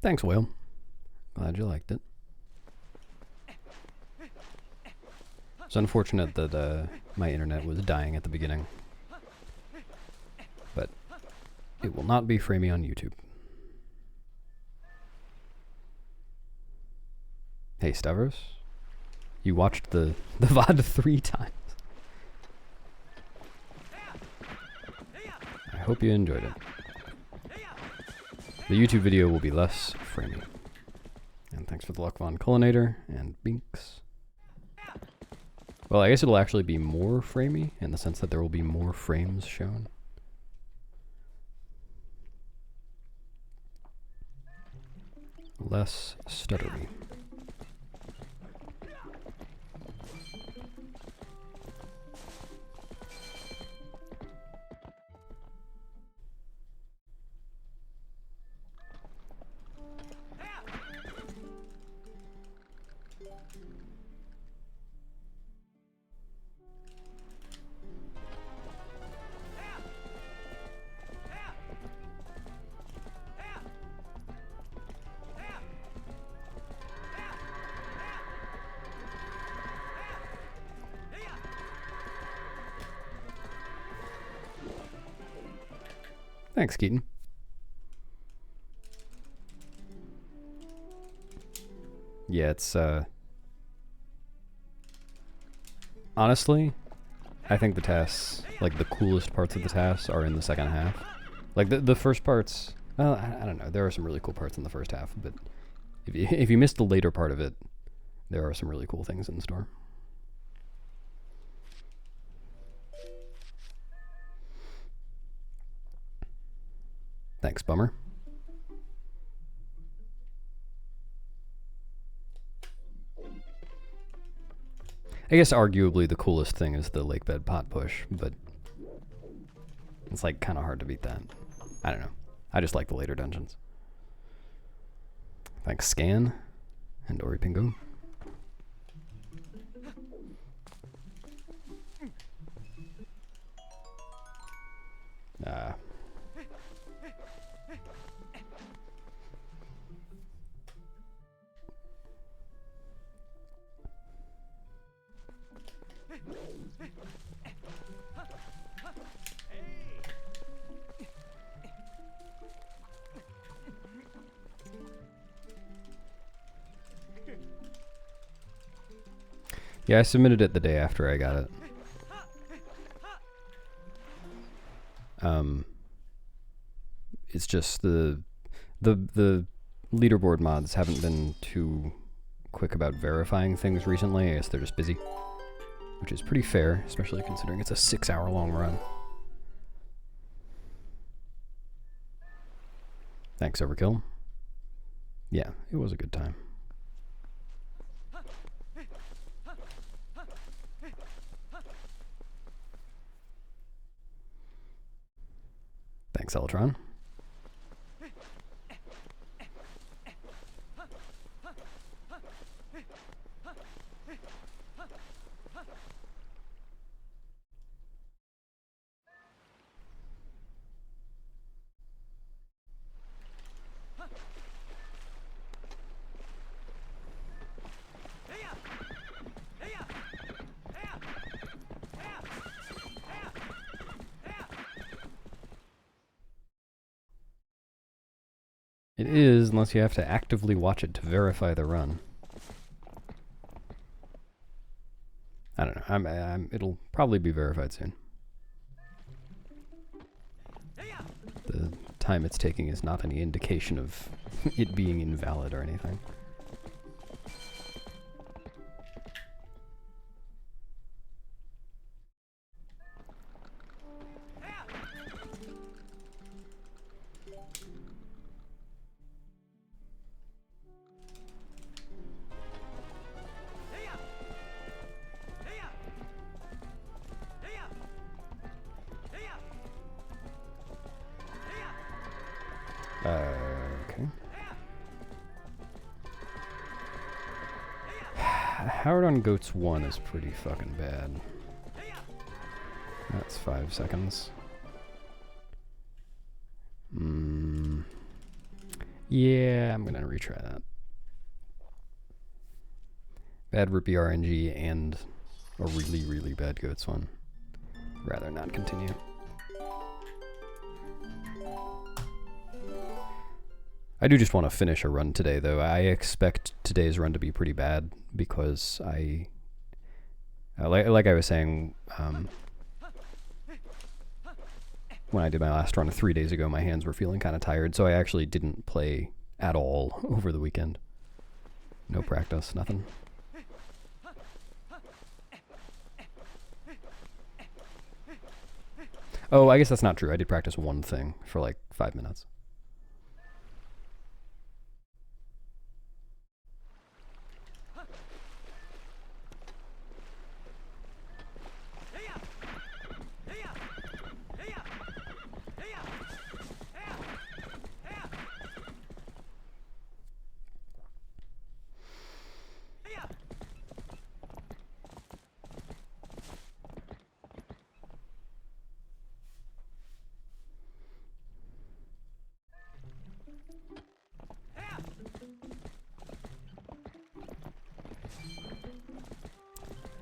Thanks, Whale. Glad you liked it. It's unfortunate that my internet was dying at the beginning. But it will not be framey on YouTube. Hey, Stavros. You watched the VOD 3 times. I hope you enjoyed it. The YouTube video will be less framey. And thanks for the luck, Von Cullinator and Binks. Well, I guess it'll actually be more framey in the sense that there will be more frames shown. Less stuttery. Thanks, Keaton. Yeah, it's, honestly, I think the tasks, like the coolest parts of the tasks are in the second half. Like the first parts, well, I don't know, there are some really cool parts in the first half, but if you missed the later part of it, there are some really cool things in store. Thanks, Bummer. I guess arguably the coolest thing is the lake bed pot push, but it's like kind of hard to beat that. I don't know. I just like the later dungeons. Thanks, Scan and Ori Pingo. Yeah, I submitted it the day after I got it. It's just the leaderboard mods haven't been too quick about verifying things recently. I guess they're just busy, which is pretty fair, especially considering it's a 6-hour-long run. Thanks, Overkill. Yeah, it was a good time. Thanks, Eltron. It is, unless you have to actively watch it to verify the run. I don't know. It'll probably be verified soon. The time it's taking is not any indication of it being invalid or anything. Okay. Howard on Goats 1 is pretty fucking bad. That's 5 seconds. Yeah, I'm gonna retry that. Bad rupee RNG and a really, really bad goats one. Rather not continue. I do just want to finish a run today, though. I expect today's run to be pretty bad because like I was saying, when I did my last run 3 days ago, my hands were feeling kind of tired, so I actually didn't play at all over the weekend. No practice, nothing. Oh, I guess that's not true. I did practice one thing for like 5 minutes.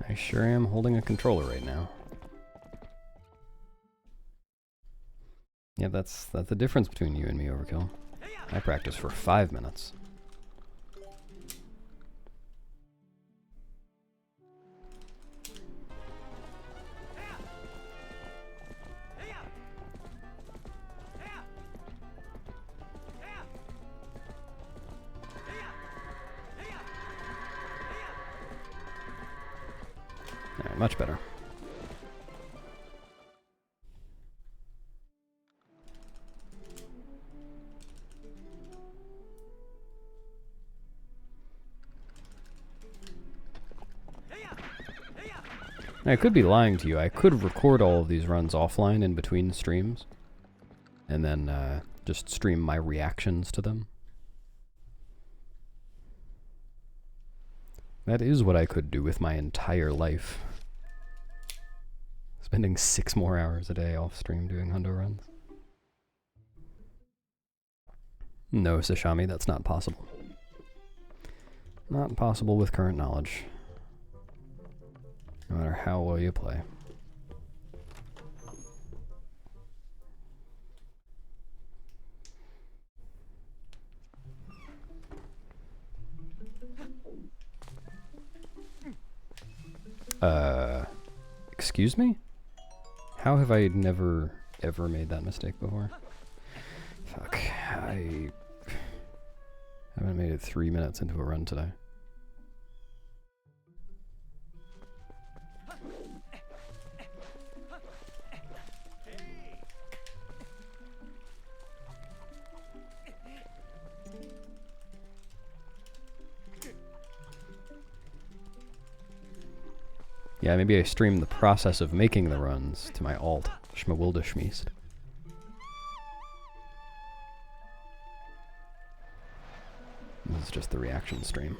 I sure am holding a controller right now. Yeah, that's the difference between you and me, Overkill. I practice for 5 minutes. Alright, much better. I could be lying to you. I could record all of these runs offline in between streams, and then just stream my reactions to them. That is what I could do with my entire life. Spending 6 more hours a day off stream doing hundo runs. No, Sashami, that's not possible. Not possible with current knowledge. No matter how well you play. Excuse me? How have I never, ever made that mistake before? Fuck, I haven't made it 3 minutes into a run today. Yeah, maybe I stream the process of making the runs to my alt, Schmawilda Schmiest. This is just the reaction stream.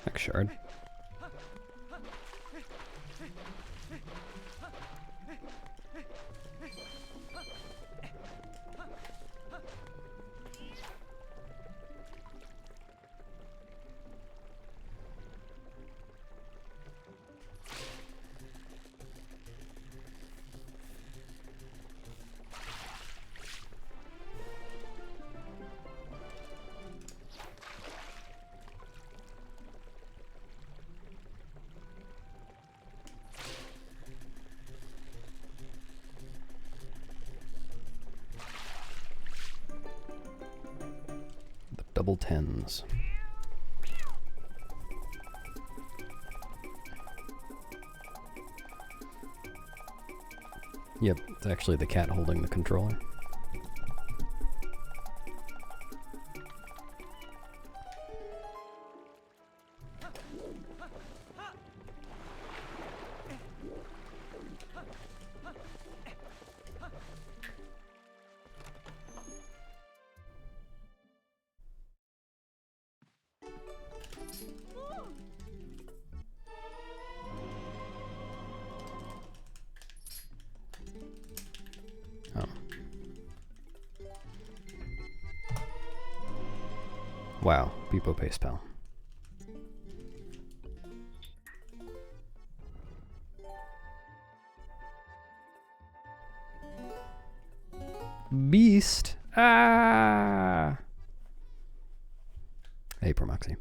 Thanks, Shard. double tens. Yep, it's actually the cat holding the controller. Oh. Wow, Beepo Pace Pal. Beast! Ah! Hey, Promoxy.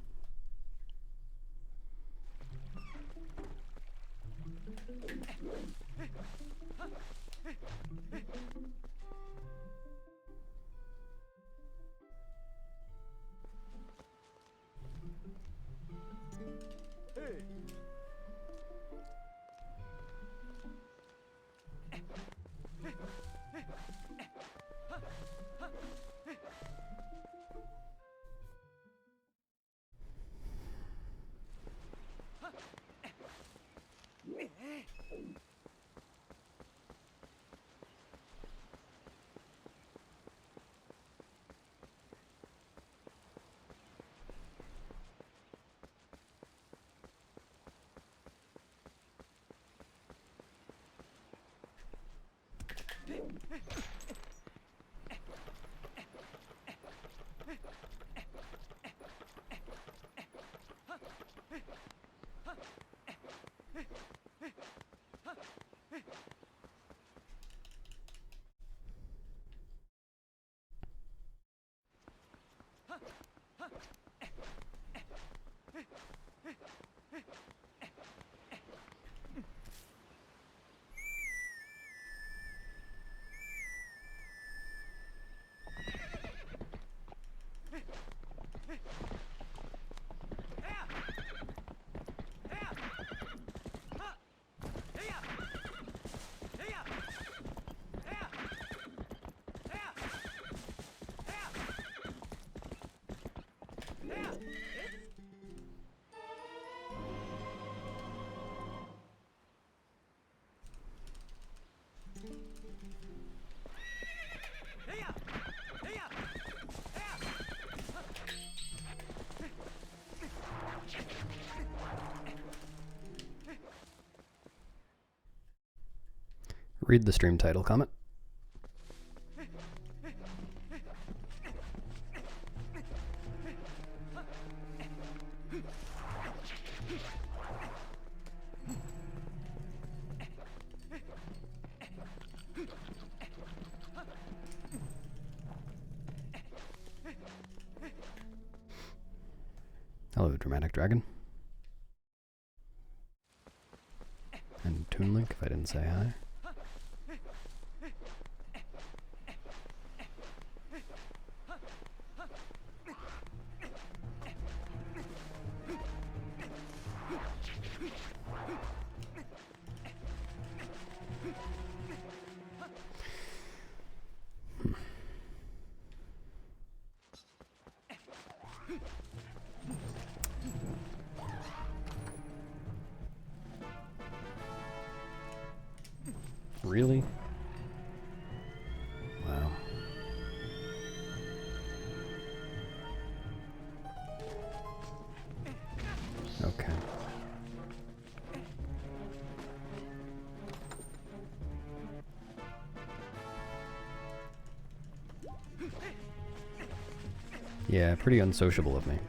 Read the stream title comment. Hello, Dramatic Dragon. And Toon Link, if I didn't say hi. Really? Wow. Okay. Yeah, pretty unsociable of me.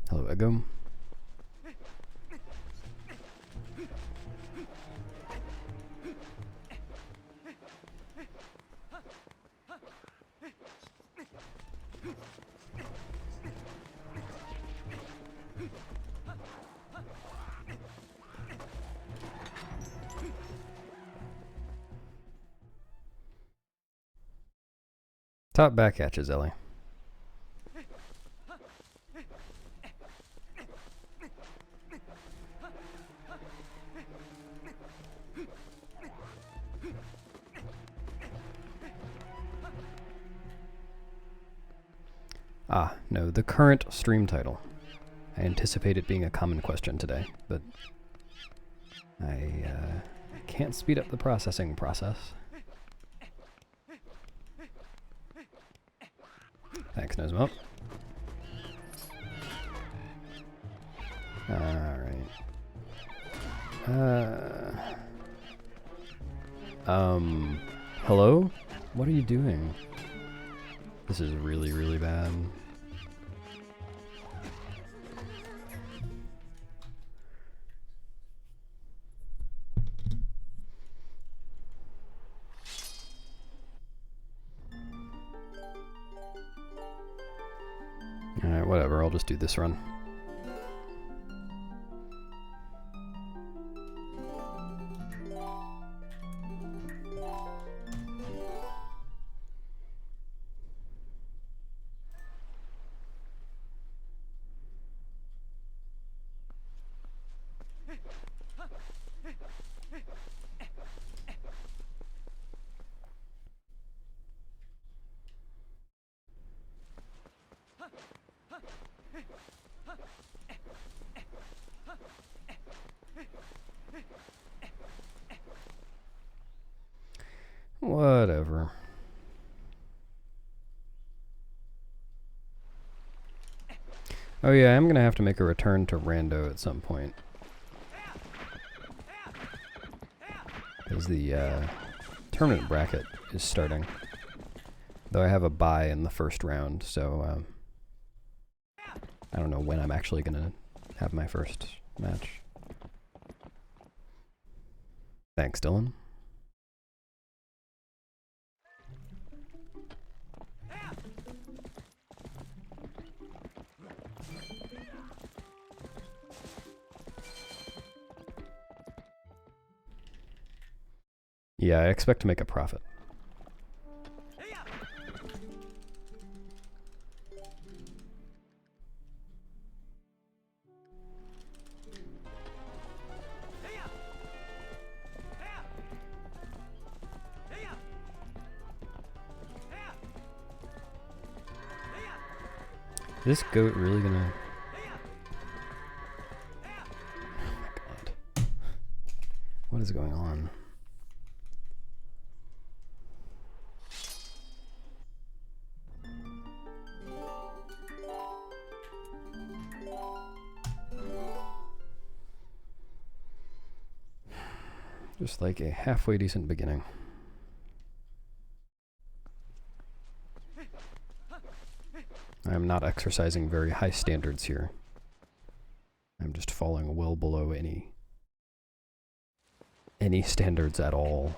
Hello, Ego. Top back at you, Zelly. Ah, no, the current stream title. I anticipate it being a common question today, but I can't speed up the processing process. Thanks, Nosemo. Alright. Hello? What are you doing? This is really, really bad. Alright, whatever, I'll just do this run. Whatever. Oh yeah, I'm gonna have to make a return to Rando at some point. Because the tournament bracket is starting. Though I have a bye in the first round, so I don't know when I'm actually gonna have my first match. Thanks, Dylan. Yeah, I expect to make a profit. Is this goat really gonna... Oh my god. What is going on? Just like a halfway decent beginning. I'm not exercising very high standards here. I'm just falling well below any standards at all.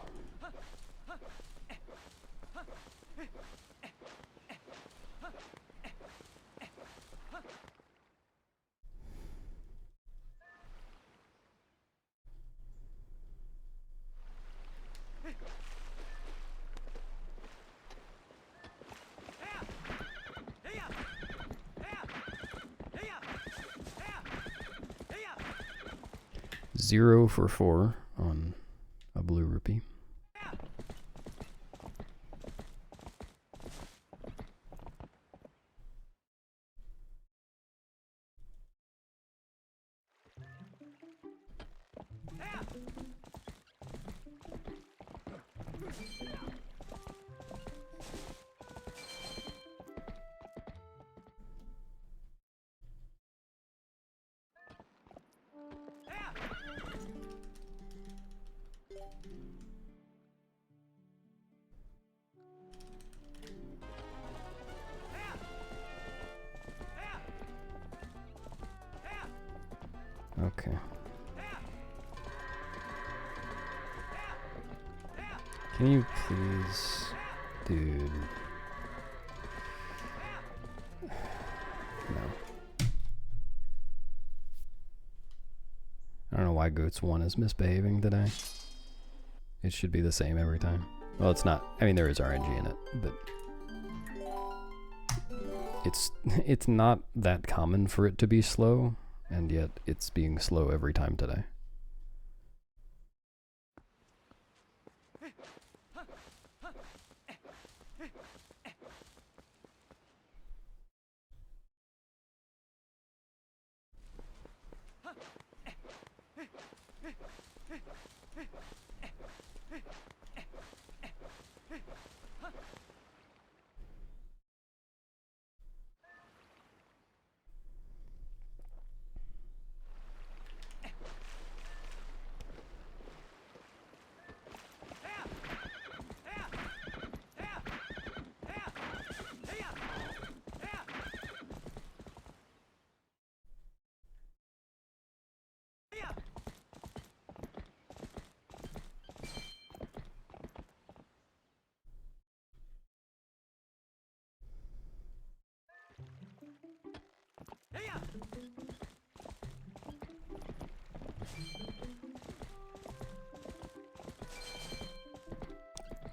Zero for 4 on a blue rupee. Okay. Can you please, dude? No. I don't know why Goats 1 is misbehaving today. It should be the same every time. Well, it's not. I mean, there is RNG in it, but it's not that common for it to be slow, and yet it's being slow every time today.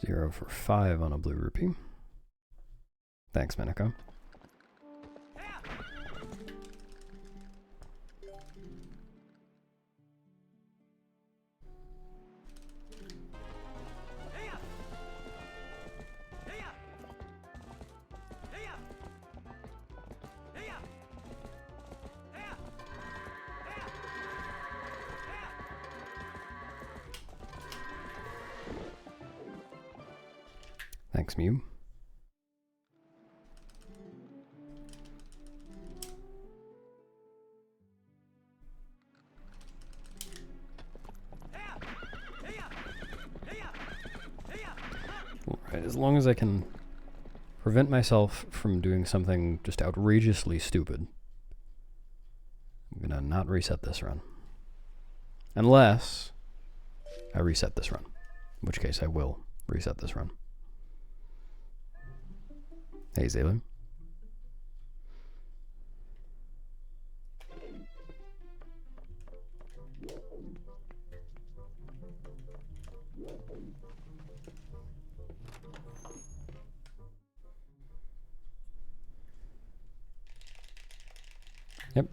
Zero for 5 on a blue rupee. Thanks, Meniko. Thanks, Mew. Alright, as long as I can prevent myself from doing something just outrageously stupid, I'm gonna not reset this run. Unless I reset this run, in which case I will reset this run. Hey, Zayla. Yep.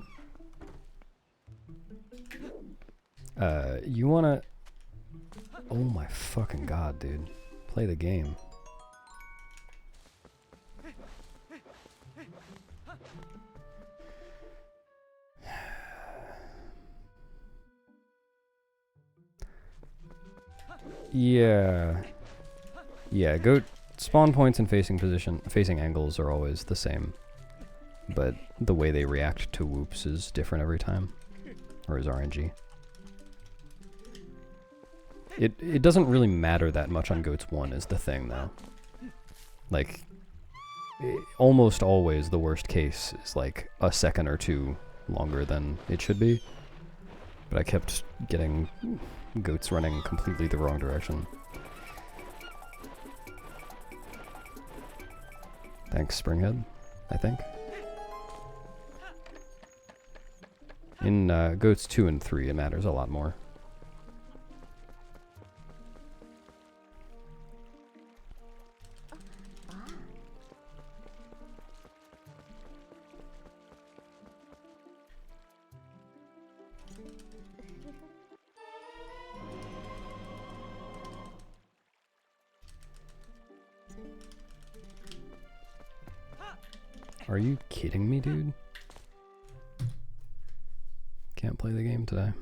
You wanna... Oh my fucking god, dude. Play the game. Yeah. Yeah, goat spawn points and facing angles are always the same. But the way they react to whoops is different every time. Or is RNG. It doesn't really matter that much on Goats 1 is the thing, though. Like, almost always the worst case is like a second or two longer than it should be. But I kept getting goats running completely the wrong direction. Thanks, Springhead, I think. In Goats 2 and 3, it matters a lot more. Are you kidding me, dude? Can't play the game today.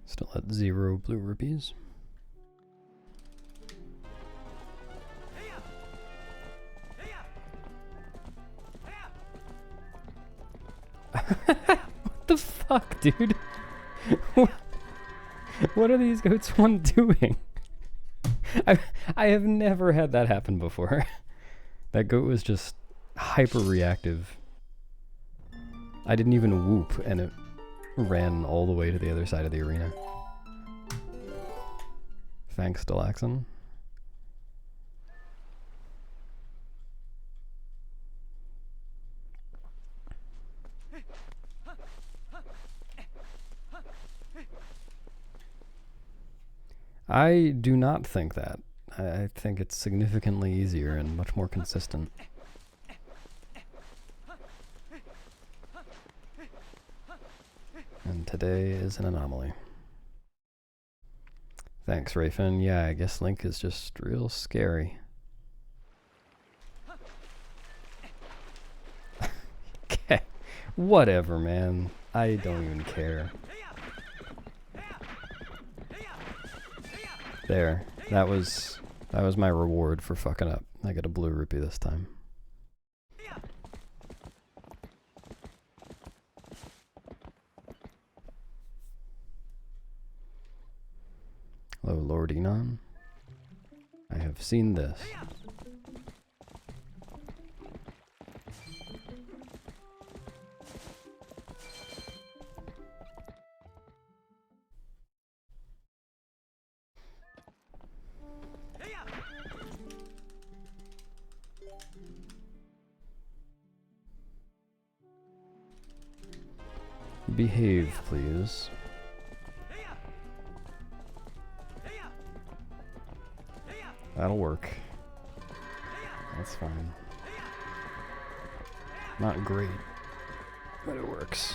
Still at 0 blue rupees. What the fuck, dude? What are these goats one doing? I have never had that happen before. That goat was just hyper reactive. I didn't even whoop and it ran all the way to the other side of the arena. Thanks, Delaxon. I do not think that. I think it's significantly easier and much more consistent. And today is an anomaly. Thanks, Rayfin. Yeah, I guess Link is just real scary. Okay, whatever, man. I don't even care. There. That was my reward for fucking up. I got a blue rupee this time. Hello, Lord Enon. I have seen this. Behave, please. That'll work. That's fine. Not great, but it works.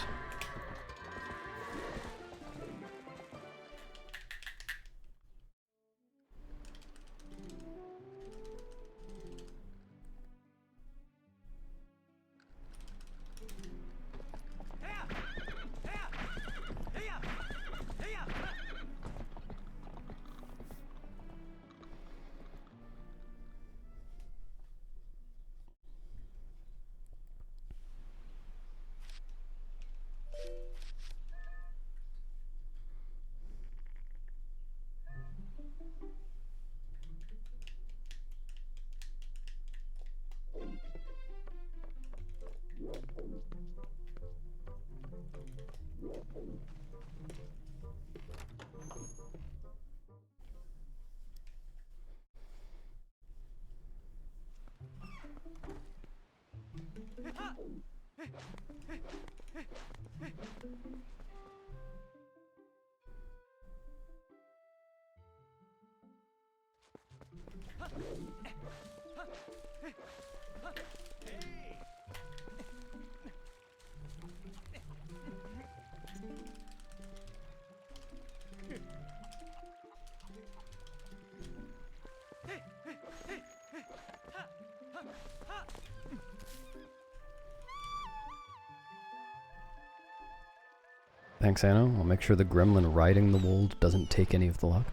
Thanks, Anno. I'll make sure the gremlin riding the wold doesn't take any of the luck.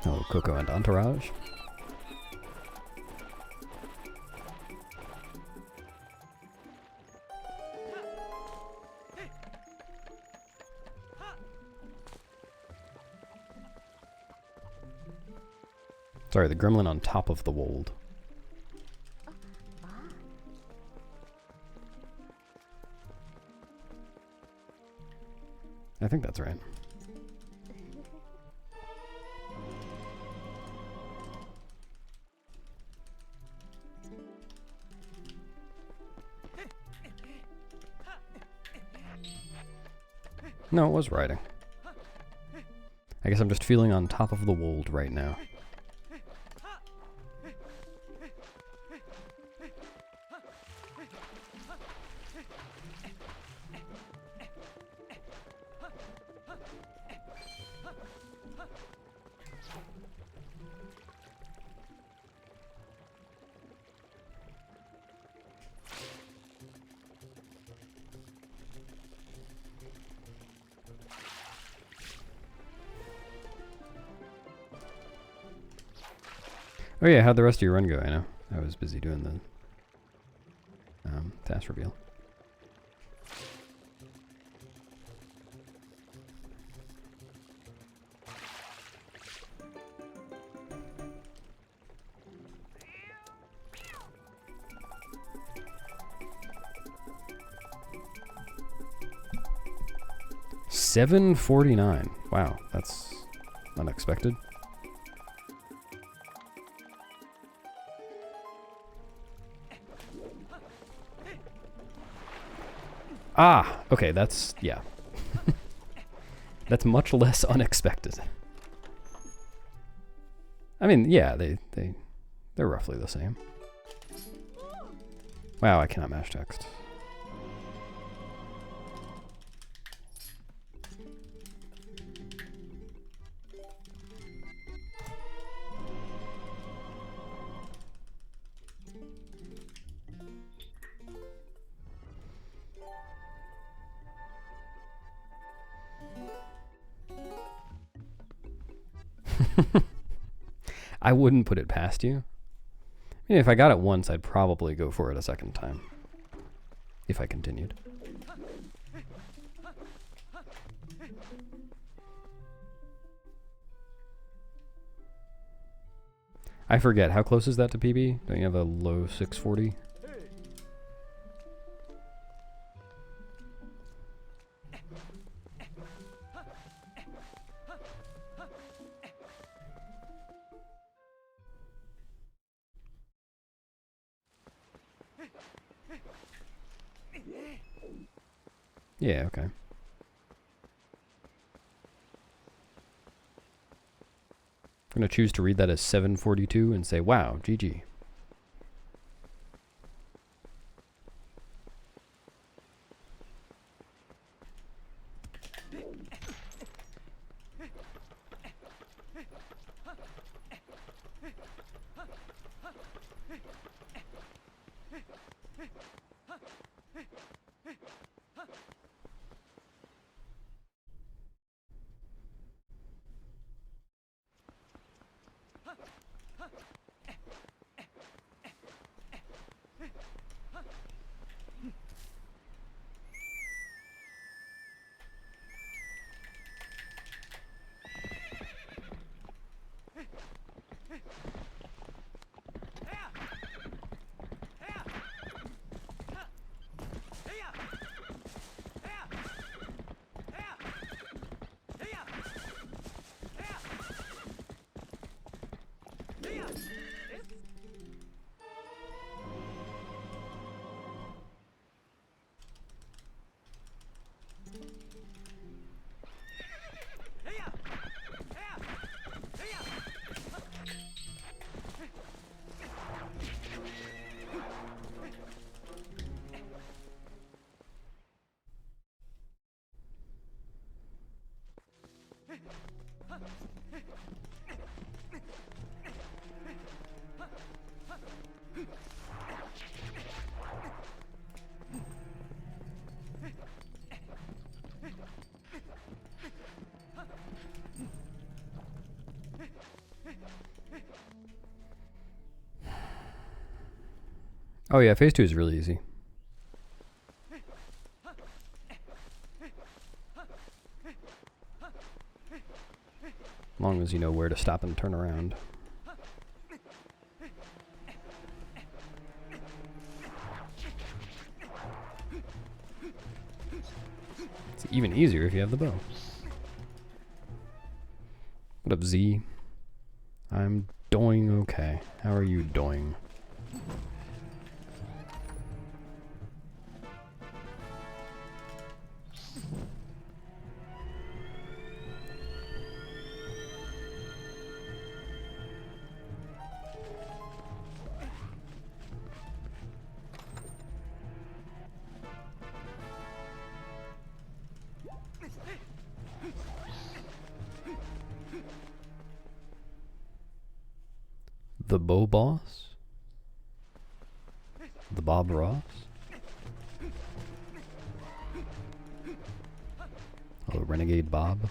Oh, Coco and Entourage. Sorry, the gremlin on top of the wold. I think that's right. No, it was riding. I guess I'm just feeling on top of the wold right now. Oh yeah, how'd the rest of your run go? I know. I was busy doing the task reveal. $7.49. Wow, that's unexpected. Ah, okay, that's, yeah. That's much less unexpected. I mean, yeah, they're roughly the same. Wow, I cannot match text. I wouldn't put it past you. I mean, if I got it once, I'd probably go for it a second time. If I continued. I forget, how close is that to PB? Don't you have a low 640? Yeah, okay. I'm gonna choose to read that as 742 and say, wow, GG. Oh yeah, phase 2 is really easy. As long as you know where to stop and turn around. It's even easier if you have the bow. What up, Z? I'm doing okay. How are you doing? The Bow Boss? The Bob Ross? Oh, Renegade Bob?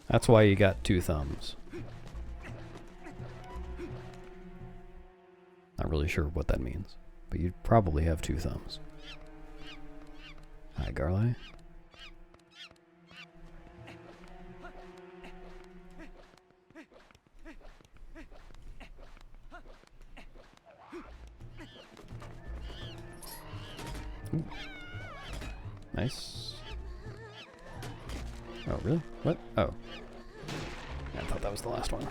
That's why you got 2 thumbs. Not really sure what that means, but you'd probably have 2 thumbs. Hi, Garley. Ooh. Nice. Oh, really? What? Oh. I thought that was the last one.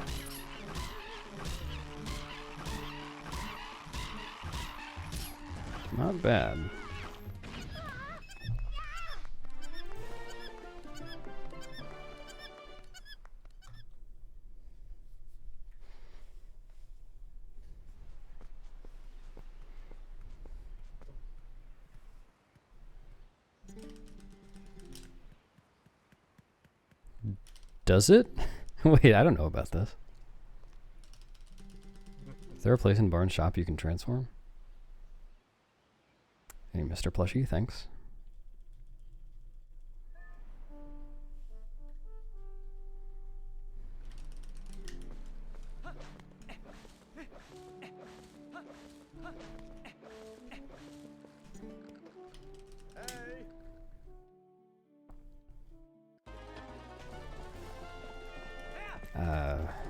Not bad. Does it? Wait, I don't know about this. Is there a place in Barn's shop you can transform? Hey, Mr. Plushie, thanks.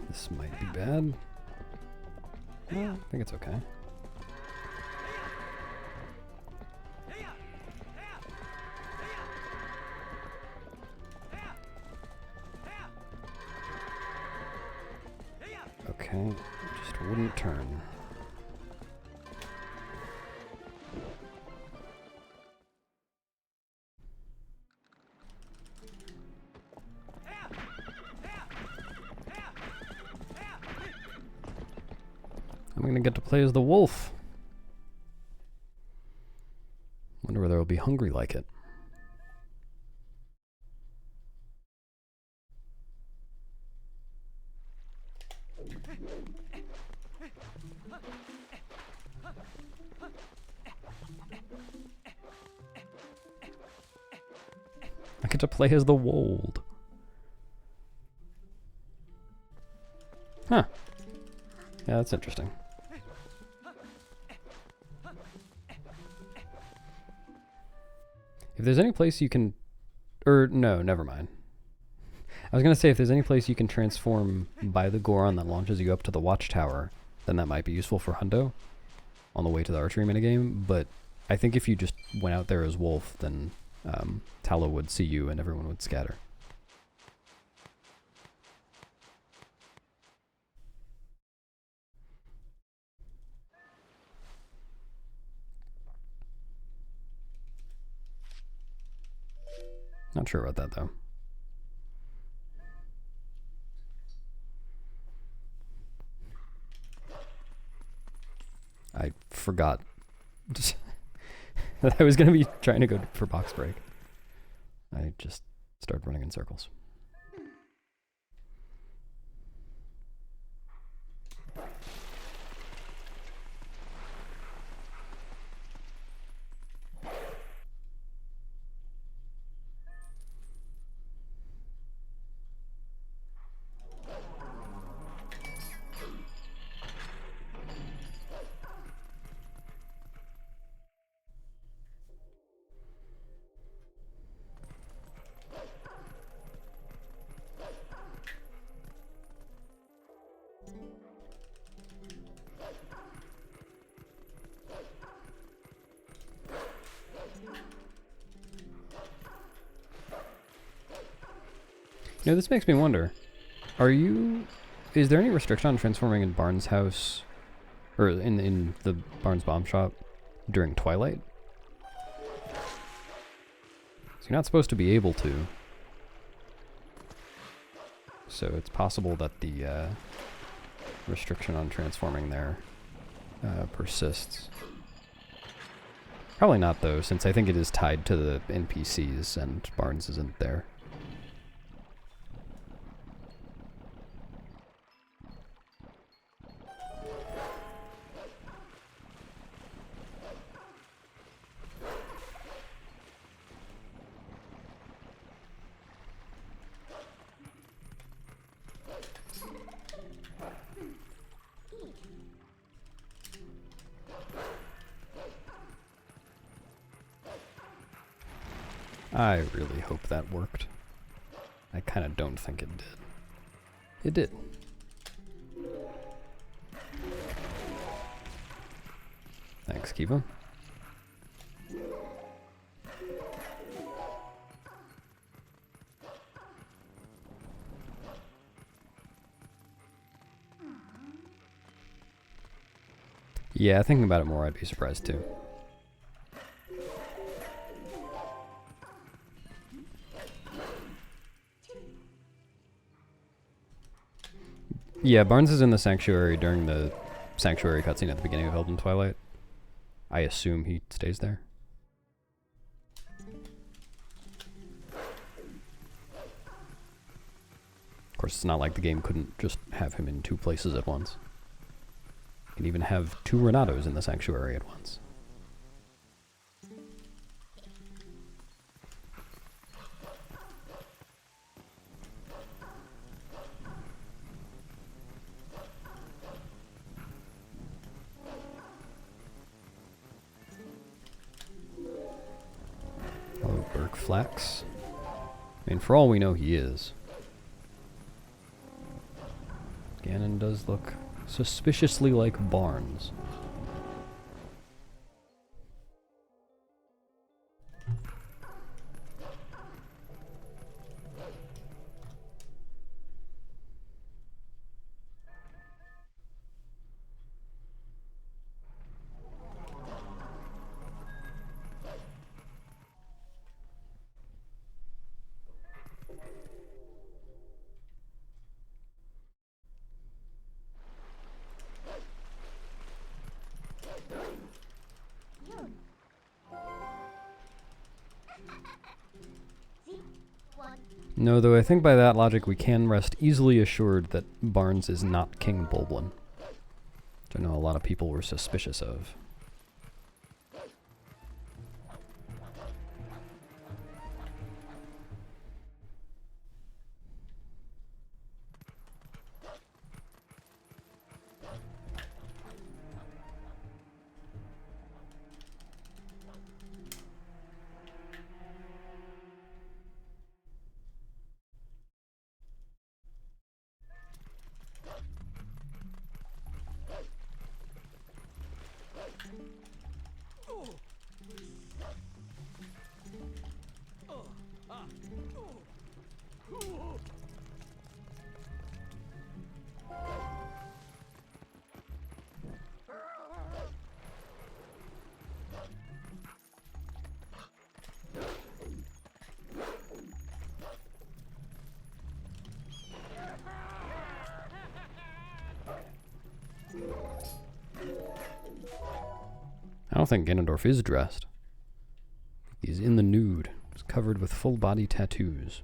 This might be bad. Yeah, I think it's okay. Okay, just wouldn't turn. I'm gonna get to play as the wolf. Wonder whether I'll be hungry like it. I get to play as the wold. Huh. Yeah, that's interesting. If there's any place you can... no, never mind. I was going to say, if there's any place you can transform by the Goron that launches you up to the watchtower, then that might be useful for Hundo on the way to the archery minigame, but I think if you just went out there as Wolf, then Tallow would see you and everyone would scatter. Not sure about that, though. I forgot that I was going to be trying to go for box break. I just started running in circles. Yeah, this makes me wonder. Is there any restriction on transforming in Barnes' house, or in the Barnes bomb shop during Twilight? So you're not supposed to be able to. So it's possible that the restriction on transforming there persists. Probably not, though, since I think it is tied to the NPCs and Barnes isn't there. I really hope that worked. I kind of don't think it did. It did. Thanks, Kiva. Yeah, thinking about it more, I'd be surprised too. Yeah, Barnes is in the Sanctuary during the Sanctuary cutscene at the beginning of Elden Twilight. I assume he stays there. Of course, it's not like the game couldn't just have him in two places at once. You can even have two Renatos in the Sanctuary at once. Hello, Bergflax. I mean, for all we know, he is. Ganon does look suspiciously like Barnes. No, though I think by that logic we can rest easily assured that Barnes is not King Bulblin, which I know a lot of people were suspicious of. I don't think Ganondorf is dressed. He's in the nude. He's covered with full body tattoos.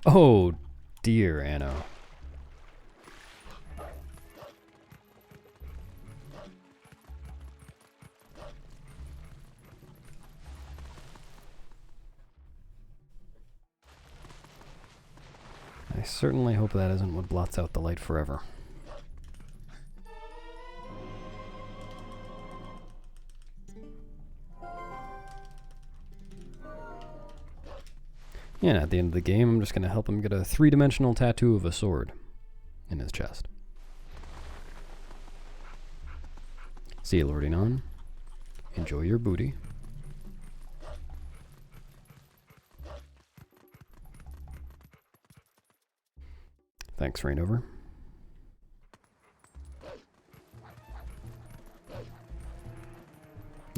Oh dear, Anno. I certainly hope that isn't what blots out the light forever. And at the end of the game, I'm just going to help him get a 3-dimensional tattoo of a sword in his chest. See you, Lording On. Enjoy your booty. Thanks, Rainover.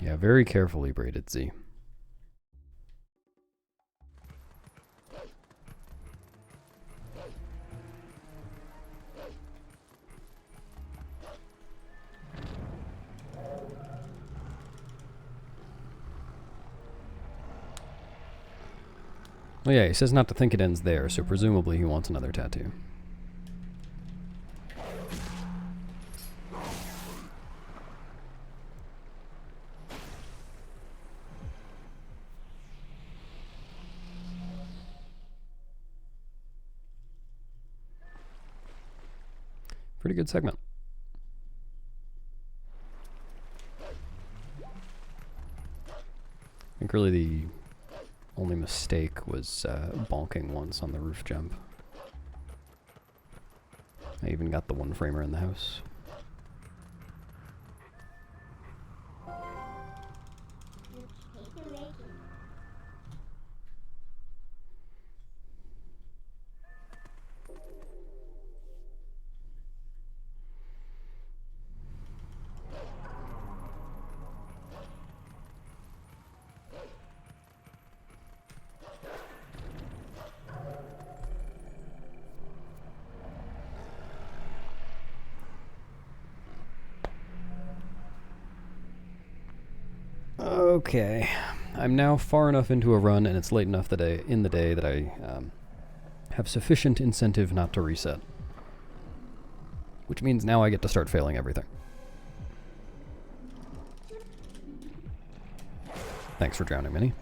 Yeah, very carefully braided, Z. Oh yeah, he says not to think it ends there, so presumably he wants another tattoo. Pretty good segment. I think really the only mistake was bonking once on the roof jump. I even got the one framer in the house. Okay, I'm now far enough into a run, and it's late enough in the day that I have sufficient incentive not to reset. Which means now I get to start failing everything. Thanks for drowning, Minnie.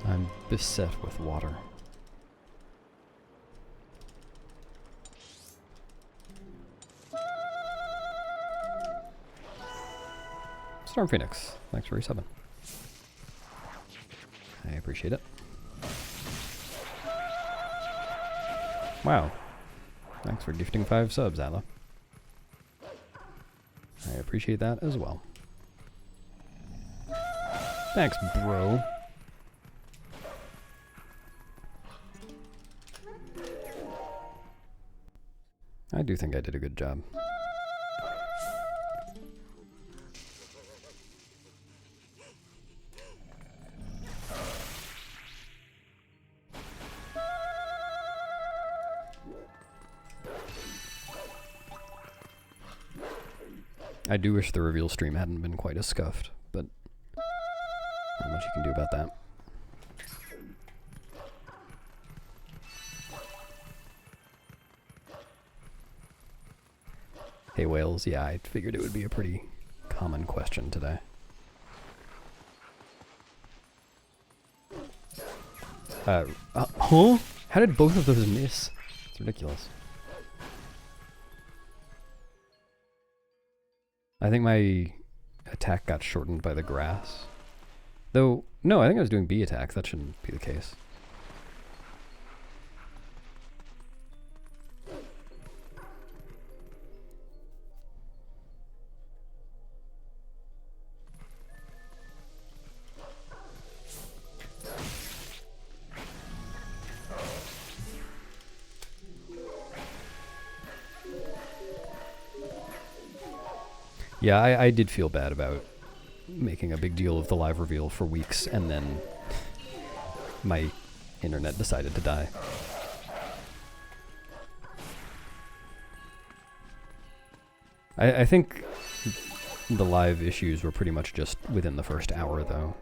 I'm beset with water. Storm Phoenix, thanks for resubbing. I appreciate it. Wow. Thanks for gifting 5 subs, Ala. I appreciate that as well. Thanks, bro. I do think I did a good job. I do wish the reveal stream hadn't been quite as scuffed, but not much you can do about that. Hey whales, yeah, I figured it would be a pretty common question today. Huh? How did both of those miss? It's ridiculous. I think my attack got shortened by the grass. Though, no, I think I was doing bee attacks. That shouldn't be the case. Yeah, I did feel bad about making a big deal of the live reveal for weeks, and then my internet decided to die. I think the live issues were pretty much just within the first hour, though.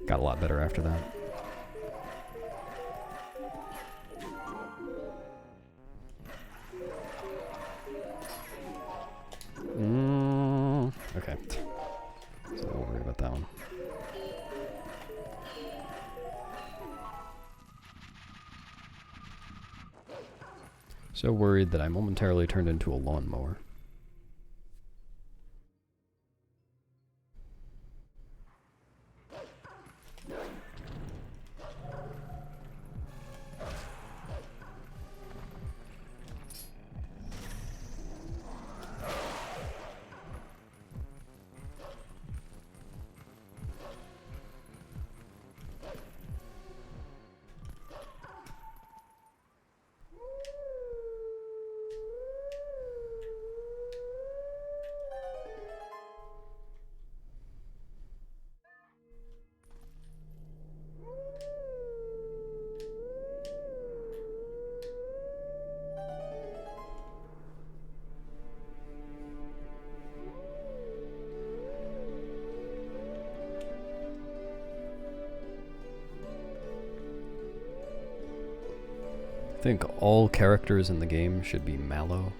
Got a lot better after that. Okay. So don't worry about that one. So worried that I momentarily turned into a lawnmower. I think all characters in the game should be mallow.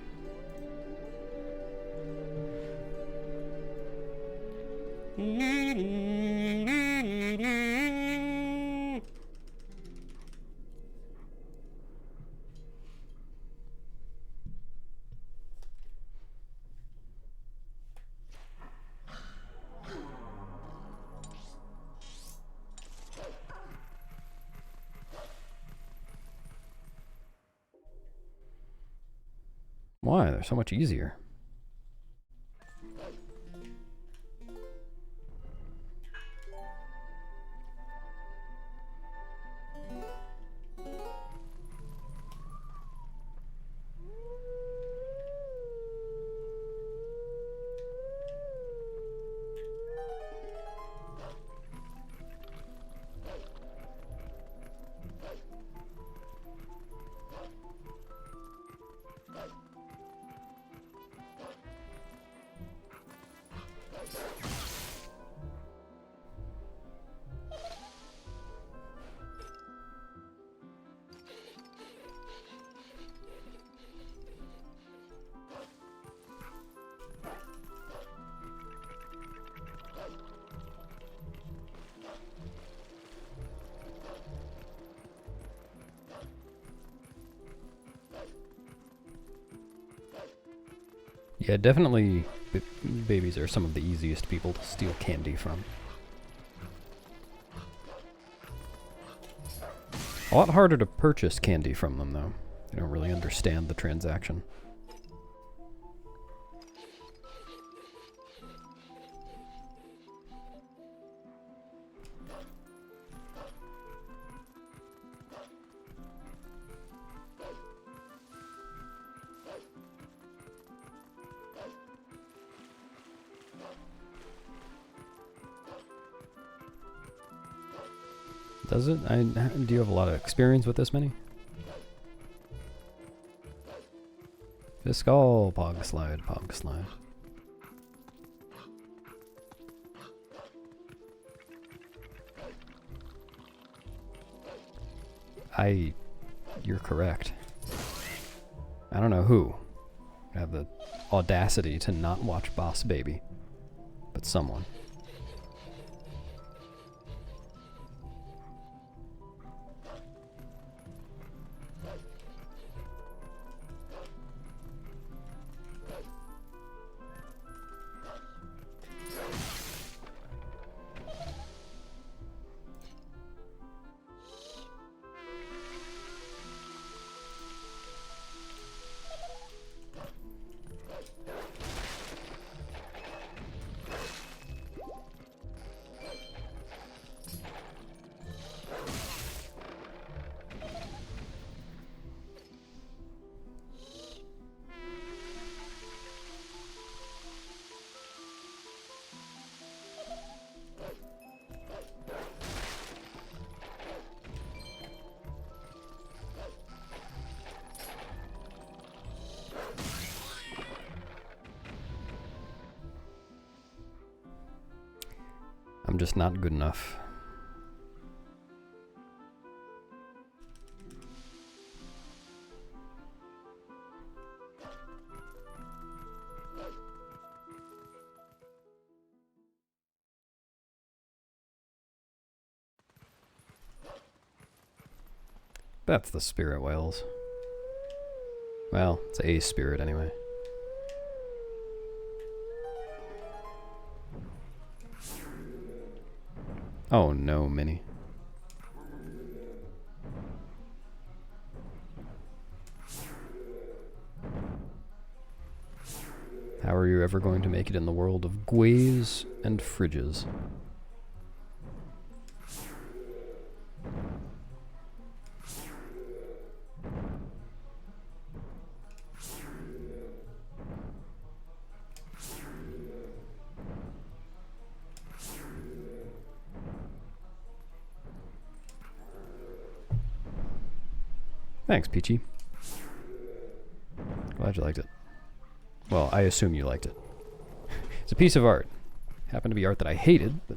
Why? They're so much easier. Yeah, definitely babies are some of the easiest people to steal candy from. A lot harder to purchase candy from them, though. They don't really understand the transaction. Does it? Do you have a lot of experience with this many? Fiscal, pog slide, pog slide. You're correct. I don't know who have the audacity to not watch Boss Baby, but someone. I'm just not good enough. That's the spirit whales. Well, it's a spirit anyway. Oh no, Minnie. How are you ever going to make it in the world of gways and fridges? Thanks, Peachy. Glad you liked it. Well, I assume you liked it. It's a piece of art. Happened to be art that I hated, but...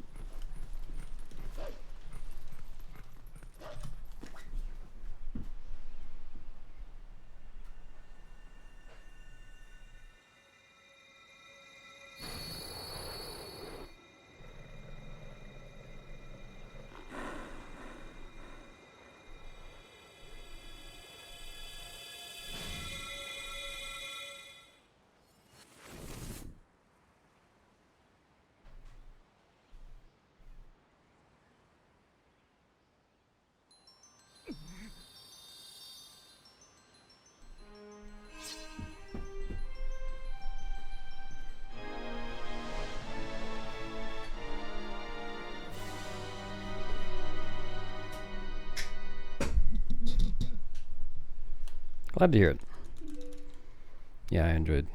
Glad to hear it. Yeah, I enjoyed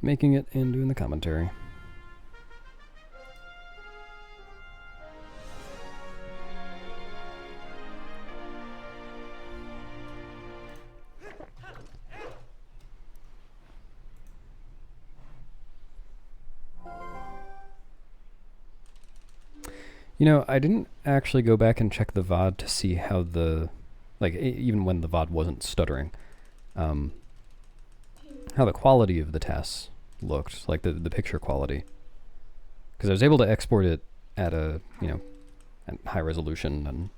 making it and doing the commentary. You know, I didn't actually go back and check the VOD to see how the... like, even when the VOD wasn't stuttering, how the quality of the tests looked, like the picture quality. Because I was able to export it at a, you know, at high resolution and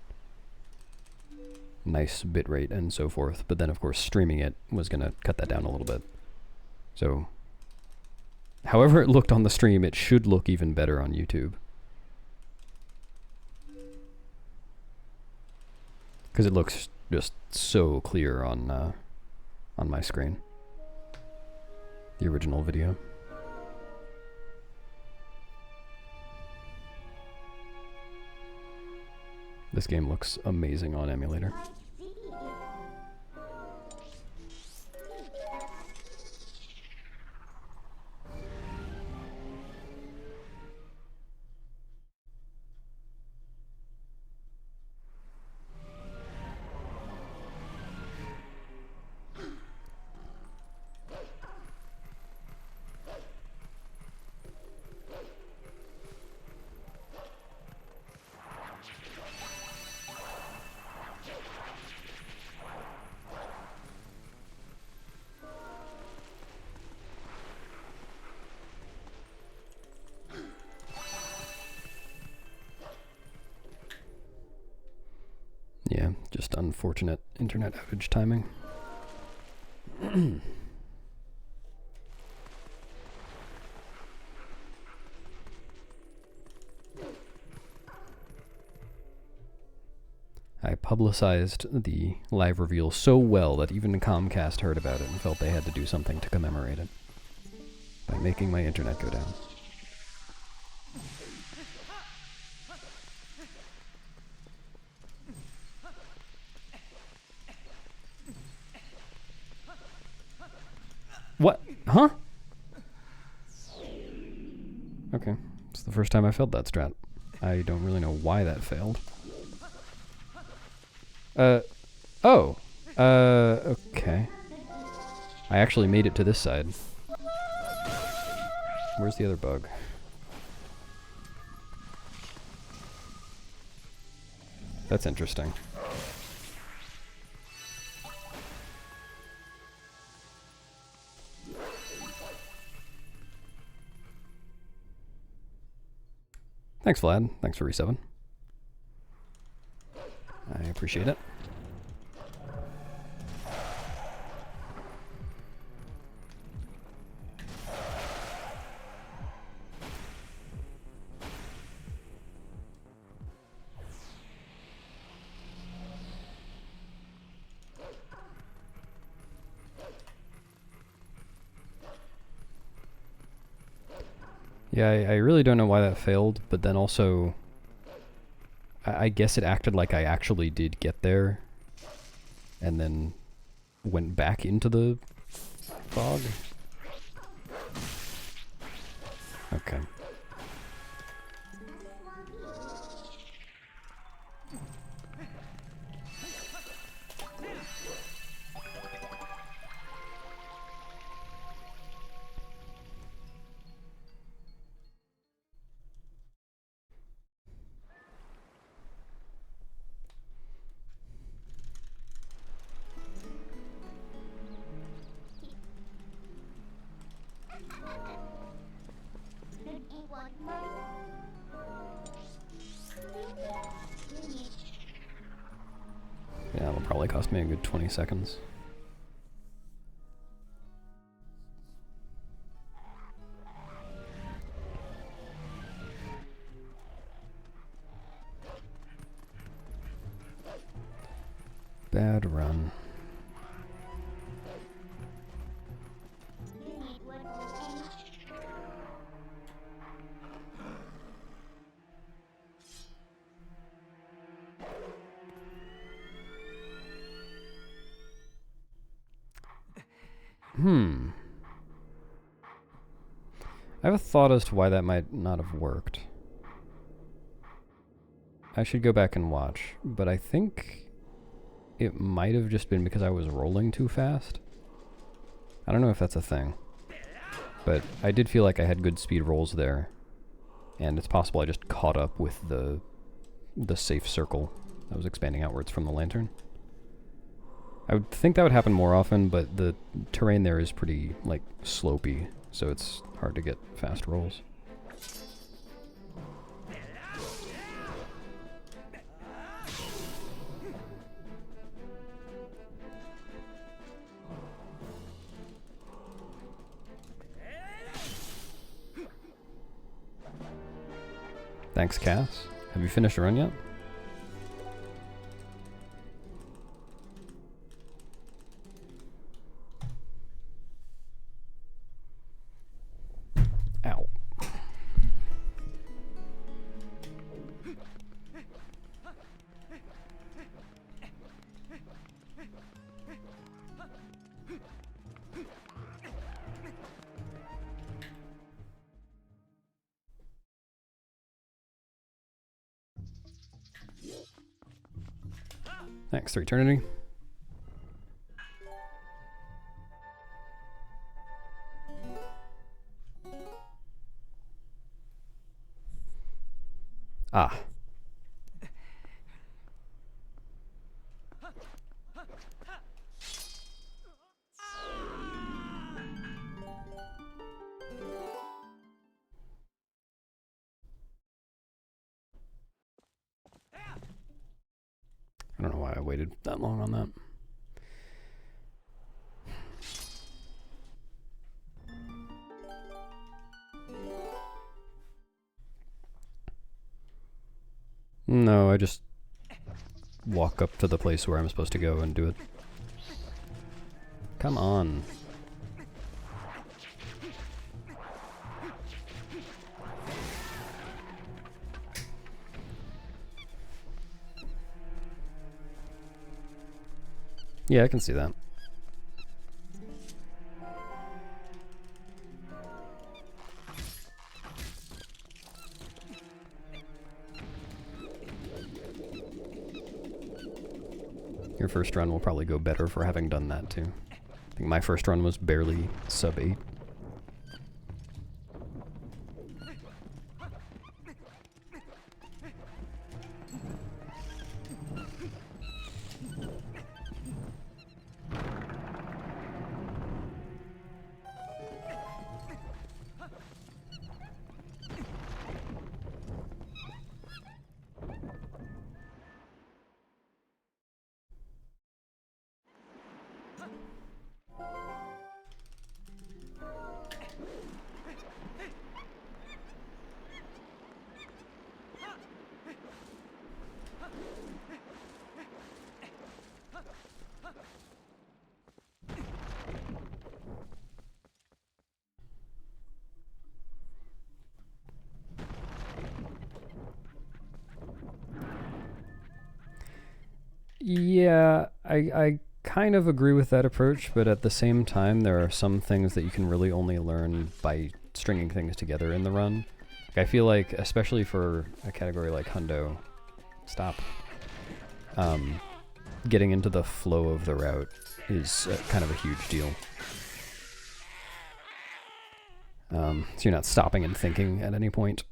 nice bitrate and so forth, but then of course streaming it was going to cut that down a little bit. So, however it looked on the stream, it should look even better on YouTube. Because it looks just so clear on my screen. The original video. This game looks amazing on emulator. Yeah, just unfortunate internet outage timing. I publicized the live reveal so well that even Comcast heard about it and felt they had to do something to commemorate it by making my internet go down. What? Huh? Okay. It's the first time I failed that strat. I don't really know why that failed. Oh. Okay. I actually made it to this side. Where's the other bug? That's interesting. Thanks, Vlad. Thanks for resubbing. I appreciate it. Yeah, I really don't know why that failed, but then also, I guess it acted like I actually did get there, and then went back into the fog. Okay. Yeah, it'll probably cost me a good 20 seconds. Bad run. I have a thought as to why that might not have worked. I should go back and watch, but I think it might have just been because I was rolling too fast. I don't know if that's a thing, but I did feel like I had good speed rolls there, and it's possible I just caught up with the safe circle that was expanding outwards from the lantern. I would think that would happen more often, but the terrain there is pretty, like, slopey, so it's hard to get fast rolls. Thanks, Cass. Have you finished a run yet? Ow. Thanks for eternity. Ah. I don't know why I waited that long on that. No, I just walk up to the place where I'm supposed to go and do it. Come on. Yeah, I can see that. Your first run will probably go better for having done that too. I think my first run was barely sub 8. Yeah, I kind of agree with that approach, but at the same time, there are some things that you can really only learn by stringing things together in the run. Like, I feel like, especially for a category like Hundo, getting into the flow of the route is kind of a huge deal. So you're not stopping and thinking at any point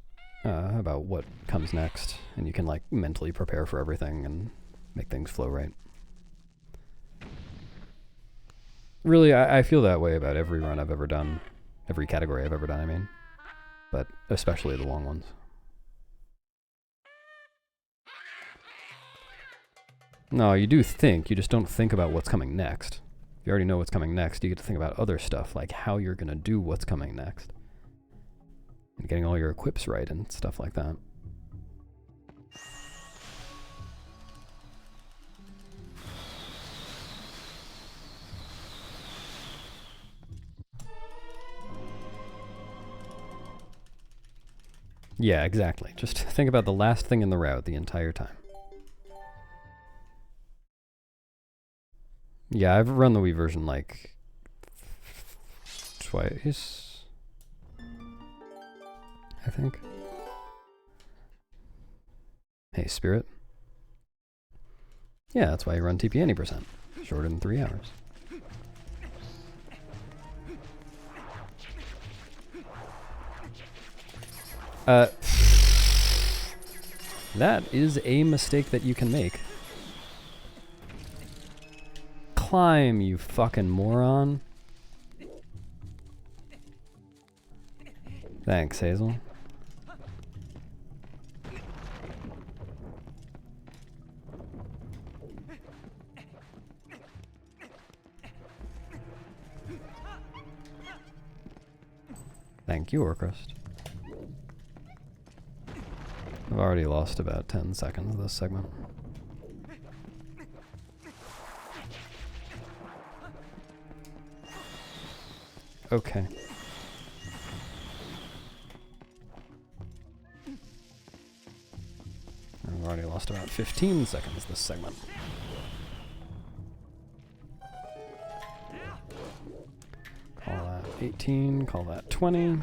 about what comes next, and you can like mentally prepare for everything and make things flow right. Really, I feel that way about every run I've ever done, every category I've ever done, I mean, but especially the long ones. No, you do think, you just don't think about what's coming next. If you already know what's coming next, you get to think about other stuff, like how you're going to do what's coming next. And getting all your equips right and stuff like that. Yeah, exactly. Just think about the last thing in the route the entire time. Yeah, I've run the Wii version like twice, I think. Hey, Spirit. Yeah, that's why you run TP any percent. Shorter than 3 hours. That is a mistake that you can make. Climb, you fucking moron. Thanks, Hazel. Thank you, Orcrust. I've already lost about 10 seconds of this segment. Okay. I've already lost about 15 seconds this segment. Call that 18, call that 20.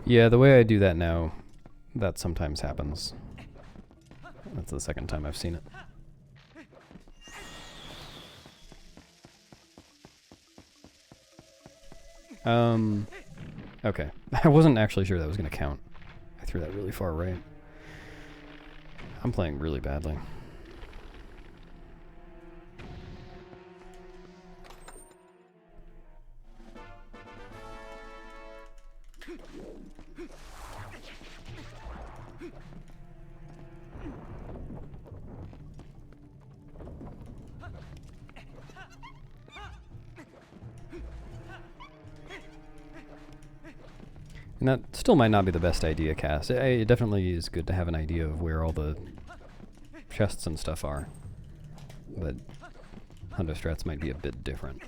Yeah, the way I do that now, that sometimes happens. That's the second time I've seen it. Okay. I wasn't actually sure that was going to count. I threw that really far right. I'm playing really badly. And that still might not be the best idea, Cass. It definitely is good to have an idea of where all the chests and stuff are. But Hundo strats might be a bit different.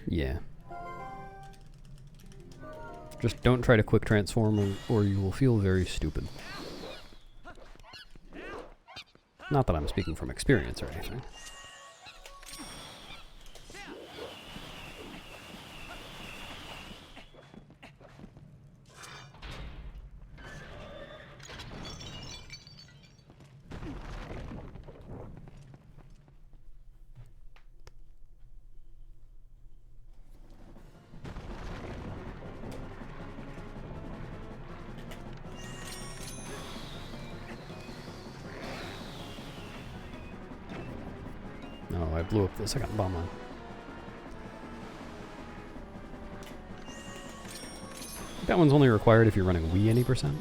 Yeah. Just don't try to quick transform or you will feel very stupid. Not that I'm speaking from experience or anything. Oh, I blew up the second bomb line. That one's only required if you're running Wii any percent.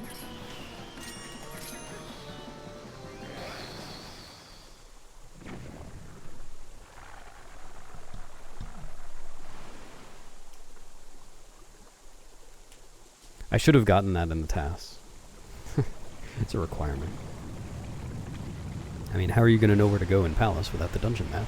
I should have gotten that in the TAS. It's a requirement. I mean, how are you going to know where to go in Palace without the dungeon map?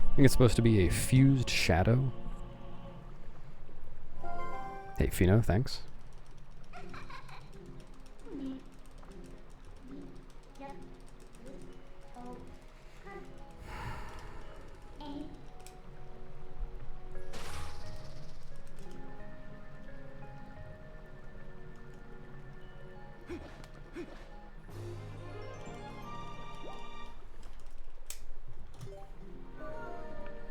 I think it's supposed to be a fused shadow. Hey, Fino, thanks.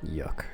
Yuck.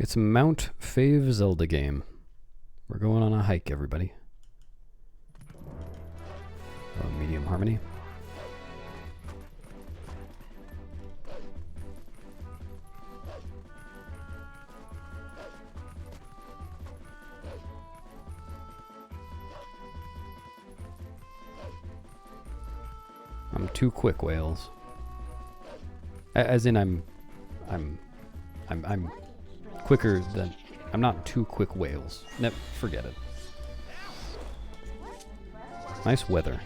It's a Mount Fave Zelda game. We're going on a hike, everybody. Oh, medium harmony. I'm too quick, Whales. As in, I'm quicker than... I'm not too quick, Whales. Nope, forget it. Nice weather.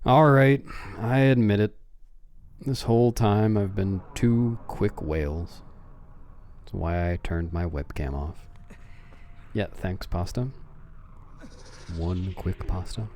Alright, I admit it. This whole time I've been two quick whales. That's why I turned my webcam off. Yeah, thanks, pasta. One quick pasta.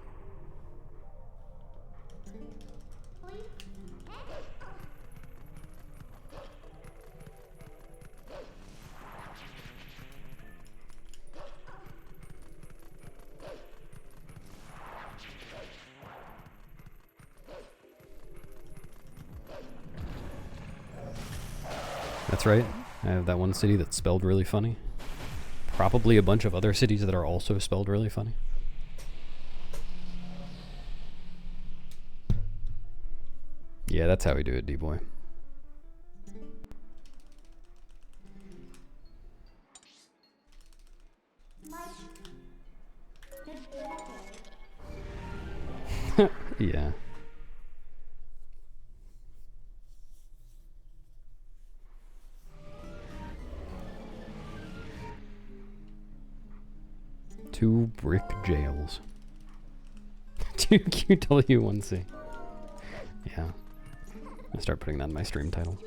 That's right. I have that one city that's spelled really funny. Probably a bunch of other cities that are also spelled really funny. Yeah, that's how we do it, D-boy. Yeah. Two brick jails. 2QW1C. Yeah. I'll start putting that in my stream title.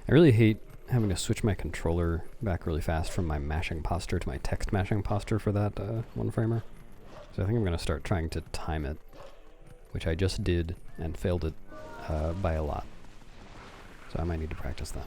I really hate having to switch my controller back really fast from my mashing posture to my text mashing posture for that one framer. So I think I'm going to start trying to time it, which I just did and failed it by a lot. So I might need to practice that.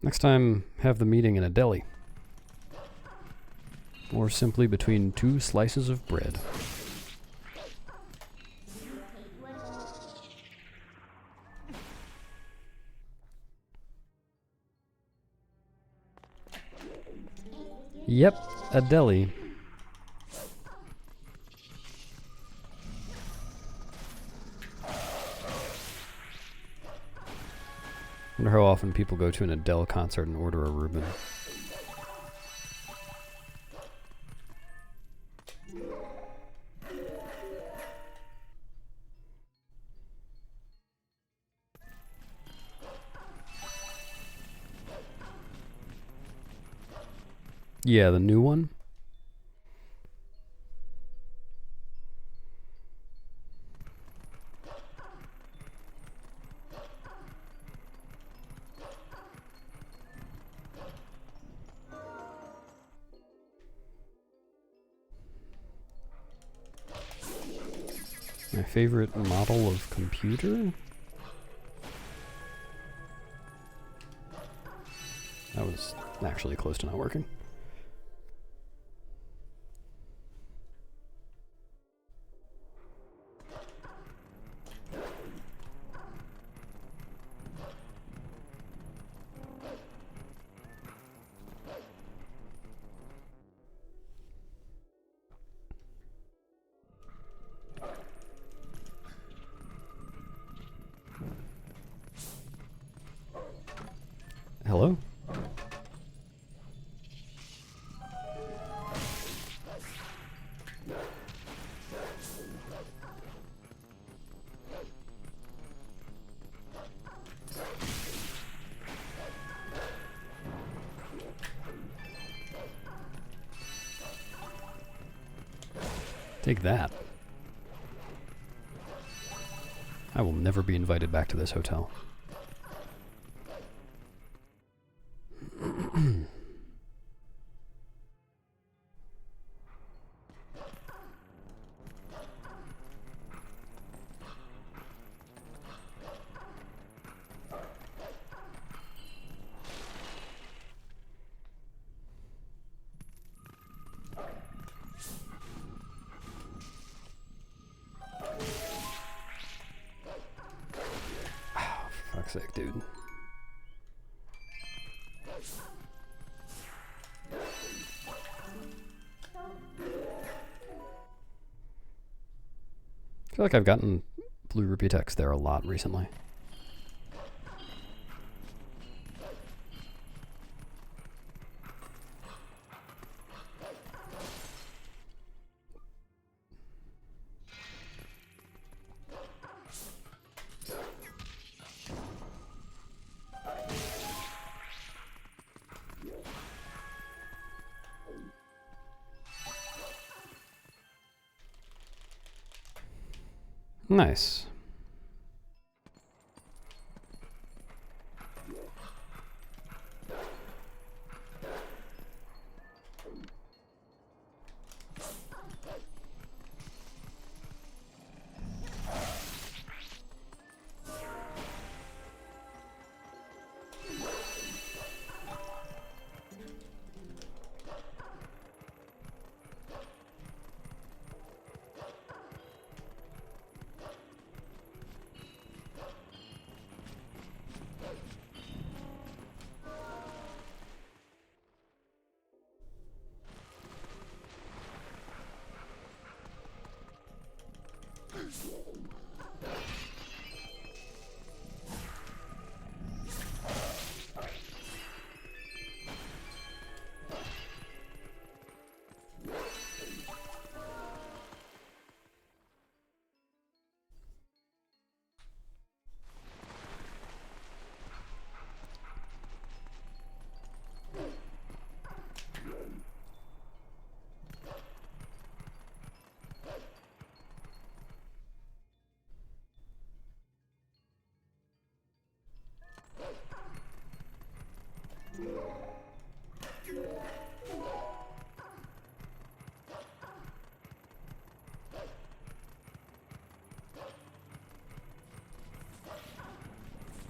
Next time, have the meeting in a deli. Or simply between two slices of bread. Yep, a deli. I wonder how often people go to an Adele concert and order a Reuben. Yeah, the new one. My favorite model of computer? That was actually close to not working. Hello? Take that. I will never be invited back to this hotel. fuck's sake, dude. I feel like I've gotten blue rupee text there a lot recently. Nice.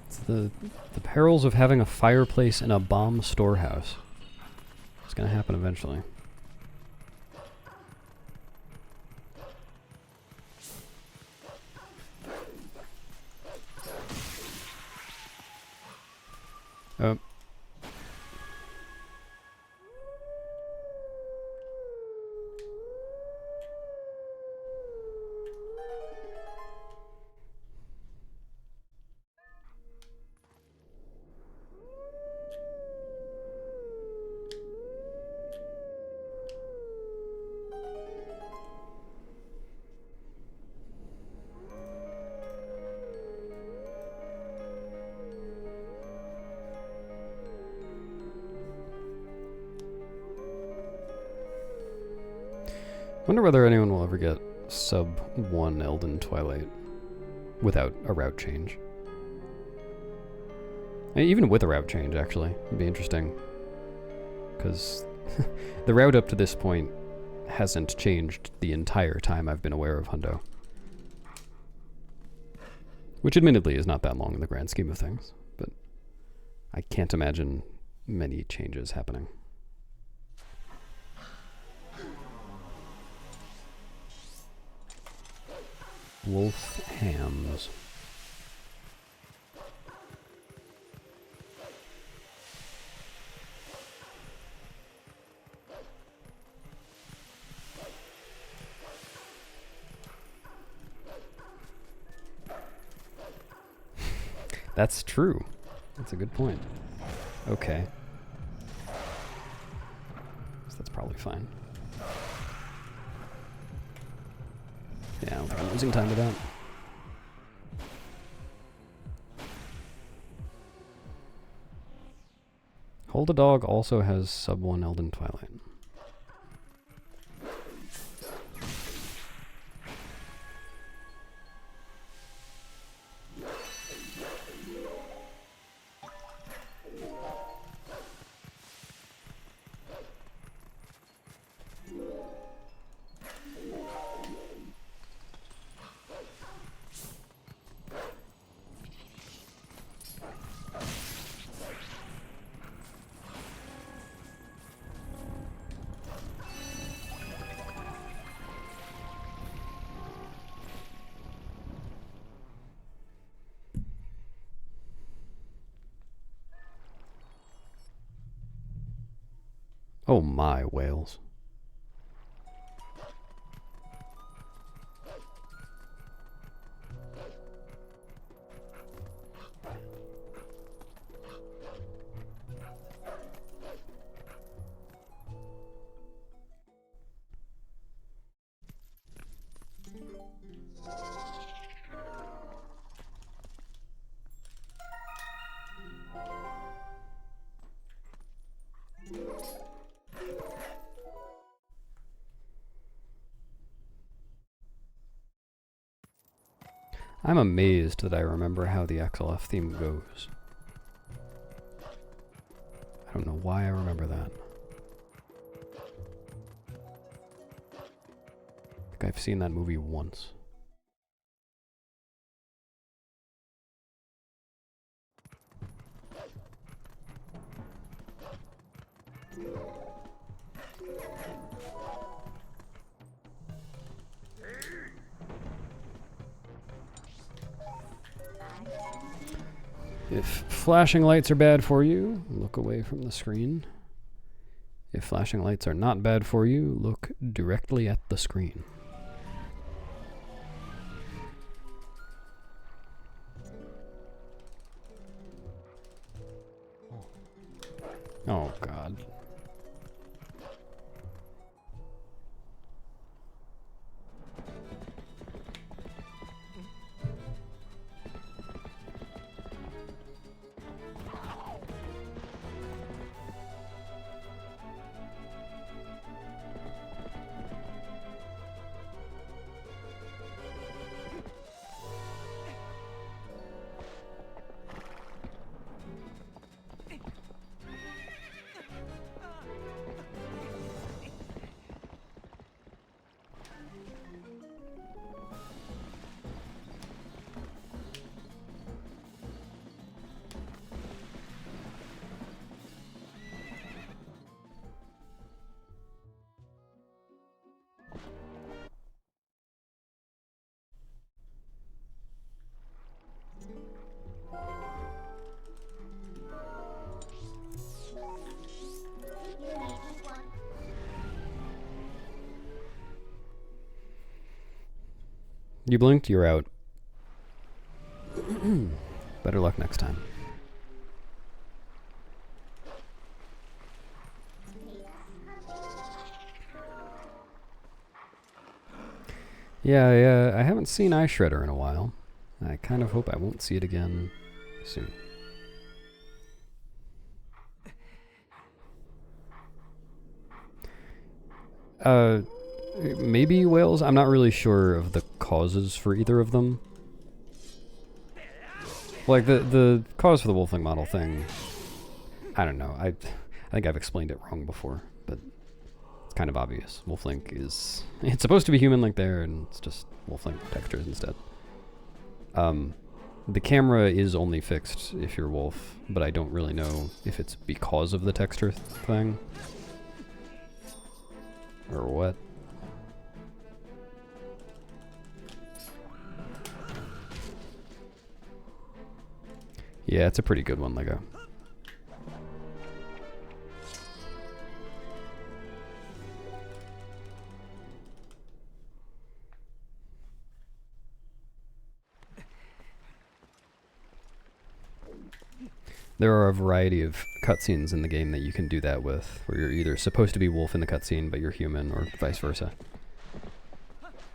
It's the perils of having a fireplace in a bomb storehouse. It's gonna happen eventually. Oh. Wonder whether anyone will ever get sub 1 Elden Twilight without a route change. Even with a route change, actually. It'd be interesting. Because the route up to this point hasn't changed the entire time I've been aware of Hundo. Which admittedly is not that long in the grand scheme of things, but I can't imagine many changes happening. Wolf hams. That's true. That's a good point. Okay. So that's probably fine. Yeah, I don't think I'm losing time to that. Hold a Dog also has sub 1 Elden Twilight. Oh my, whales. I'm amazed that I remember how the XLF theme goes. I don't know why I remember that. I think I've seen that movie once. If flashing lights are bad for you, look away from the screen. If flashing lights are not bad for you, look directly at the screen. Oh, God. You blinked, you're out. Better luck next time. Yeah, I haven't seen Eye Shredder in a while. I kind of hope I won't see it again soon. Maybe whales? I'm not really sure of the causes for either of them. Like, the cause for the Wolfling model thing, I don't know. I think I've explained it wrong before, but it's kind of obvious. Wolflink is... It's supposed to be human-like there, and it's just Wolflink textures instead. The camera is only fixed if you're wolf, but I don't really know if it's because of the texture thing. Or what. Yeah, it's a pretty good one, Lego. There are a variety of cutscenes in the game that you can do that with, where you're either supposed to be wolf in the cutscene, but you're human, or vice versa.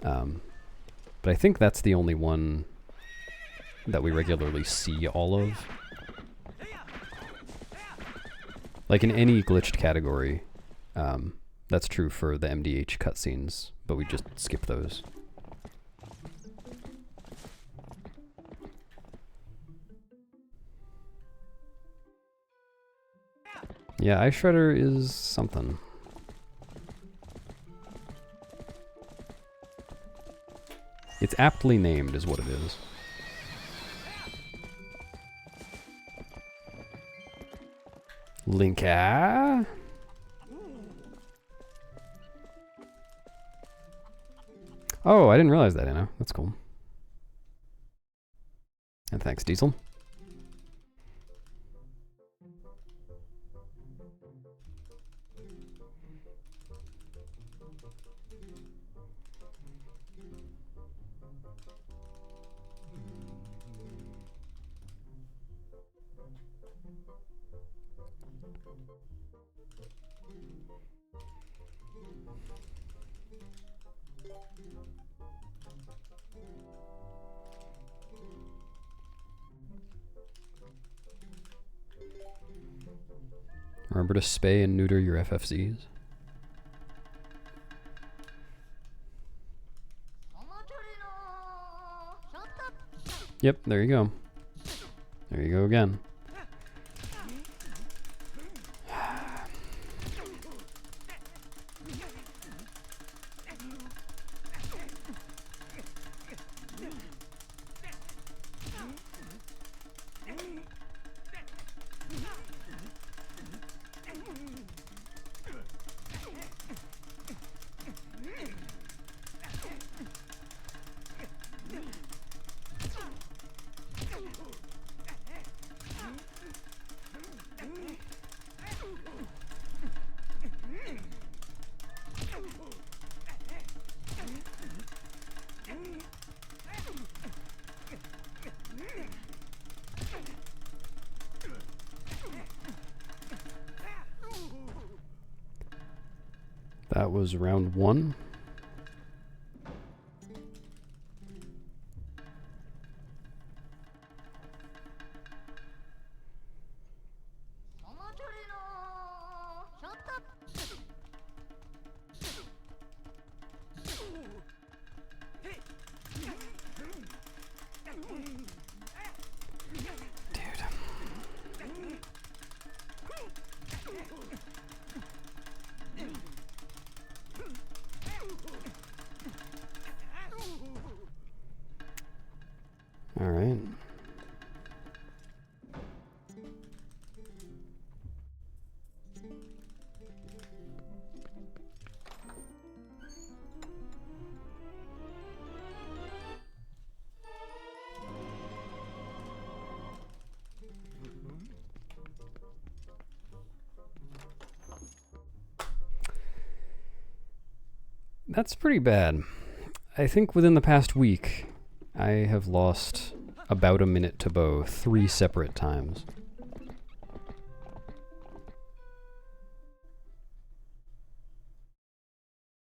But I think that's the only one that we regularly see all of. Like in any glitched category, that's true for the MDH cutscenes, but we just skip those. Yeah, Eye Shredder is something. It's aptly named is what it is. Linka? Oh, I didn't realize that, Anna. That's cool. And thanks, Diesel. Remember to spay and neuter your FFZs. Yep, there you go. There you go again. That was round 1. All right. That's pretty bad. I think within the past week, I have lost about a minute to bow 3 separate times.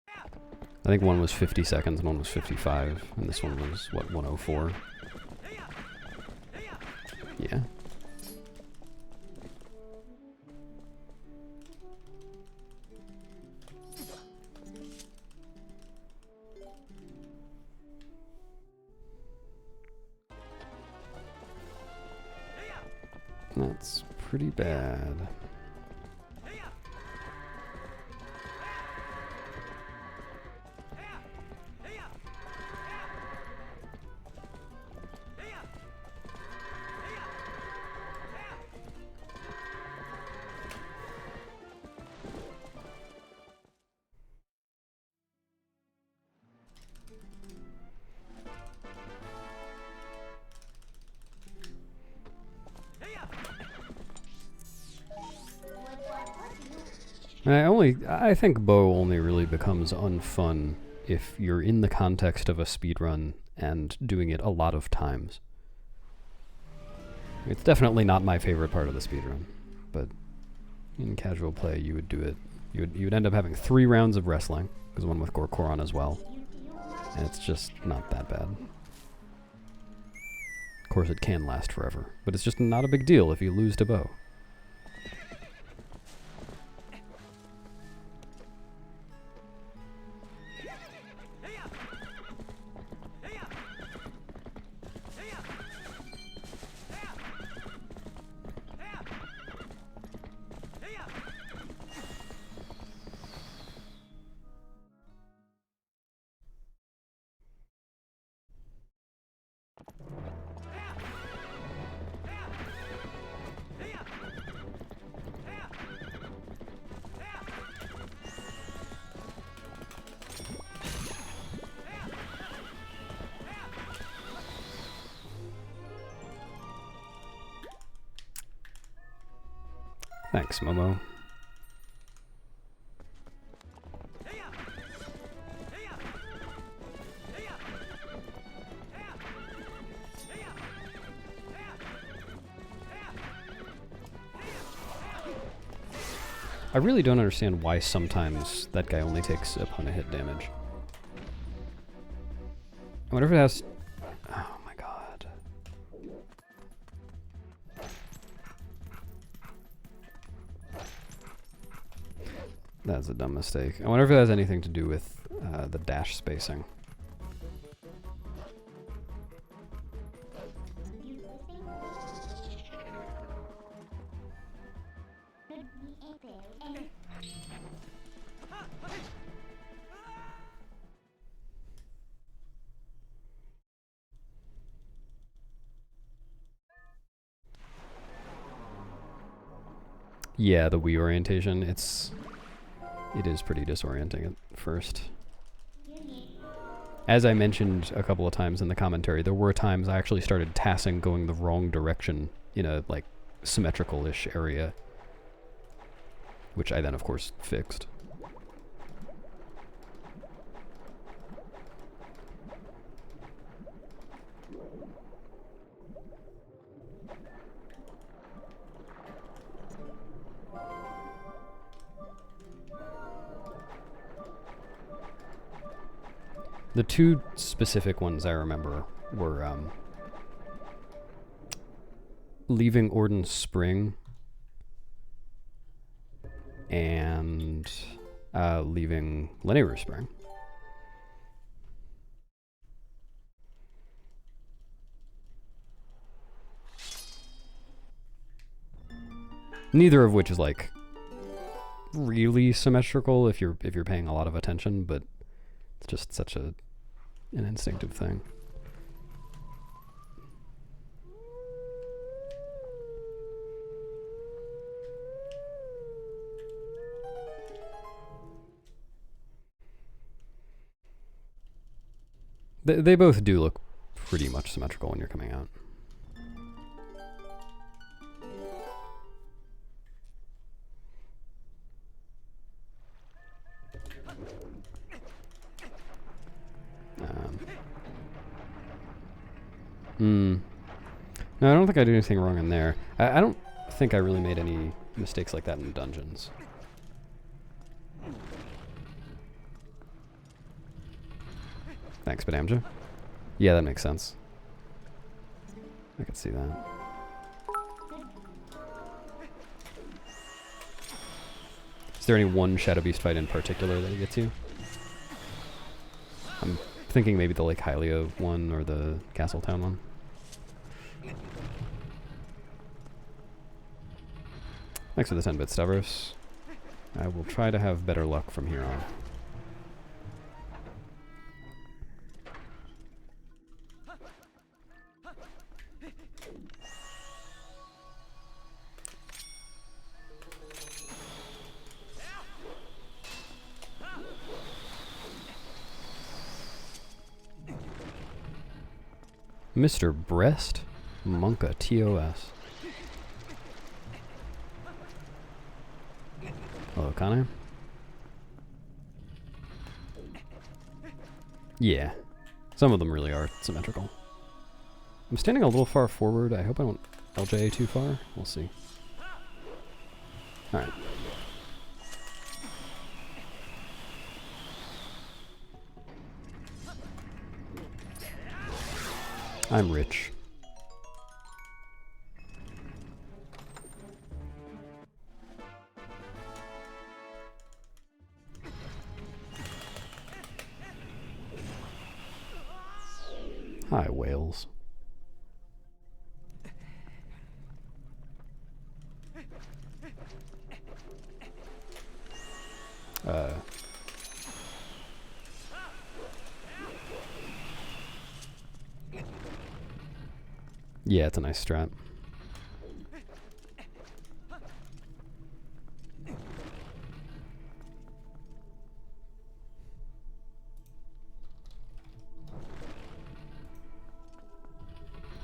I think one was 50 seconds and one was 55, and this one was, what, 104? Yeah. That's pretty bad. I think bow only really becomes unfun if you're in the context of a speedrun and doing it a lot of times. It's definitely not my favorite part of the speedrun, but in casual play you would do it. You would end up having 3 rounds of wrestling, there's one with Gorkoron as well, and it's just not that bad. Of course it can last forever, but it's just not a big deal if you lose to bow. Thanks, Momo. I really don't understand why sometimes that guy only takes opponent hit damage. I wonder if it has... Oh my god. That's a dumb mistake. I wonder if it has anything to do with the dash spacing. Yeah, the Wii orientation, it is pretty disorienting at first. As I mentioned a couple of times in the commentary, there were times I actually started tassing going the wrong direction in a, like, symmetrical-ish area, which I then, of course, fixed. The two specific ones I remember were leaving Orden's Spring and leaving Lenneru Spring. Neither of which is like really symmetrical if you're paying a lot of attention, but it's just such an instinctive thing. They both do look pretty much symmetrical when you're coming out. No, I don't think I did anything wrong in there. I don't think I really made any mistakes like that in dungeons. Thanks, Badamja. Yeah, that makes sense. I could see that. Is there any one Shadow Beast fight in particular that gets you? I'm thinking maybe the Lake Hylia one or the Castletown one. Thanks for the 10-bit Stavros. I will try to have better luck from here on. Mr. Breast? Monka TOS. Hello, Kane. Yeah. Some of them really are symmetrical. I'm standing a little far forward. I hope I don't LJ too far. We'll see. Alright. I'm rich. Hi, whales. Yeah, it's a nice strat.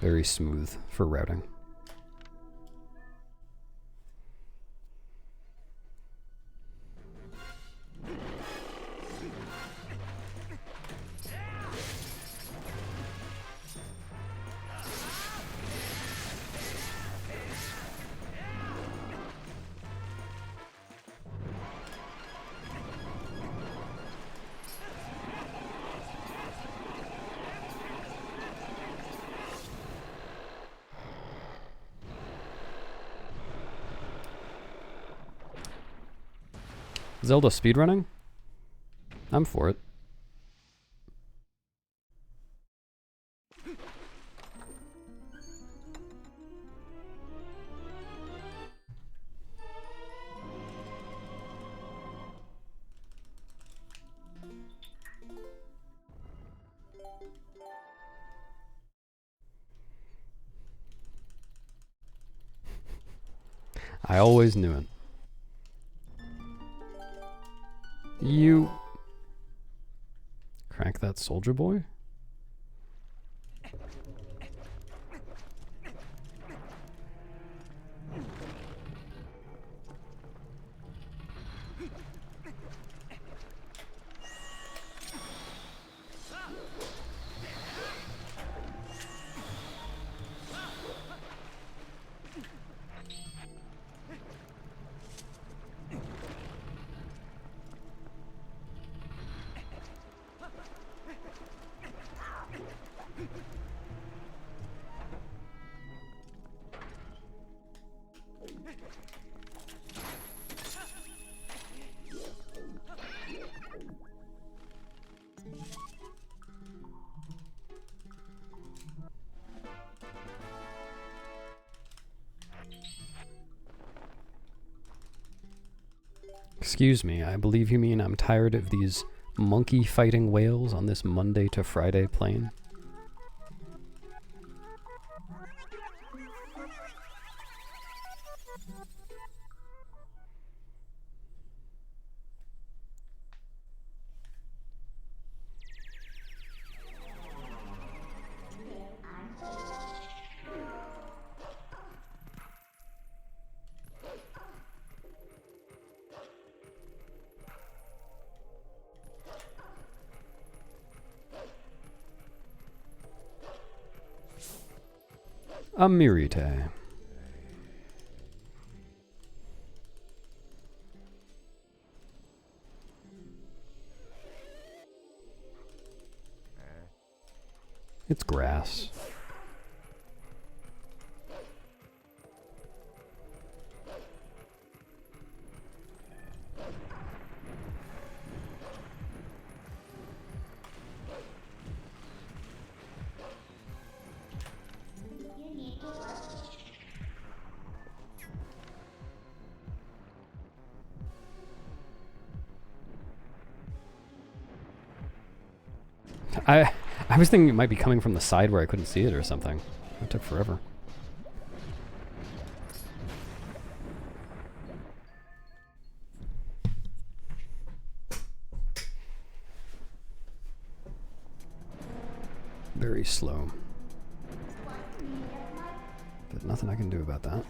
Very smooth for routing. Zelda speedrunning? I'm for it. I always knew it. You... Crank that soldier boy? Excuse me, I believe you mean I'm tired of these monkey fighting whales on this Monday to Friday plane? A Mirite. It's grass. I was thinking it might be coming from the side where I couldn't see it or something. It took forever. Very slow. But nothing I can do about that.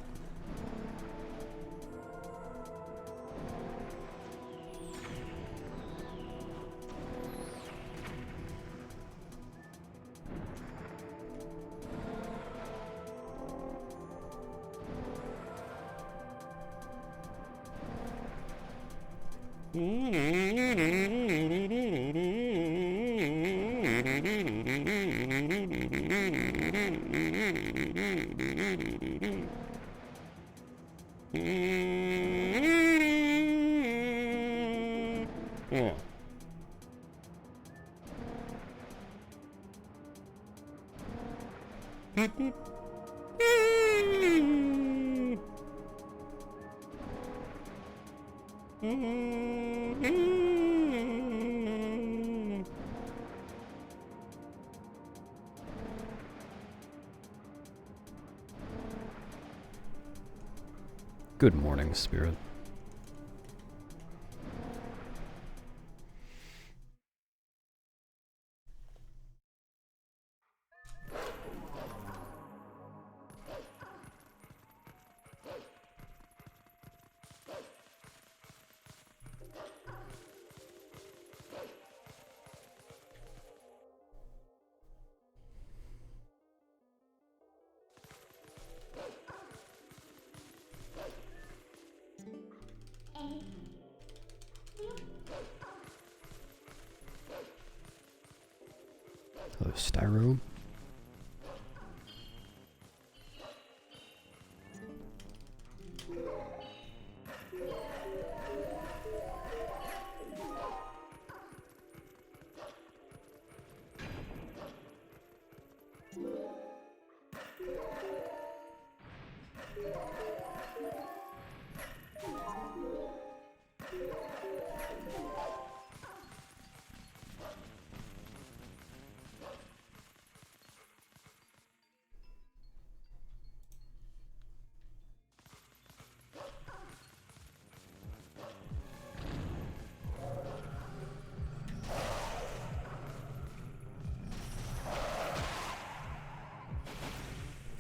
Yeah. Good morning, Spirit. Hello, Styro.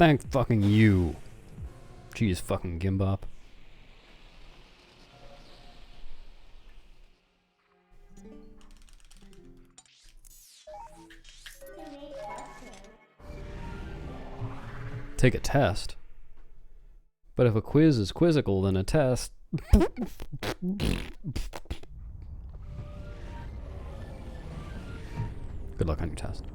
Thank fucking you. Jeez fucking Gimbop. Take a test. But if a quiz is quizzical, then a test... Good luck on your test.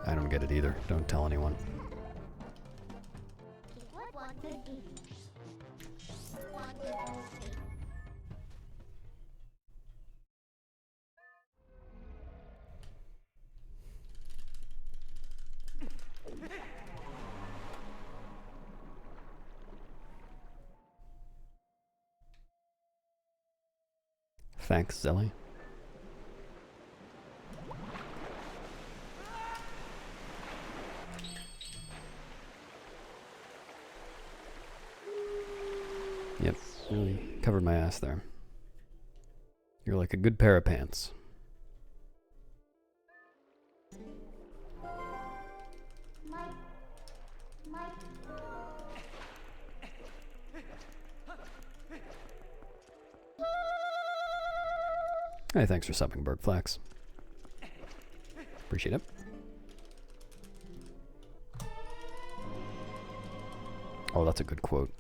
I don't get it either. Don't tell anyone. Thanks, Zelly. Yep, really covered my ass there. You're like a good pair of pants. Hey, thanks for subbing, Bergflax. Appreciate it. Oh, that's a good quote.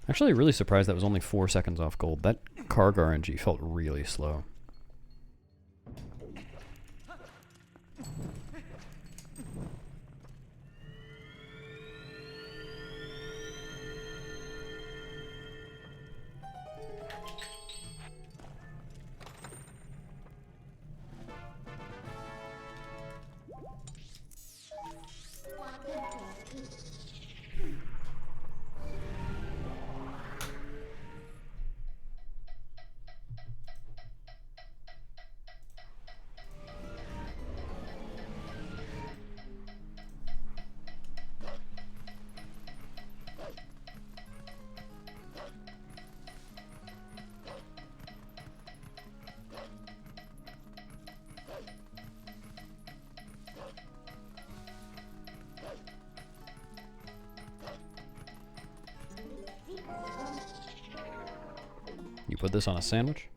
Actually, really surprised that was only 4 seconds off gold. That Karg RNG felt really slow. You put this on a sandwich?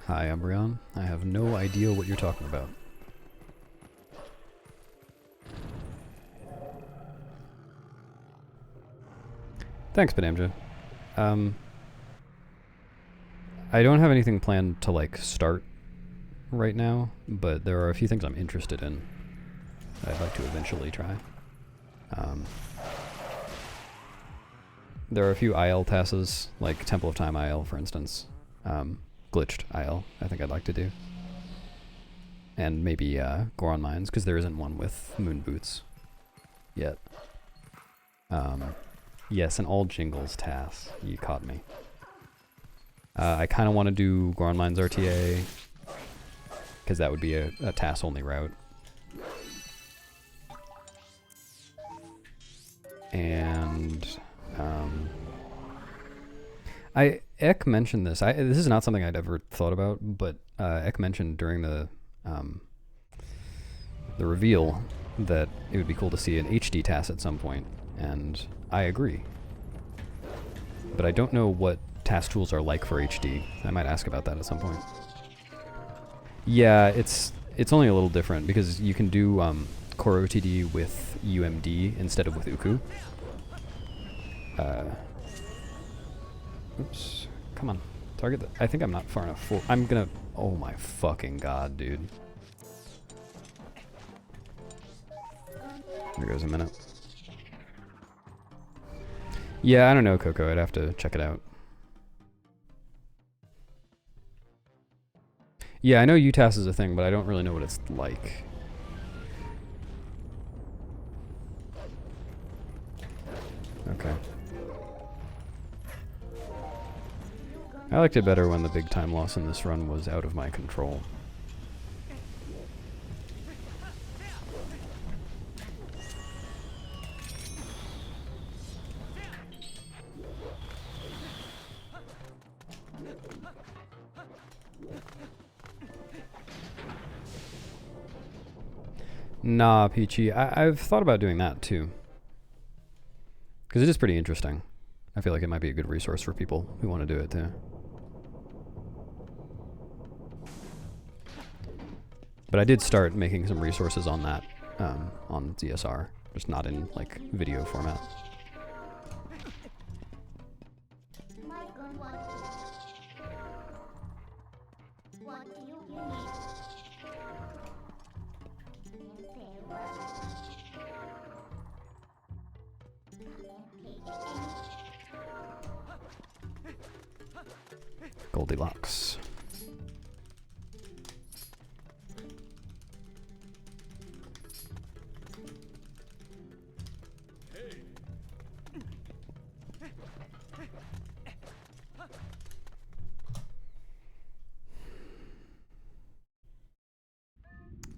Hi, Umbreon. I have no idea what you're talking about. Thanks, Benamja. I don't have anything planned to, like, start right now, but there are a few things I'm interested in that I'd like to eventually try. There are a few IL passes, like Temple of Time IL, for instance. Glitched IL, I think I'd like to do. And maybe Goron Mines, because there isn't one with Moon Boots yet. Yes, an all jingles task. You caught me. I kind of want to do Goron Mines RTA, because that would be a TAS only route. And Ek mentioned this. This is not something I'd ever thought about, but Ek mentioned during the reveal that it would be cool to see an HD TAS at some point, and I agree. But I don't know what TAS tools are like for HD. I might ask about that at some point. Yeah, it's only a little different because you can do Core OTD with UMD instead of with Uku. Oops. Come on. Target the... I think I'm not far enough for... I'm gonna... Oh my fucking god, dude. There goes a minute. Yeah, I don't know, Coco. I'd have to check it out. Yeah, I know UTAS is a thing, but I don't really know what it's like. Okay. I liked it better when the big time loss in this run was out of my control. Nah, Peachy. I've thought about doing that too. Because it is pretty interesting. I feel like it might be a good resource for people who want to do it too. But I did start making some resources on that on ZSR, just not in like video format. Goldilocks.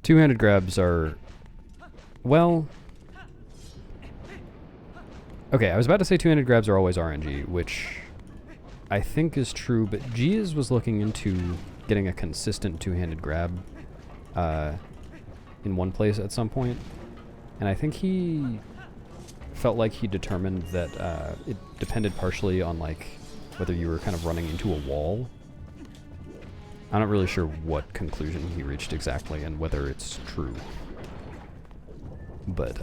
Two-handed grabs are, well, okay, I was about to say two-handed grabs are always RNG, which I think is true, but Giz was looking into getting a consistent two-handed grab in one place at some point, and I think he felt like he determined that it depended partially on like whether you were kind of running into a wall. I'm not really sure what conclusion he reached exactly and whether it's true. But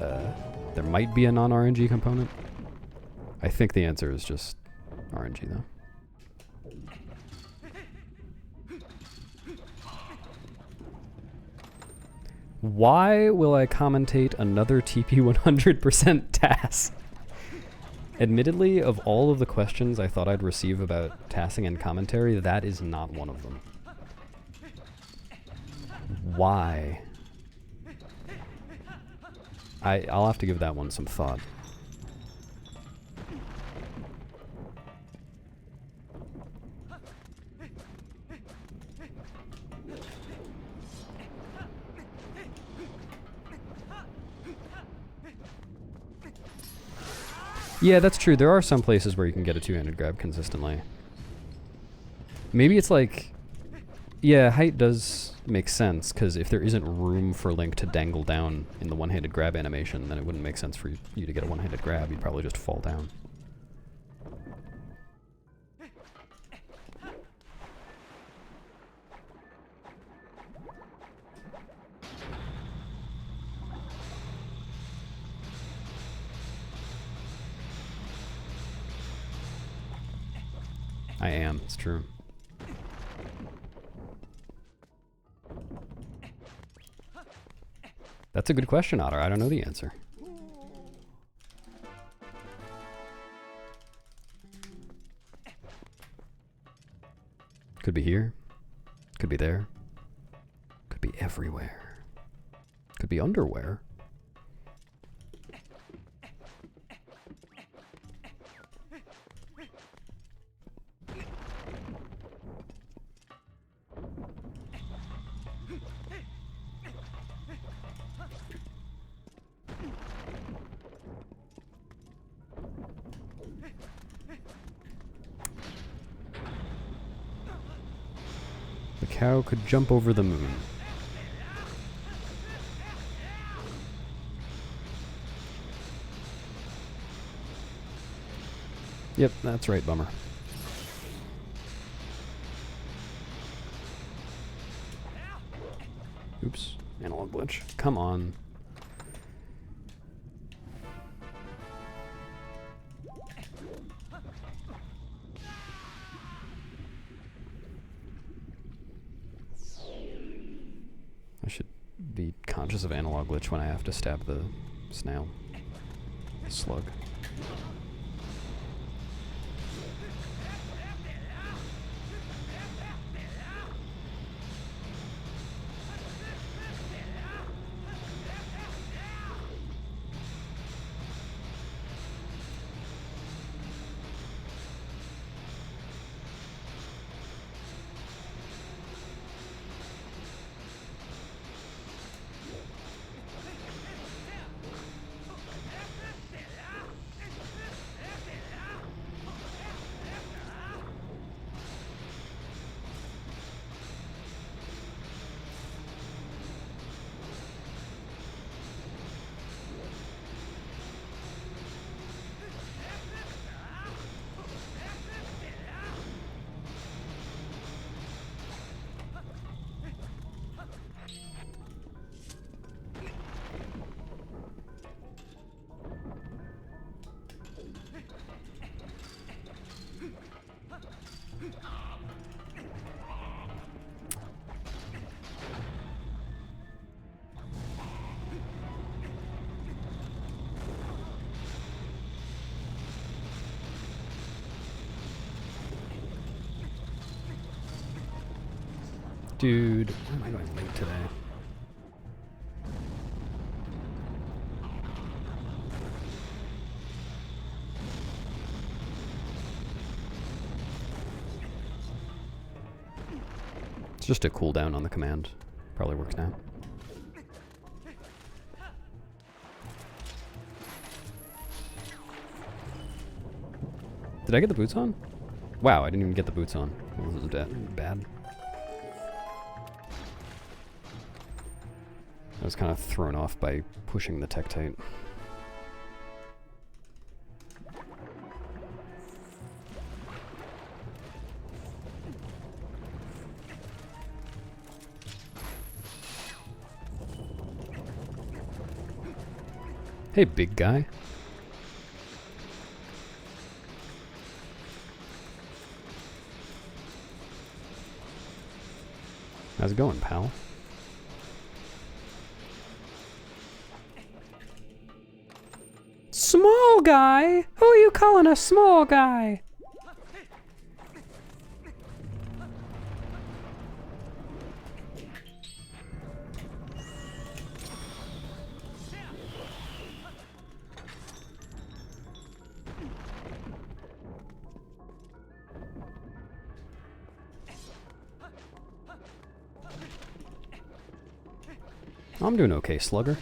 there might be a non-RNG component. I think the answer is just RNG though. Why will I commentate another TP 100% TAS? Admittedly, of all of the questions I thought I'd receive about TASing and commentary, that is not one of them. Why? I'll have to give that one some thought. Yeah, that's true. There are some places where you can get a two-handed grab consistently. Maybe it's like... Yeah, height does make sense, because if there isn't room for Link to dangle down in the one-handed grab animation, then it wouldn't make sense for you to get a one-handed grab. You'd probably just fall down. I am, it's true. That's a good question, Otter. I don't know the answer. Could be here. Could be there. Could be everywhere. Could be underwear. cow could jump over the moon. Yep, that's right, bummer. Oops, analog glitch. Come on. I should be conscious of analog glitch when I have to stab the snail. Slug. Dude, why am I going late today? It's just a cooldown on the command. Probably works now. Did I get the boots on? Wow, I didn't even get the boots on. This is bad. I was kind of thrown off by pushing the Tektite. Hey, big guy. How's it going, pal? Small guy? Who are you calling a small guy? I'm doing okay, slugger.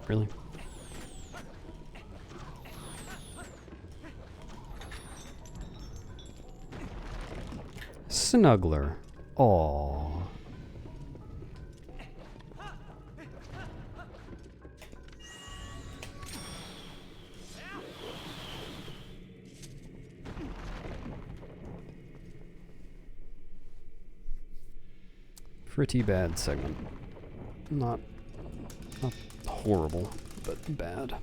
Really? Snuggler. Aww. Pretty bad segment. Not horrible, but bad.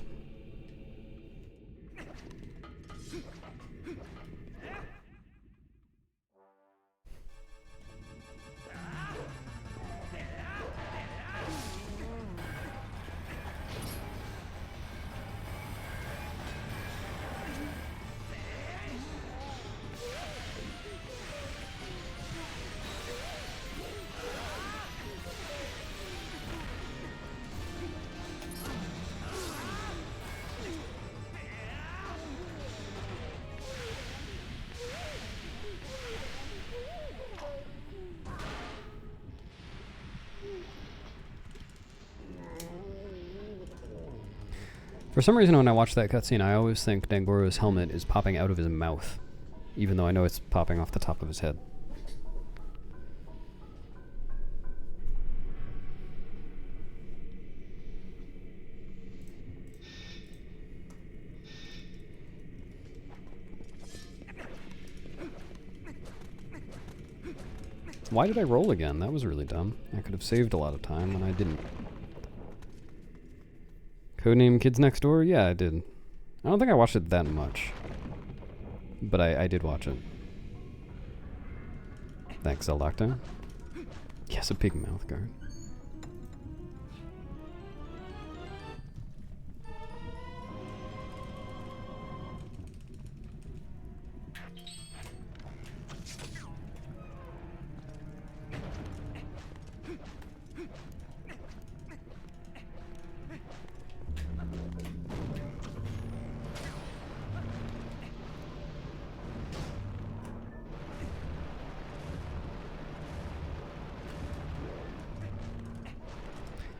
For some reason, when I watch that cutscene, I always think Dangoro's helmet is popping out of his mouth, even though I know it's popping off the top of his head. Why did I roll again? That was really dumb. I could have saved a lot of time, and I didn't. Codename Kids Next Door? Yeah, I did. I don't think I watched it that much. But I did watch it. Thanks, Eldocto. Yes, a big mouth guard.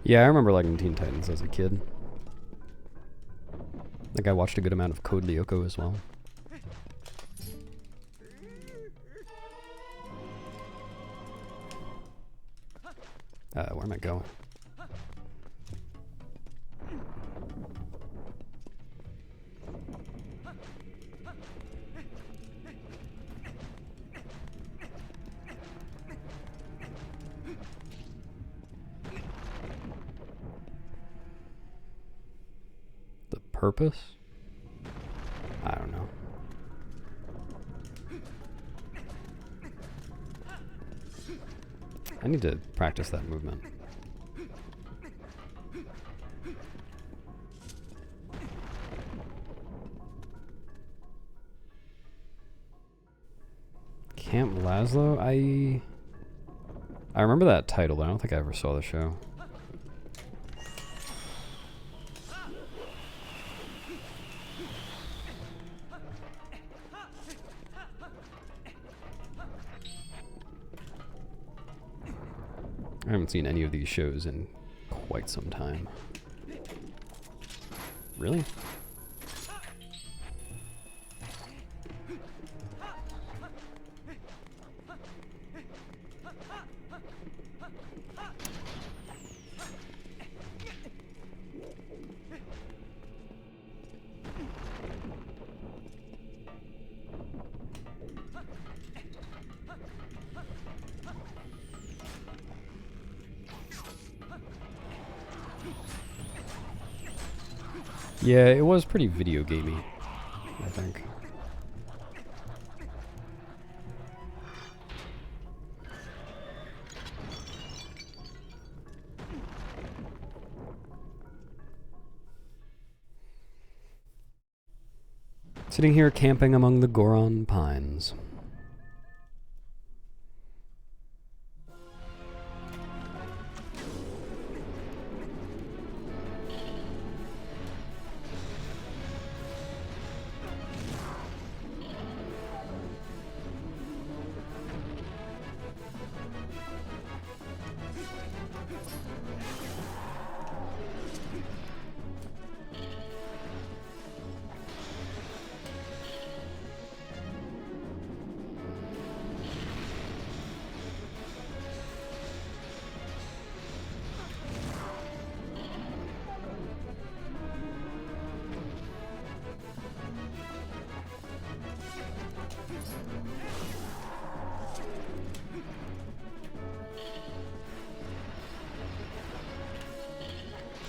Yeah, I remember liking Teen Titans as a kid. I think I watched a good amount of Code Lyoko as well. Where am I going? Purpose? I don't know. I need to practice that movement. Camp Laszlo? I remember that title, but I don't think I ever saw the show. I haven't seen any of these shows in quite some time. Really? Yeah, it was pretty video gamey, I think. Sitting here camping among the Goron pines.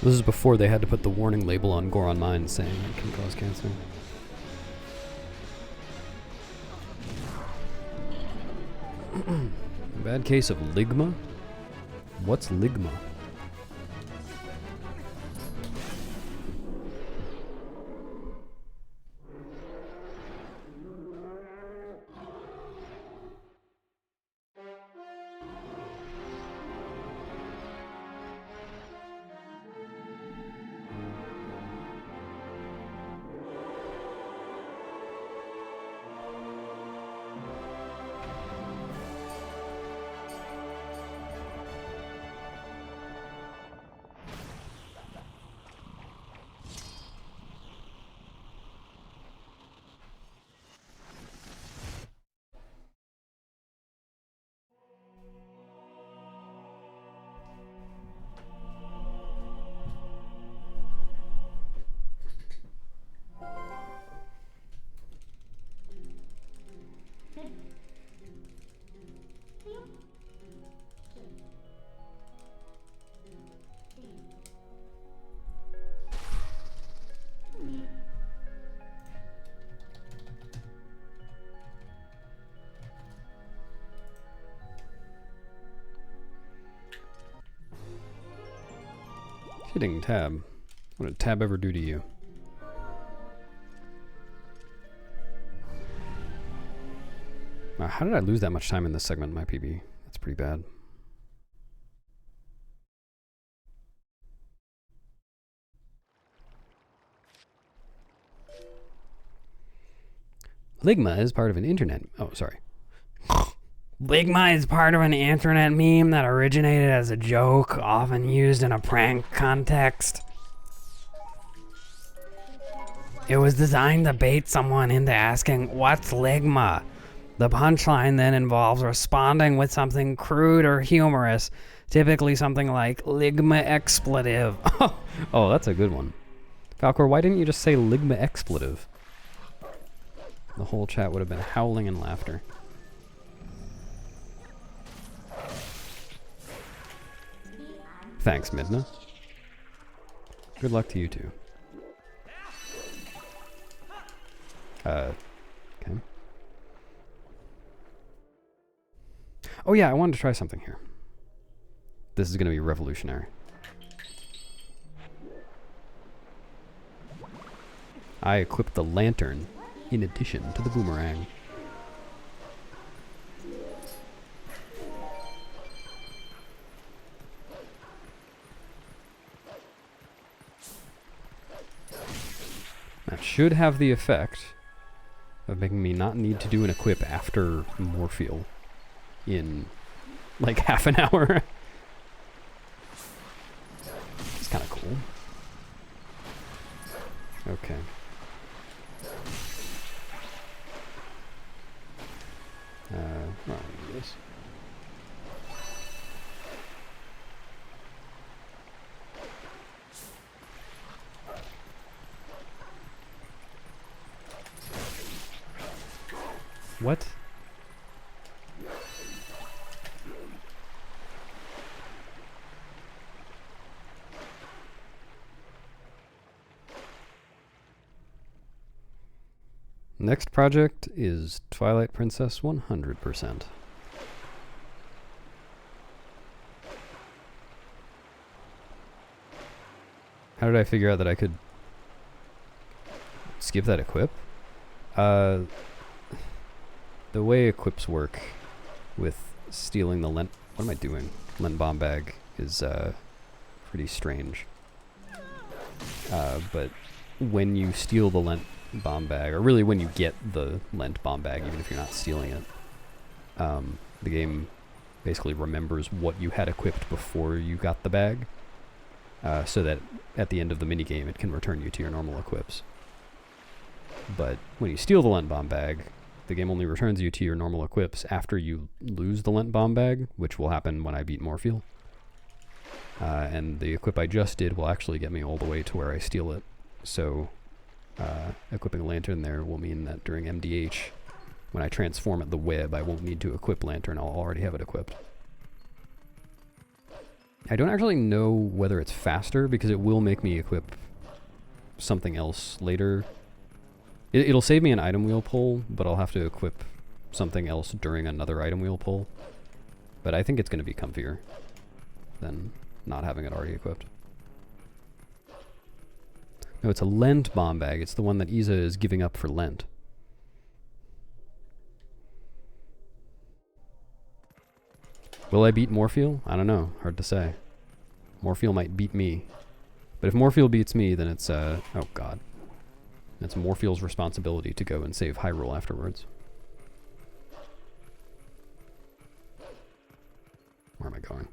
This is before they had to put the warning label on Goron mines saying it can cause cancer. Bad case of ligma? What's ligma? Hitting tab. What did tab ever do to you? How did I lose that much time in this segment in my PB? That's pretty bad. Ligma is part of an internet... Oh, sorry. Ligma is part of an internet meme that originated as a joke, often used in a prank context. It was designed to bait someone into asking, "What's Ligma?" The punchline then involves responding with something crude or humorous, typically something like Ligma expletive. Oh, that's a good one. Falcor, why didn't you just say Ligma expletive? The whole chat would have been howling in laughter. Thanks, Midna. Good luck to you too. Okay. Oh yeah, I wanted to try something here. This is going to be revolutionary. I equipped the lantern in addition to the boomerang. That should have the effect of making me not need to do an equip after Morpheal in like half an hour. It's kind of cool. Okay. I'll do this. What? Next project is Twilight Princess 100%. How did I figure out that I could skip that equip? The way equips work with stealing the Lent... What am I doing? Lent bomb bag is pretty strange. But when you steal the Lent bomb bag, or really when you get the Lent bomb bag, even if you're not stealing it, the game basically remembers what you had equipped before you got the bag, so that at the end of the minigame it can return you to your normal equips. But when you steal the Lent bomb bag, the game only returns you to your normal equips after you lose the Lent bomb bag, which will happen when I beat Morpheal. And the equip I just did will actually get me all the way to where I steal it. So equipping a lantern there will mean that during MDH, when I transform at the web, I won't need to equip lantern, I'll already have it equipped. I don't actually know whether it's faster, because it will make me equip something else later. It'll save me an item wheel pull, but I'll have to equip something else during another item wheel pull. But I think it's going to be comfier than not having it already equipped. No, it's a Lent bomb bag. It's the one that Isa is giving up for Lent. Will I beat Morpheal? I don't know. Hard to say. Morpheal might beat me. But if Morpheal beats me, then it's, oh god. It's Morpheal's responsibility to go and save Hyrule afterwards. Where am I going?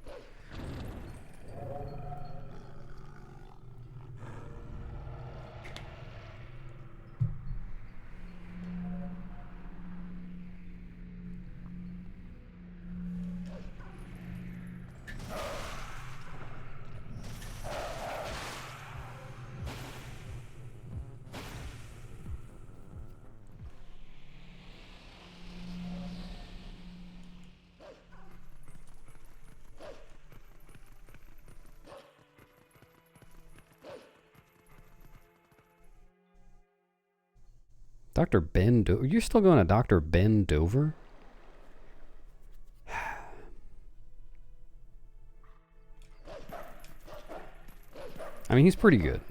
Dr. Ben Dover? You're still going to Dr. Ben Dover? I mean, he's pretty good.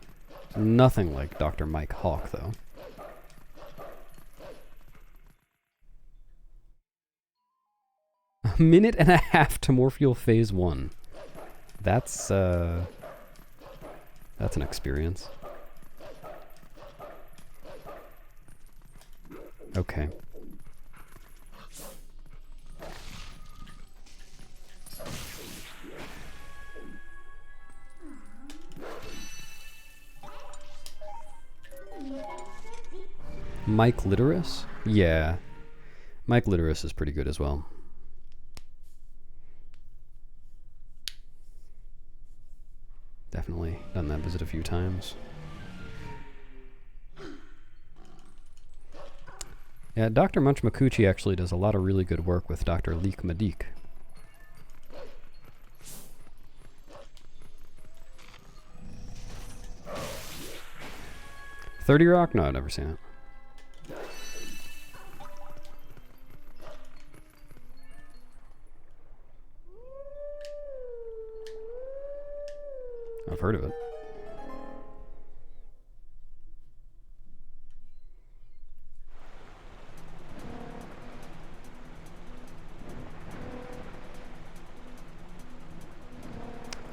Nothing like Dr. Mike Hawk, though. A minute and a half to Morpheal Phase 1. That's an experience. Okay. Mike Literus? Yeah. Mike Literus is pretty good as well. Definitely done that visit a few times. Yeah, Dr. Munch Makuchi actually does a lot of really good work with Dr. Leek Madik. "30 Rock"? No, I've never seen it. I've heard of it.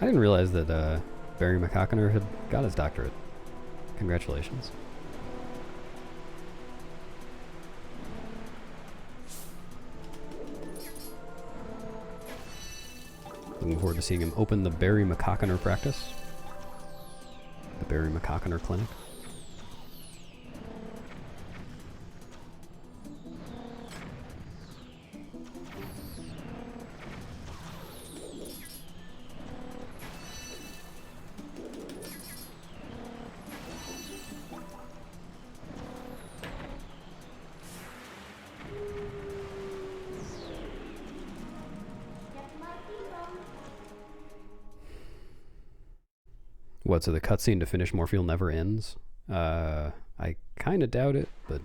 I didn't realize that Barry McCockiner had got his doctorate. Congratulations. Looking forward to seeing him open the Barry McCockiner practice. The Barry McCockiner Clinic. What, so the cutscene to finish Morpheal never ends? I kind of doubt it, but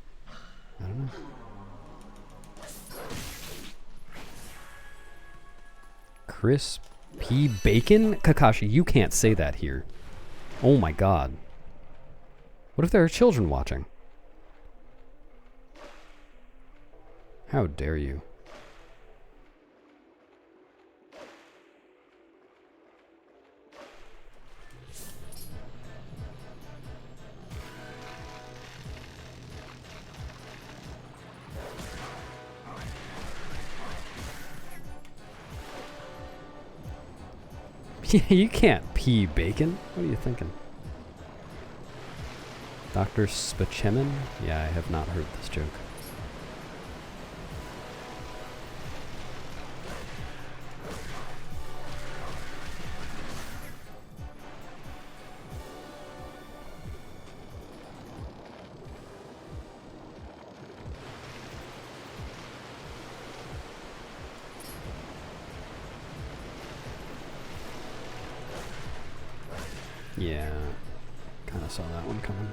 I don't know. Chris P. Bacon? Kakashi, you can't say that here. Oh my god. What if there are children watching? How dare you? You can't pee bacon. What are you thinking? Dr. Spachemin? Yeah, I have not heard this joke. Yeah, kind of saw that one coming.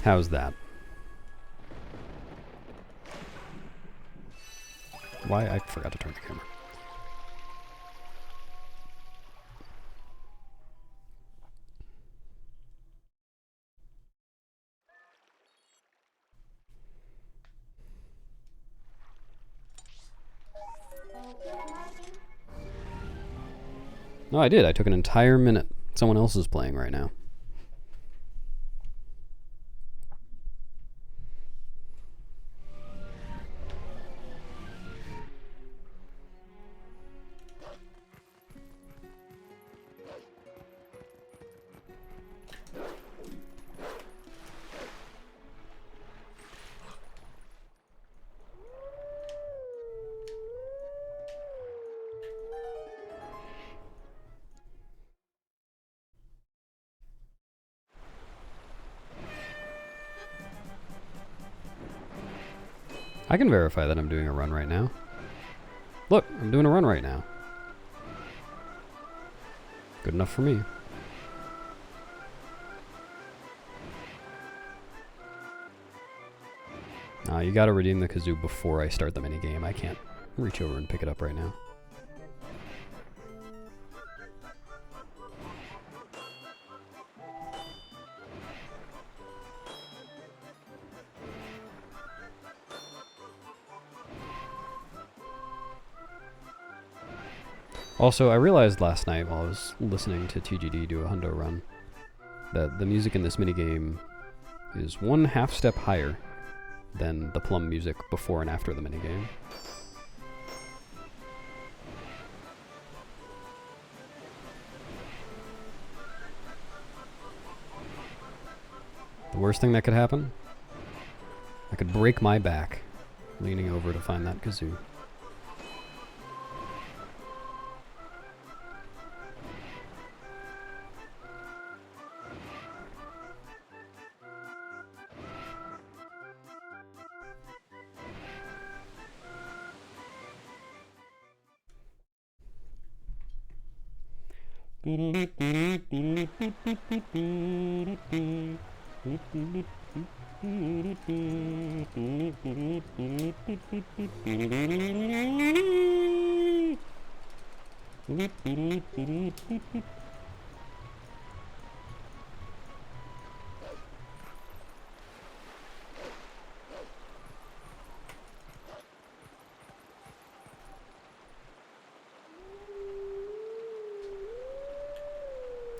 How's that? Why? I forgot to turn the camera. No, I did. I took an entire minute. Someone else is playing right now. I can verify that I'm doing a run right now. Look, I'm doing a run right now. Good enough for me. You gotta redeem the kazoo before I start the minigame. I can't reach over and pick it up right now. Also, I realized last night while I was listening to TGD do a hundo run that the music in this minigame is 1/2 step higher than the Plum music before and after the minigame. The worst thing that could happen? I could break my back leaning over to find that kazoo.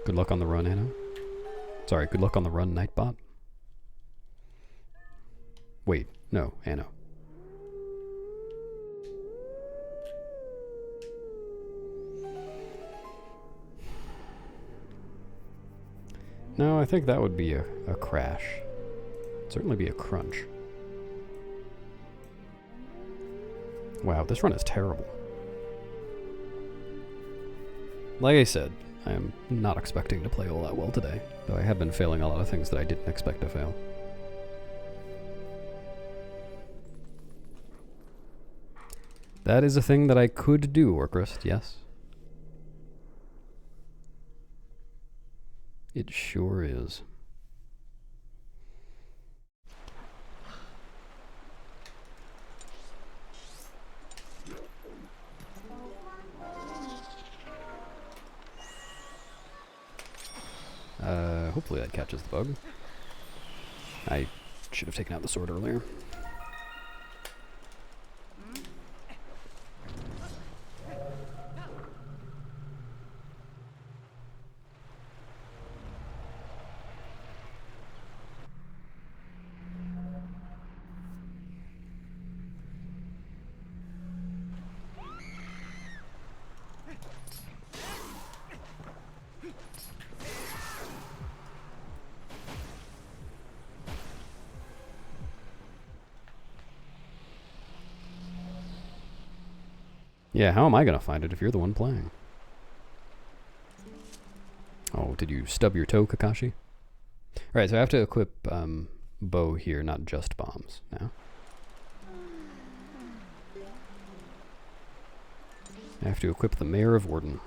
Good luck on the run, Anna. Sorry, good luck on the run, Nightbot. Wait, no, Anna. No, I think that would be a crash. Certainly be a crunch. Wow, this run is terrible. Like I said, I am not expecting to play all that well today, though I have been failing a lot of things that I didn't expect to fail. That is a thing that I could do, Orcrist, yes. It sure is. Hopefully that catches the bug. I should have taken out the sword earlier. Yeah, how am I gonna find it if you're the one playing? Oh, did you stub your toe, Kakashi? Alright, so I have to equip bow here, not just bombs now. I have to equip the Mayor of Warden.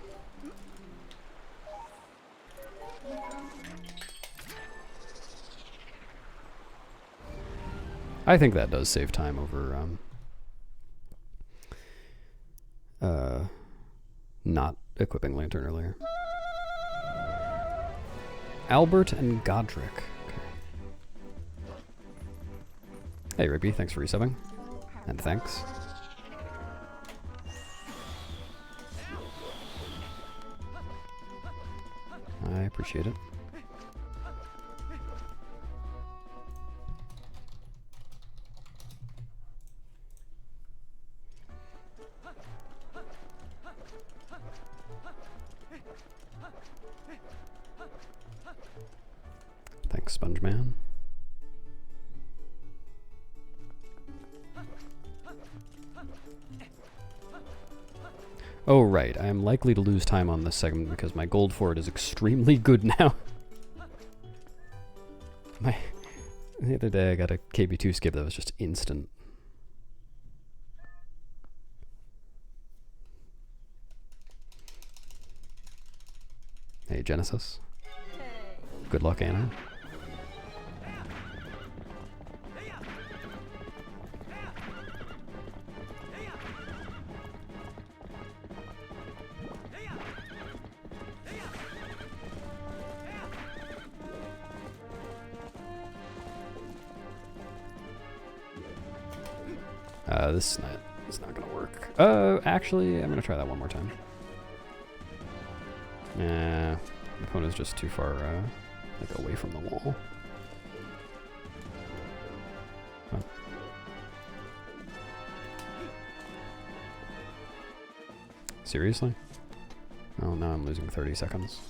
I think that does save time over not equipping Lantern earlier. Albert and Godric. Okay. Hey Rigby, thanks for resubbing. And thanks. I appreciate it. Thanks, Sponge Man. Oh, right. I am likely to lose time on this segment because my gold for it is extremely good now. The other day I got a KB2 skip that was just instant. Hey, Genesis. Good luck, Anna. This is not gonna work. Actually, I'm gonna try that one more time. Nah, the opponent's just too far, like away from the wall. Huh. Seriously? Oh, now I'm losing 30 seconds.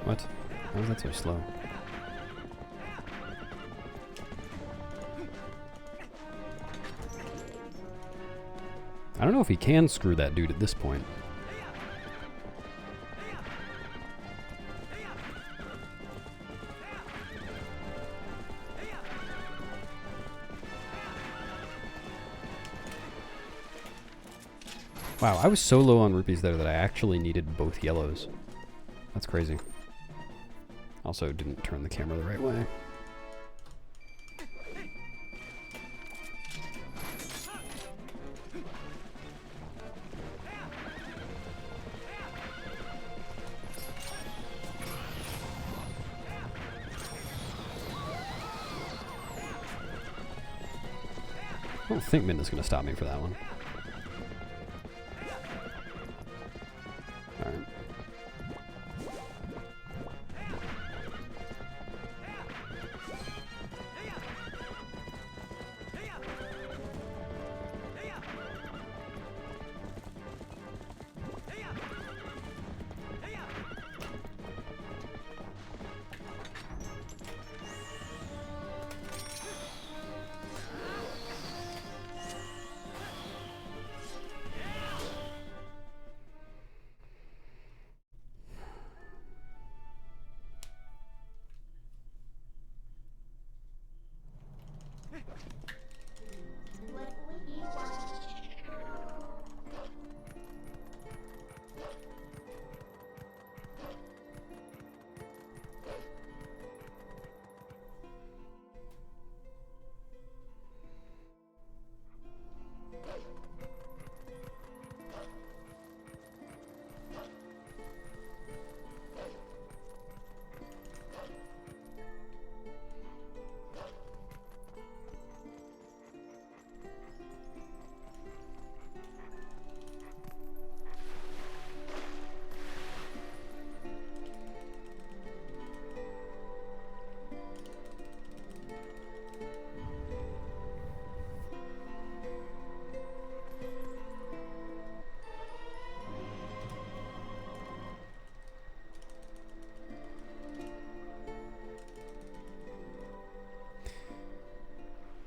What? Why is that so slow? I don't know if he can screw that dude at this point. Wow, I was so low on rupees there that I actually needed both yellows. That's crazy. Also didn't turn the camera the right way. I don't think Midna's gonna stop me for that one. Alright.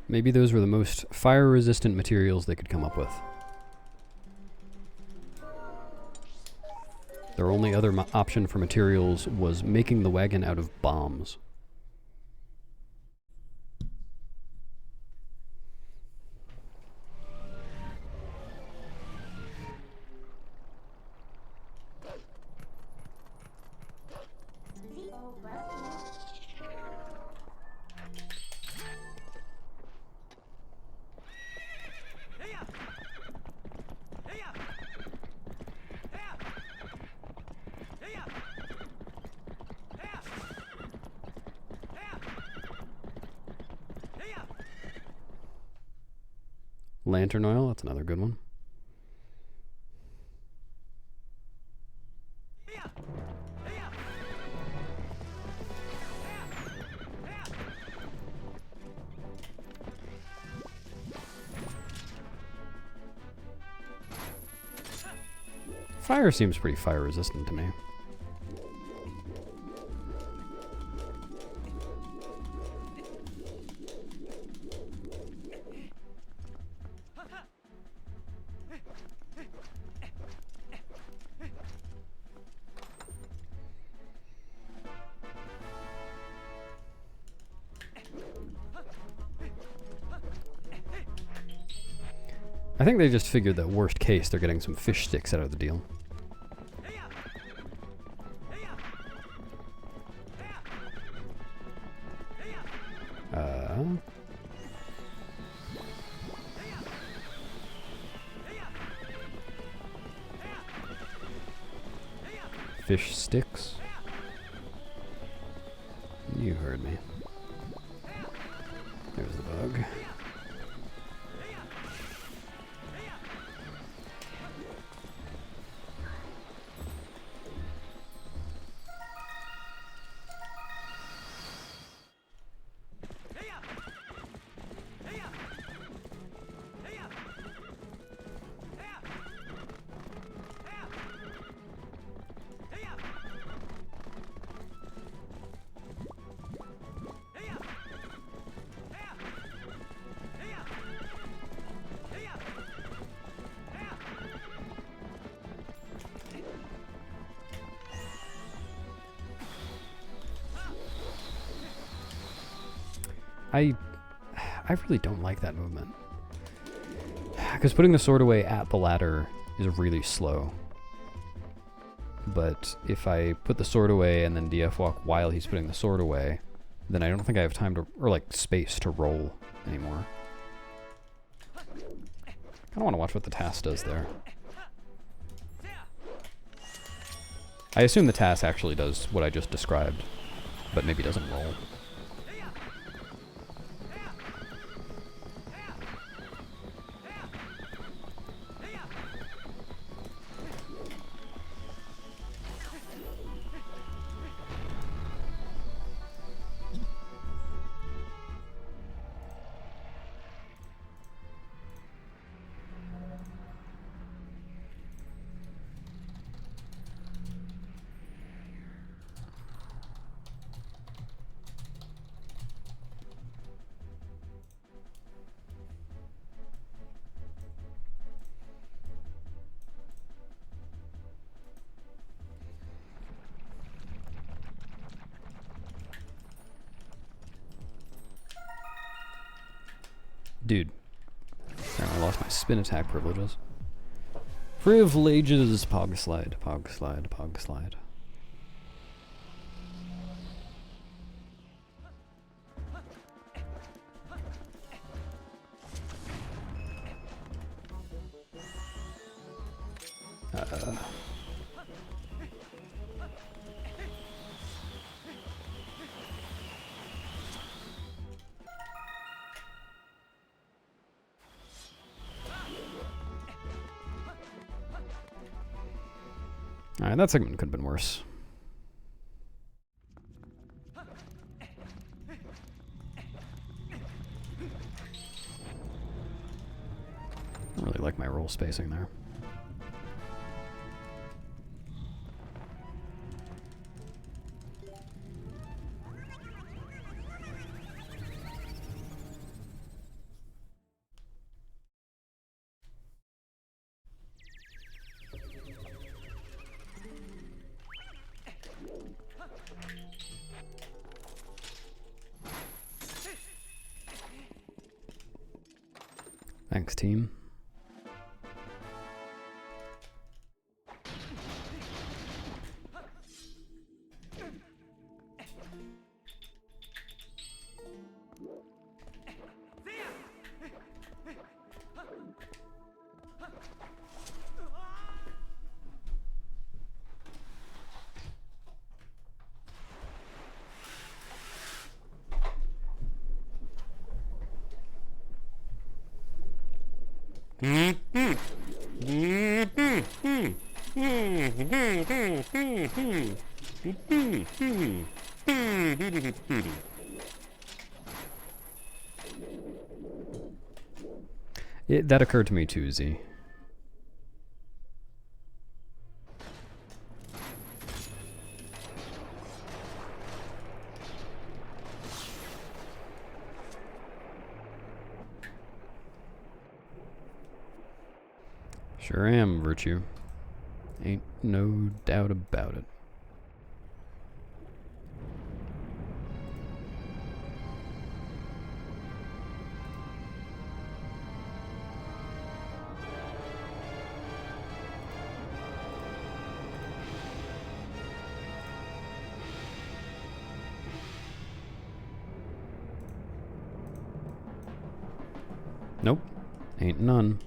Maybe those were the most fire-resistant materials they could come up with. Their only other option for materials was making the wagon out of bombs. Lantern oil, that's another good one. Fire seems pretty fire resistant to me. I think they just figured that worst case they're getting some fish sticks out of the deal. Fish sticks? You heard me. There's the bug. I really don't like that movement. Because putting the sword away at the ladder is really slow. But if I put the sword away and then DF walk while he's putting the sword away, then I don't think I have time to, or like space to roll anymore. I don't want to watch what the task does there. I assume the task actually does what I just described, but maybe doesn't roll. Dude. I lost my spin attack privileges. Privileges. Pog slide, pog slide, pog slide. Alright, that segment could have been worse. I don't really like my roll spacing there. Thanks, team. That occurred to me too, Z. Sure am, Virtue. Ain't no doubt about it. Nope. Ain't none.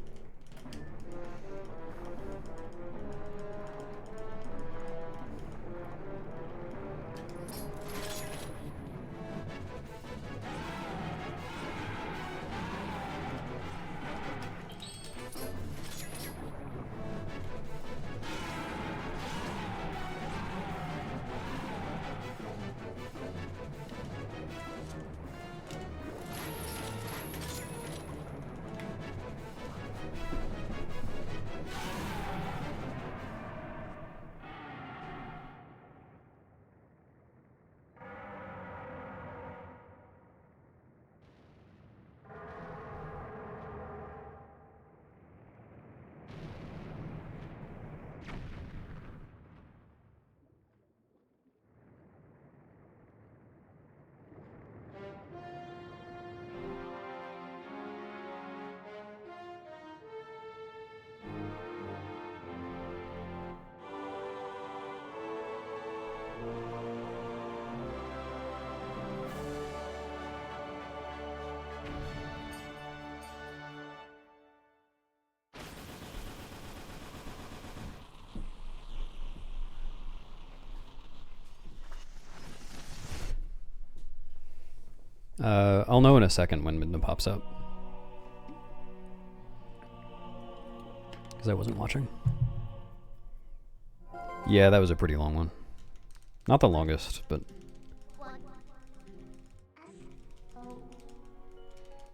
I'll know in a second when Midna pops up. Because I wasn't watching. Yeah, that was a pretty long one. Not the longest, but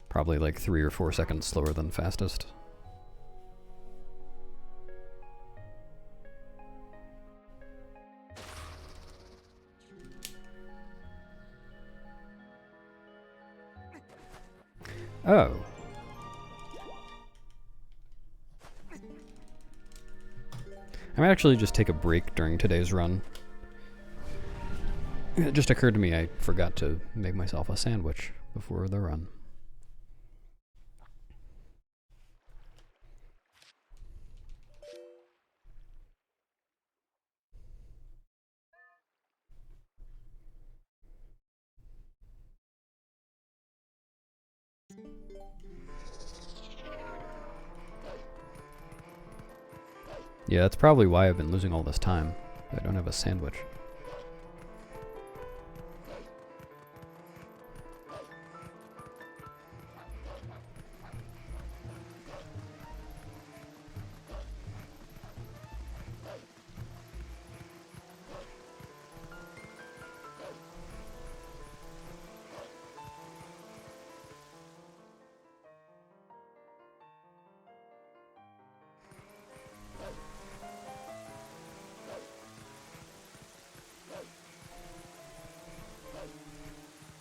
probably like 3 or 4 seconds slower than fastest. Oh. I might actually just take a break during today's run. It just occurred to me I forgot to make myself a sandwich before the run. Yeah, that's probably why I've been losing all this time. I don't have a sandwich.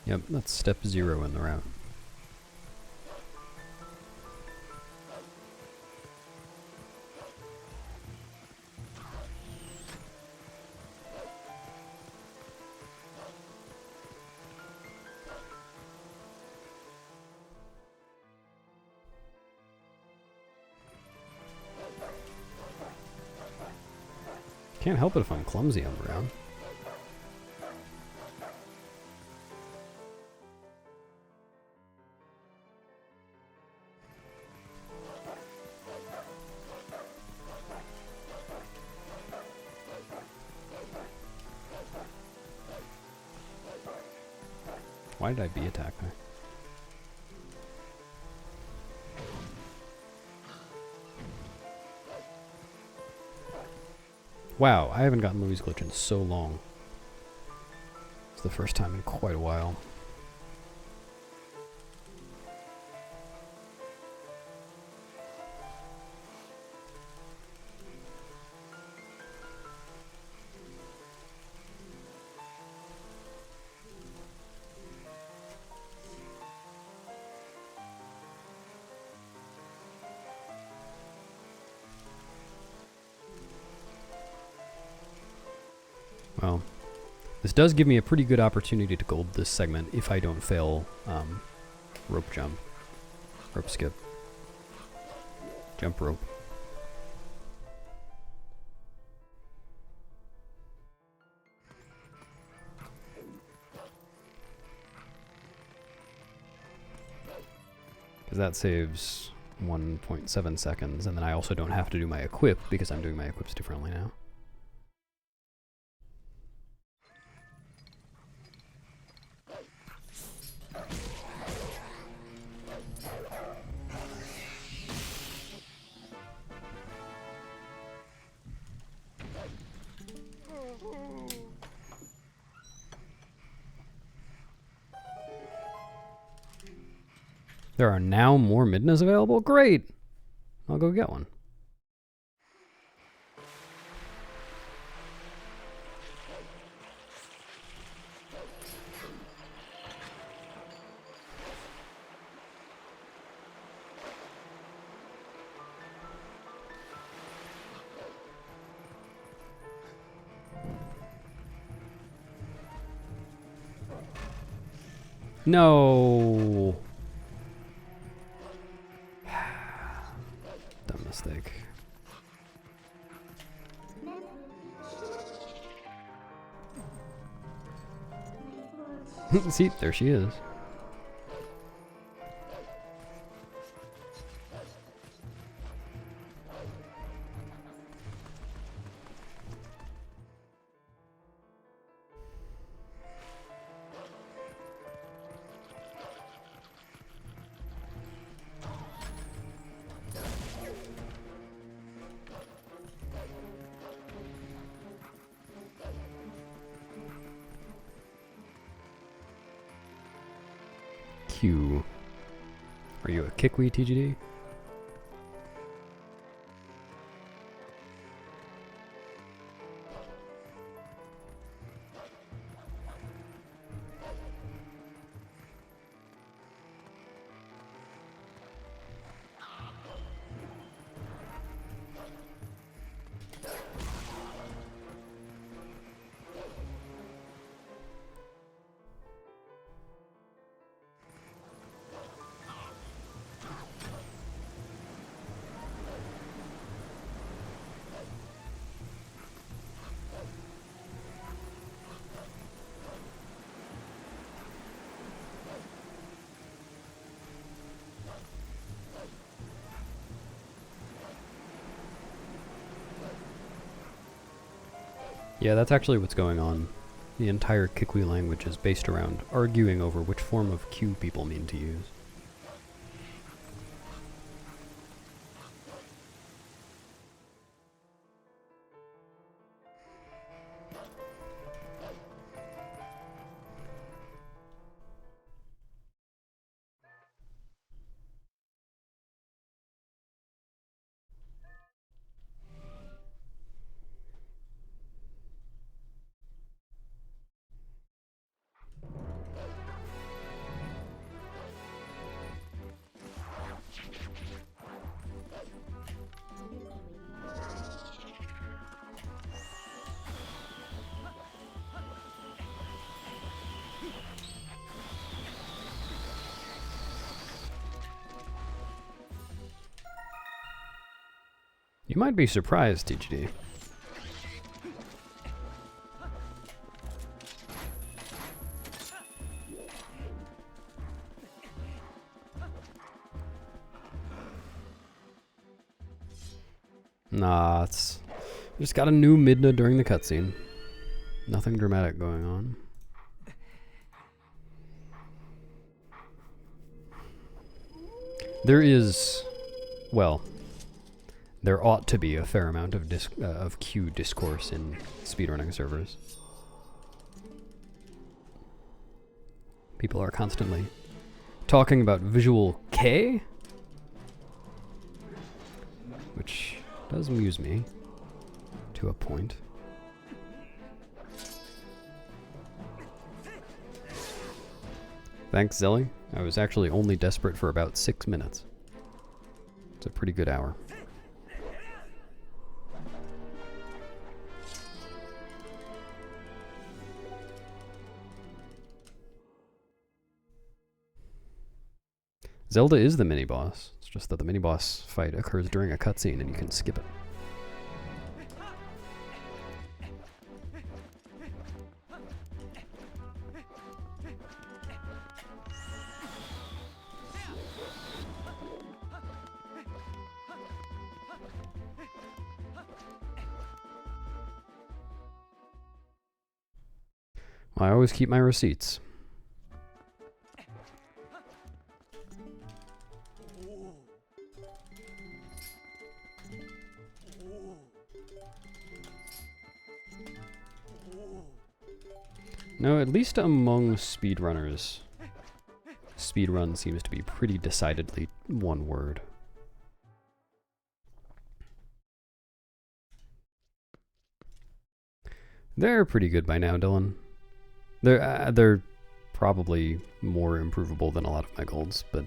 Yep, that's step 0 in the route. Can't help it if I'm clumsy on the round. Why did I be attacked there? Wow, I haven't gotten Louis' glitch in so long. It's the first time in quite a while. Well, this does give me a pretty good opportunity to gold this segment if I don't fail rope jump. Rope skip. Jump rope. Because that saves 1.7 seconds, and then I also don't have to do my equip because I'm doing my equips differently now. There are now more Midnas available? Great! I'll go get one. No! Dumb mistake. See, there she is. Q. Are you a Kikwi TGD? Yeah, that's actually what's going on. The entire Kikwi language is based around arguing over which form of Q people mean to use. You might be surprised, TGD. Nah, it's... just got a new Midna during the cutscene. Nothing dramatic going on. There is... well... there ought to be a fair amount of queue discourse in speedrunning servers. People are constantly talking about visual K, which does amuse me to a point. Thanks, Zelly. I was actually only desperate for about 6 minutes. It's a pretty good hour. Zelda is the mini-boss. It's just that the mini-boss fight occurs during a cutscene and you can skip it. I always keep my receipts. No, at least among speedrunners, speedrun seems to be pretty decidedly one word. They're pretty good by now, Dylan. They're probably more improvable than a lot of my golds, but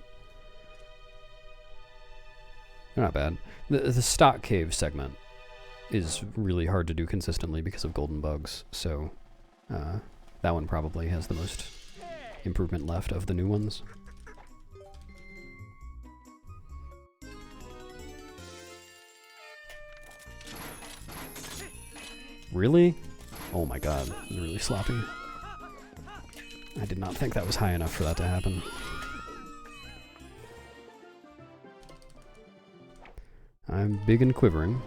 they're not bad. The stock cave segment is really hard to do consistently because of golden bugs, so that one probably has the most improvement left of the new ones. Really? Oh my god, that was really sloppy. I did not think that was high enough for that to happen. I'm big and quivering.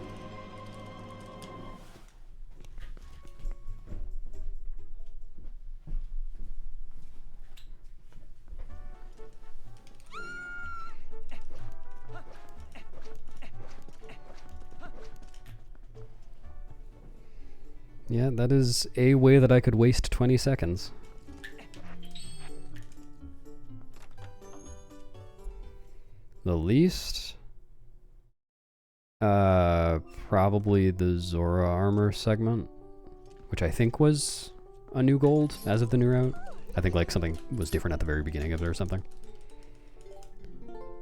Yeah, that is a way that I could waste 20 seconds. The least? Probably the Zora armor segment, which I think was a new gold as of the new route. I think like something was different at the very beginning of it or something.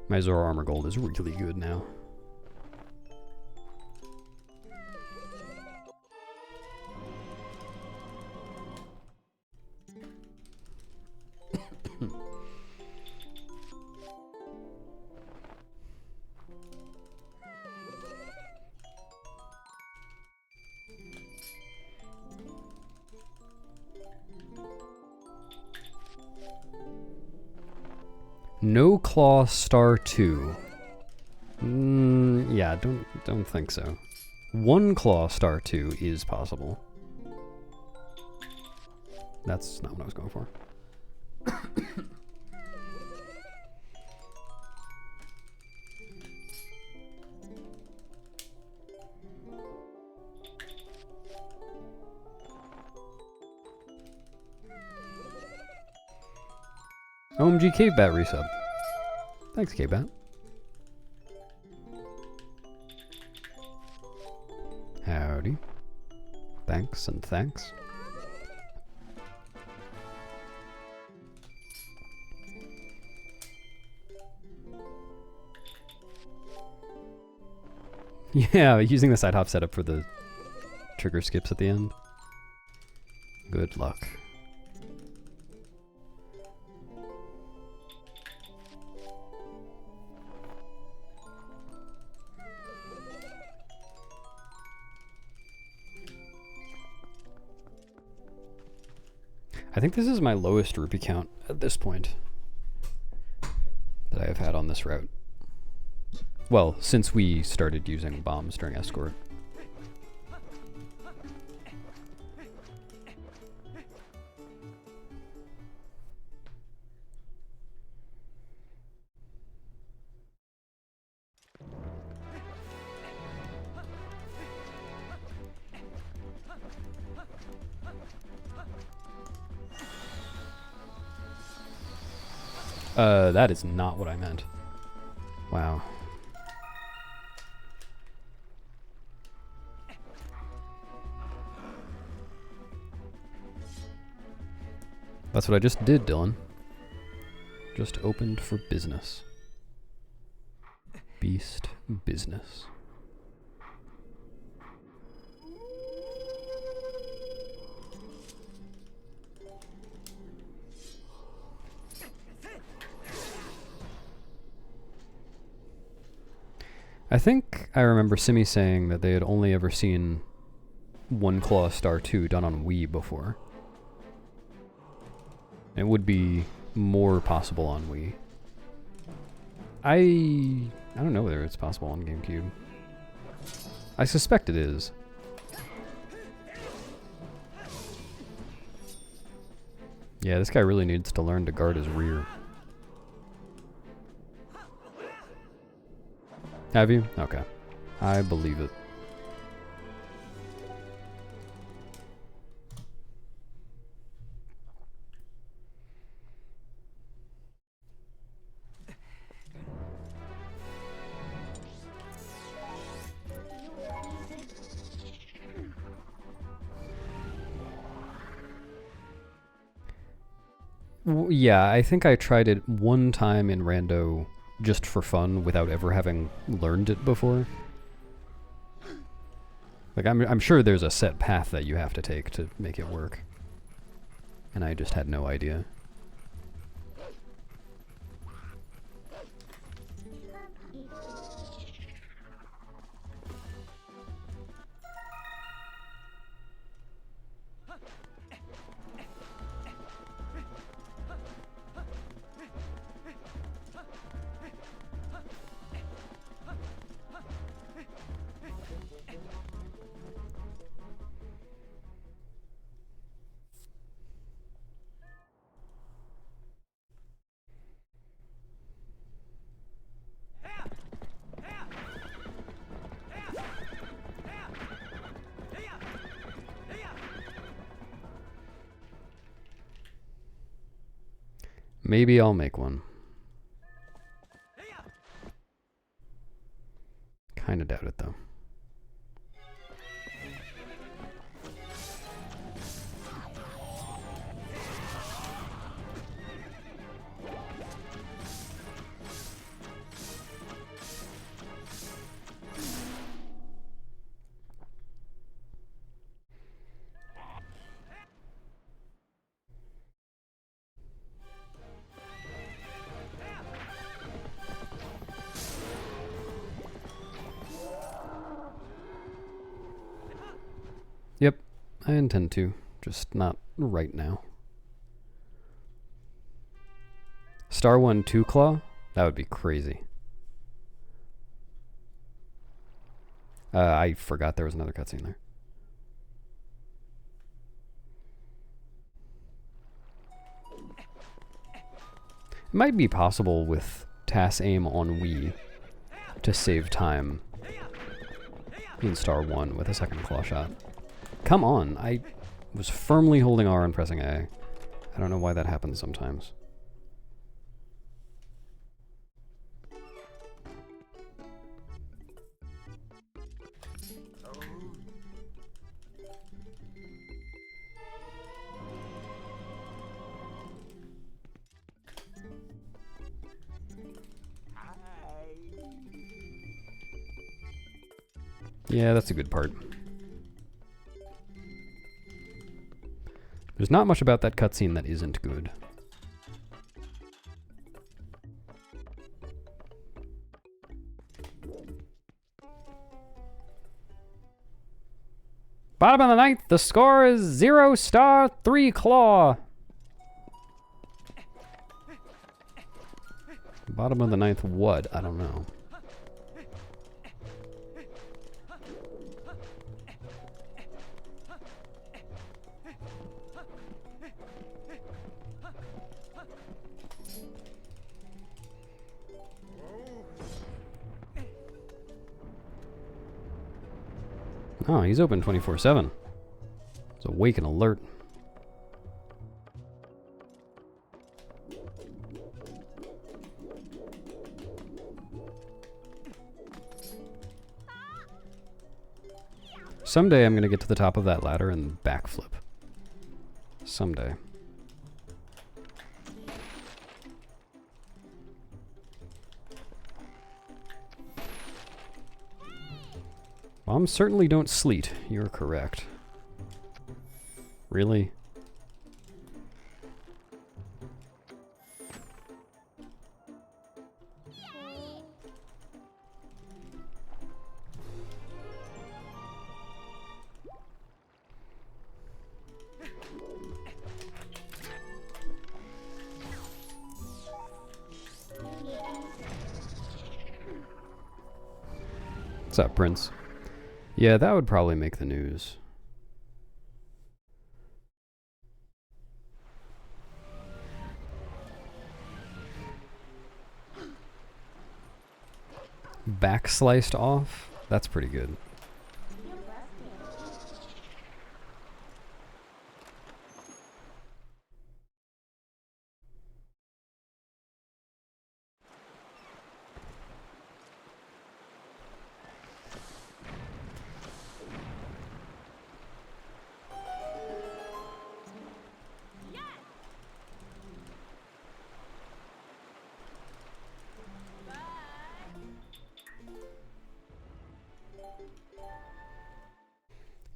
My Zora armor gold is really good now. No Claw Star 2. Yeah, don't think so. One Claw Star 2 is possible. That's not what I was going for. OMG Cave Bat resub. Thanks, Cave Bat. Howdy. Thanks and thanks. Yeah, using the side hop setup for the trigger skips at the end. Good luck. I think this is my lowest rupee count at this point that I have had on this route. Well, since we started using bombs during escort. That is not what I meant. Wow. That's what I just did, Dylan. Just opened for business. Beast business. I think I remember Simi saying that they had only ever seen One Claw Star 2 done on Wii before. It would be more possible on Wii. I don't know whether it's possible on GameCube. I suspect it is. Yeah, this guy really needs to learn to guard his rear. Have you? Okay. I believe it. Yeah, I think I tried it one time in Rando just for fun without ever having learned it before. Like, I'm sure there's a set path that you have to take to make it work. And I just had no idea. Maybe I'll make one. Kinda doubt it, though. Yep, I intend to, just not right now. Star 1 2 Claw? That would be crazy. I forgot there was another cutscene there. It might be possible with TAS aim on Wii to save time in Star 1 with a second claw shot. Come on, I was firmly holding R and pressing A. I don't know why that happens sometimes. Yeah, that's a good part. There's not much about that cutscene that isn't good. Bottom of the ninth, the score is 0 star 3 claw. Bottom of the ninth what? I don't know. Oh, he's open 24/7. He's awake and alert. Someday I'm gonna get to the top of that ladder and backflip. Someday. Bombs certainly don't sleet. You're correct. Really? What's up, Prince? Yeah, that would probably make the news. Back sliced off? That's pretty good.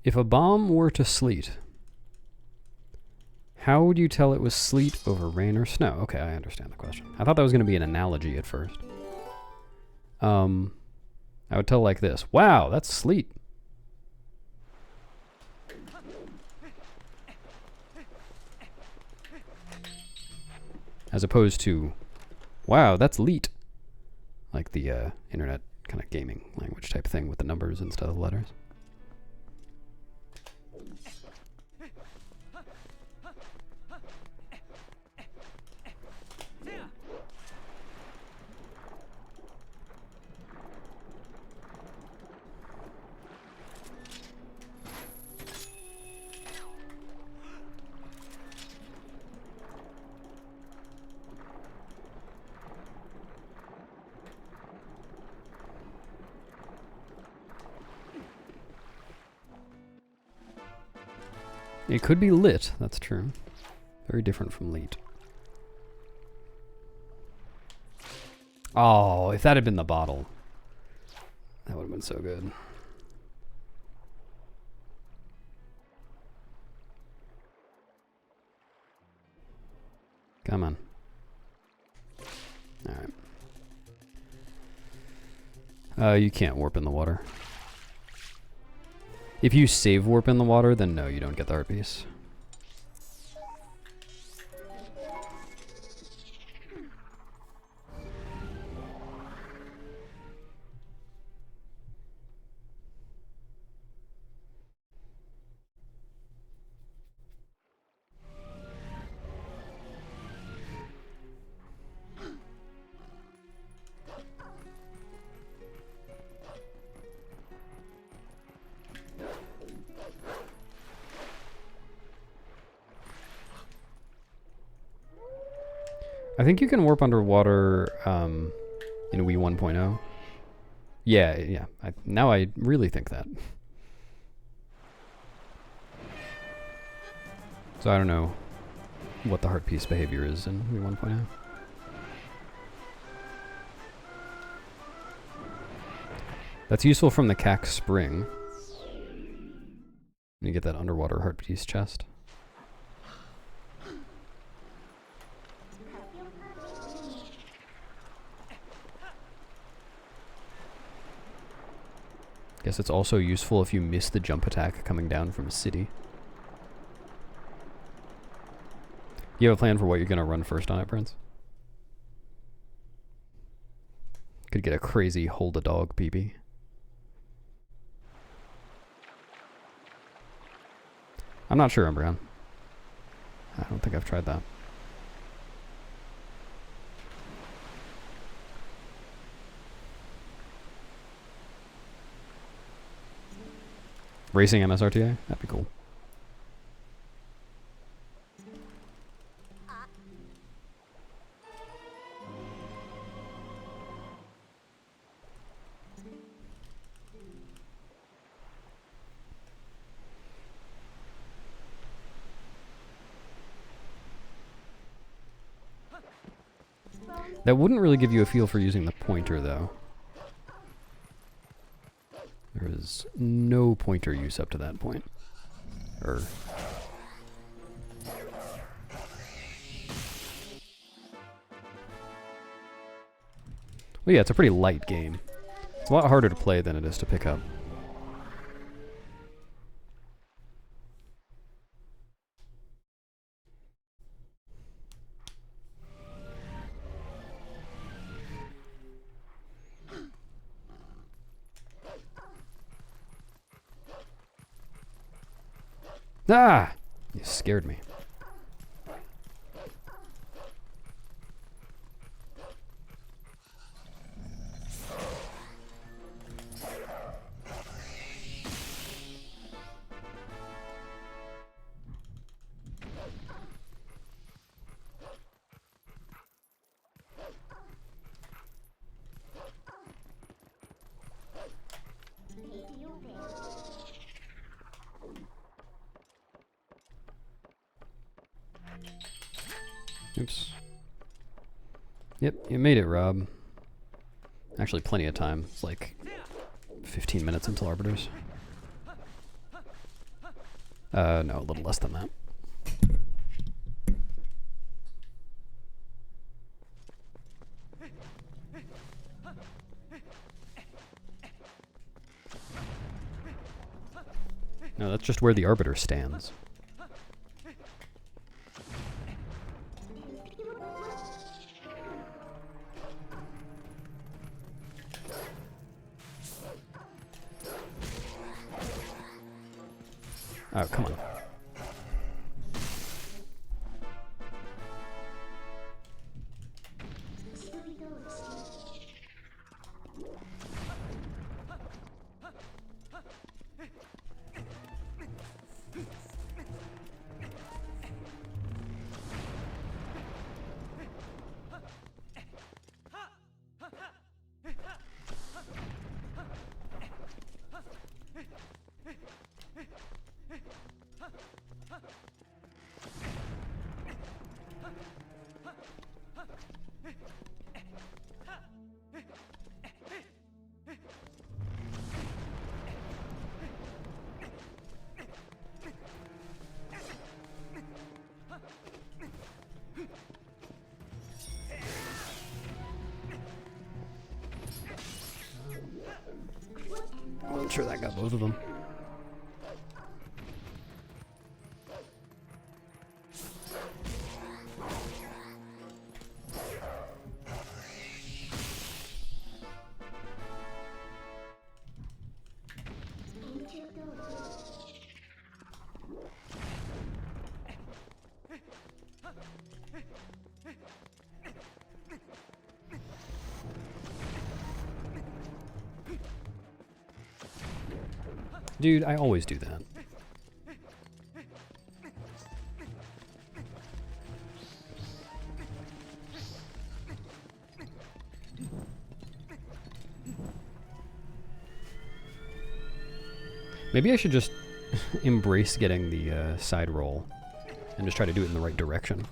If a bomb were to sleet, how would you tell it was sleet over rain or snow? Okay, I understand the question. I thought that was going to be an analogy at first. I would tell like this. Wow, that's sleet. As opposed to, wow, that's leet. Like the internet kind of gaming language type thing with the numbers instead of the letters. It could be lit, that's true. Very different from leet. Oh, if that had been the bottle, that would have been so good. Come on. Alright. You can't warp in the water. If you save warp in the water, then no, you don't get the heart piece. I think you can warp underwater in Wii 1.0. Yeah. Now I really think that. So I don't know what the heart piece behavior is in Wii 1.0. That's useful from the CAC spring. You get that underwater heart piece chest. Guess it's also useful if you miss the jump attack coming down from city. You have a plan for what you're gonna run first on it, Prince? Could get a crazy hold a dog PB. I'm not sure, Umbreon. I don't think I've tried that. Racing MSRTA? That'd be cool. That wouldn't really give you a feel for using the pointer, though. There is no pointer use up to that point. Well, yeah, it's a pretty light game. It's a lot harder to play than it is to pick up. Ah! You scared me. Oops. Yep, you made it, Rob. Actually, plenty of time. It's like 15 minutes until Arbiters. No, a little less than that. No, that's just where the Arbiter stands. Oh, come on. I'm sure that got both of them. Dude, I always do that. Maybe I should just embrace getting the side roll and just try to do it in the right direction.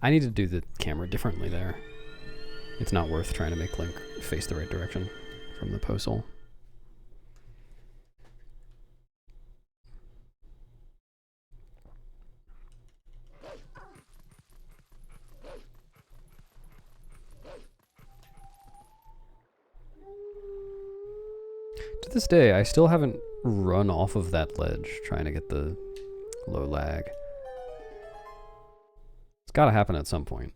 I need to do the camera differently there. It's not worth trying to make Link face the right direction from the postal. To this day, I still haven't run off of that ledge trying to get the low lag. It's gotta happen at some point.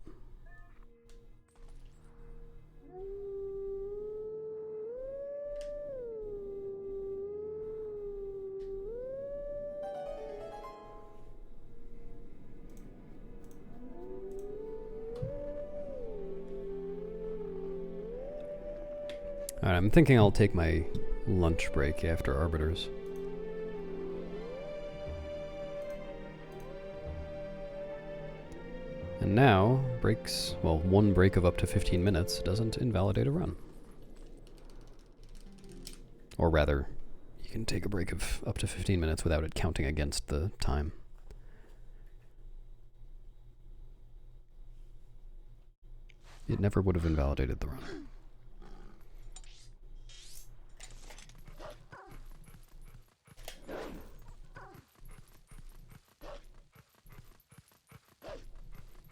Alright, I'm thinking I'll take my lunch break after Arbiters. And now, breaks, well, one break of up to 15 minutes doesn't invalidate a run. Or rather, you can take a break of up to 15 minutes without it counting against the time. It never would have invalidated the run.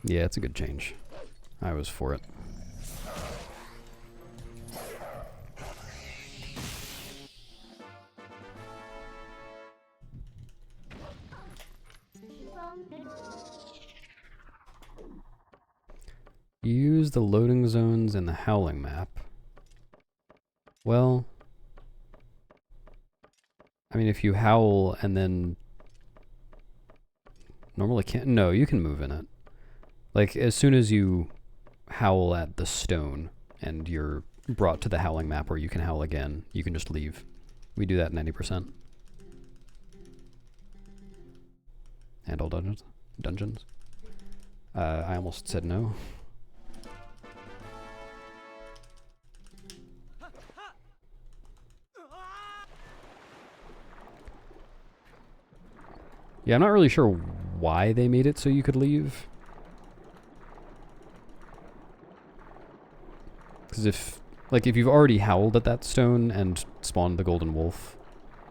Yeah, it's a good change. I was for it. Use the loading zones in the howling map. Well, I mean, if you howl and then normally can't. No, you can move in it. Like, as soon as you howl at the stone and you're brought to the howling map where you can howl again, you can just leave. We do that 90%. And all dungeons. I almost said no. Yeah, I'm not really sure why they made it so you could leave. Because if you've already howled at that stone and spawned the golden wolf,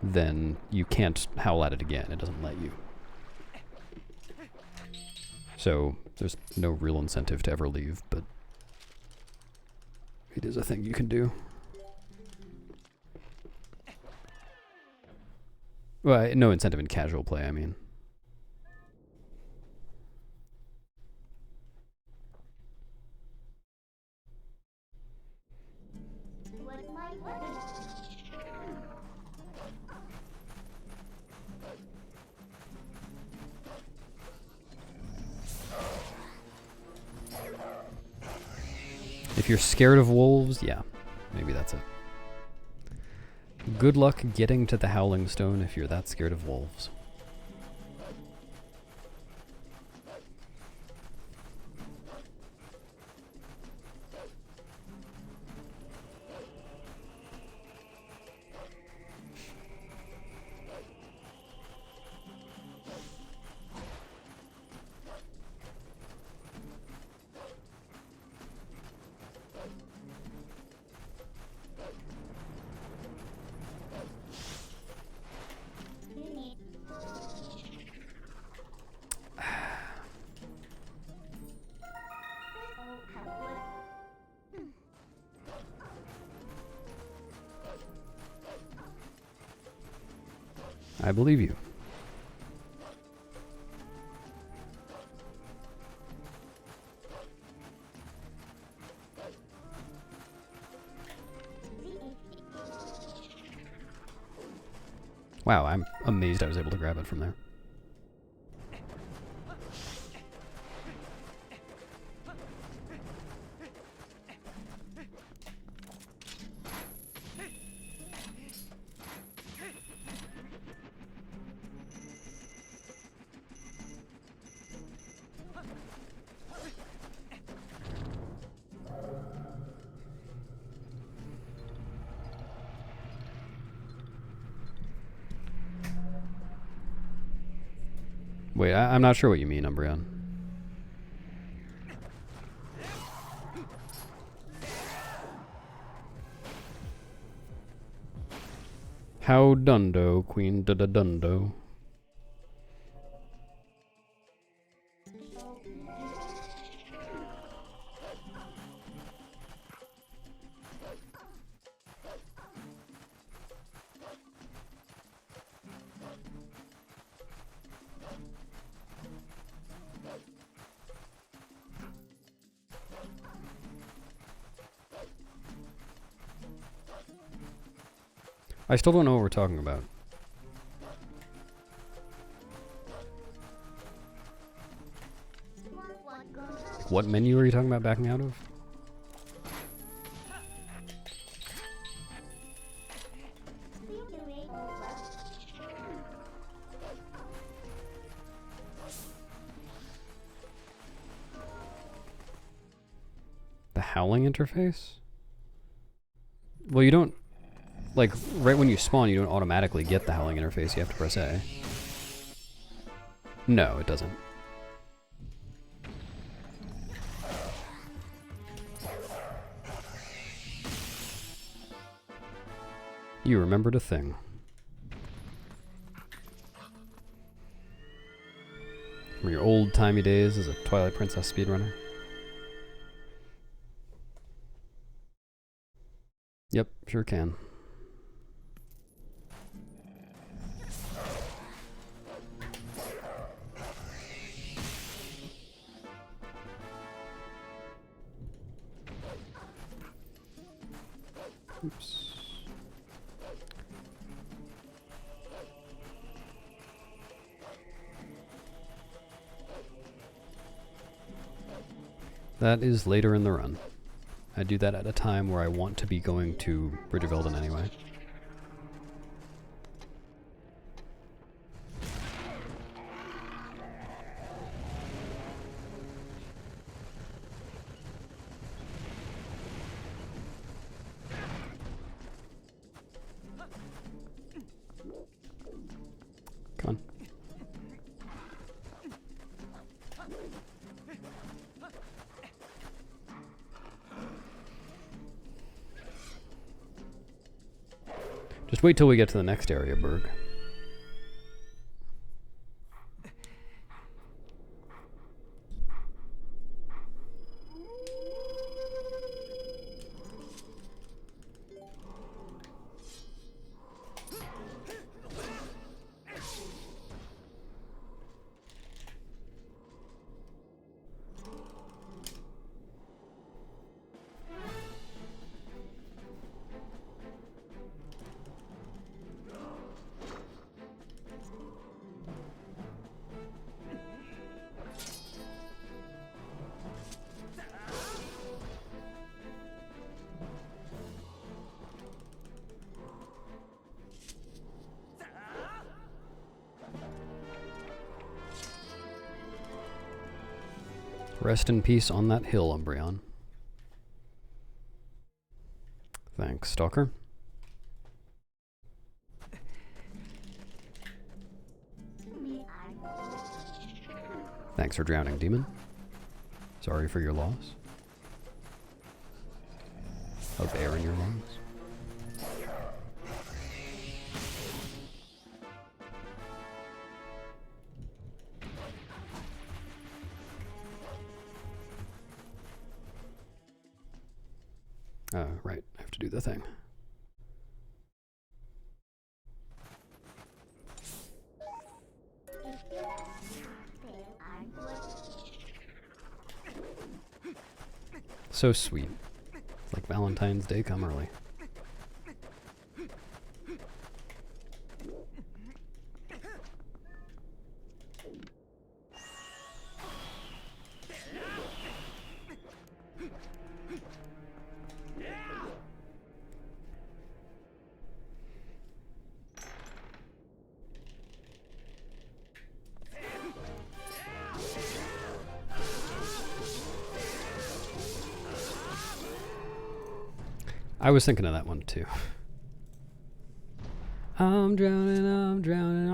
then you can't howl at it again. It doesn't let you. So there's no real incentive to ever leave, but it is a thing you can do. Well, no incentive in casual play, I mean. If you're scared of wolves, yeah, maybe that's it. Good luck getting to the Howling Stone if you're that scared of wolves. I believe you. Wow, I'm amazed I was able to grab it from there. Wait, I'm not sure what you mean, Umbreon. How dundo, Queen dundo. I still don't know what we're talking about. What menu are you talking about backing out of? howling interface? Well, you don't... Like, right when you spawn, you don't automatically get the howling interface. You have to press A. No, it doesn't. You remembered a thing. From your old-timey days as a Twilight Princess speedrunner. Yep, sure can. Oops. That is later in the run. I do that at a time where I want to be going to Bridge of Eldon anyway. Come on. Just wait till we get to the next area, Berg. Rest in peace on that hill, Umbreon. Thanks, Stalker. Thanks for drowning, Demon. Sorry for your loss of air in your lungs. Right, I have to do the thing. So sweet. Like Valentine's Day come early. I was thinking of that one too. I'm drowning, I'm drowning.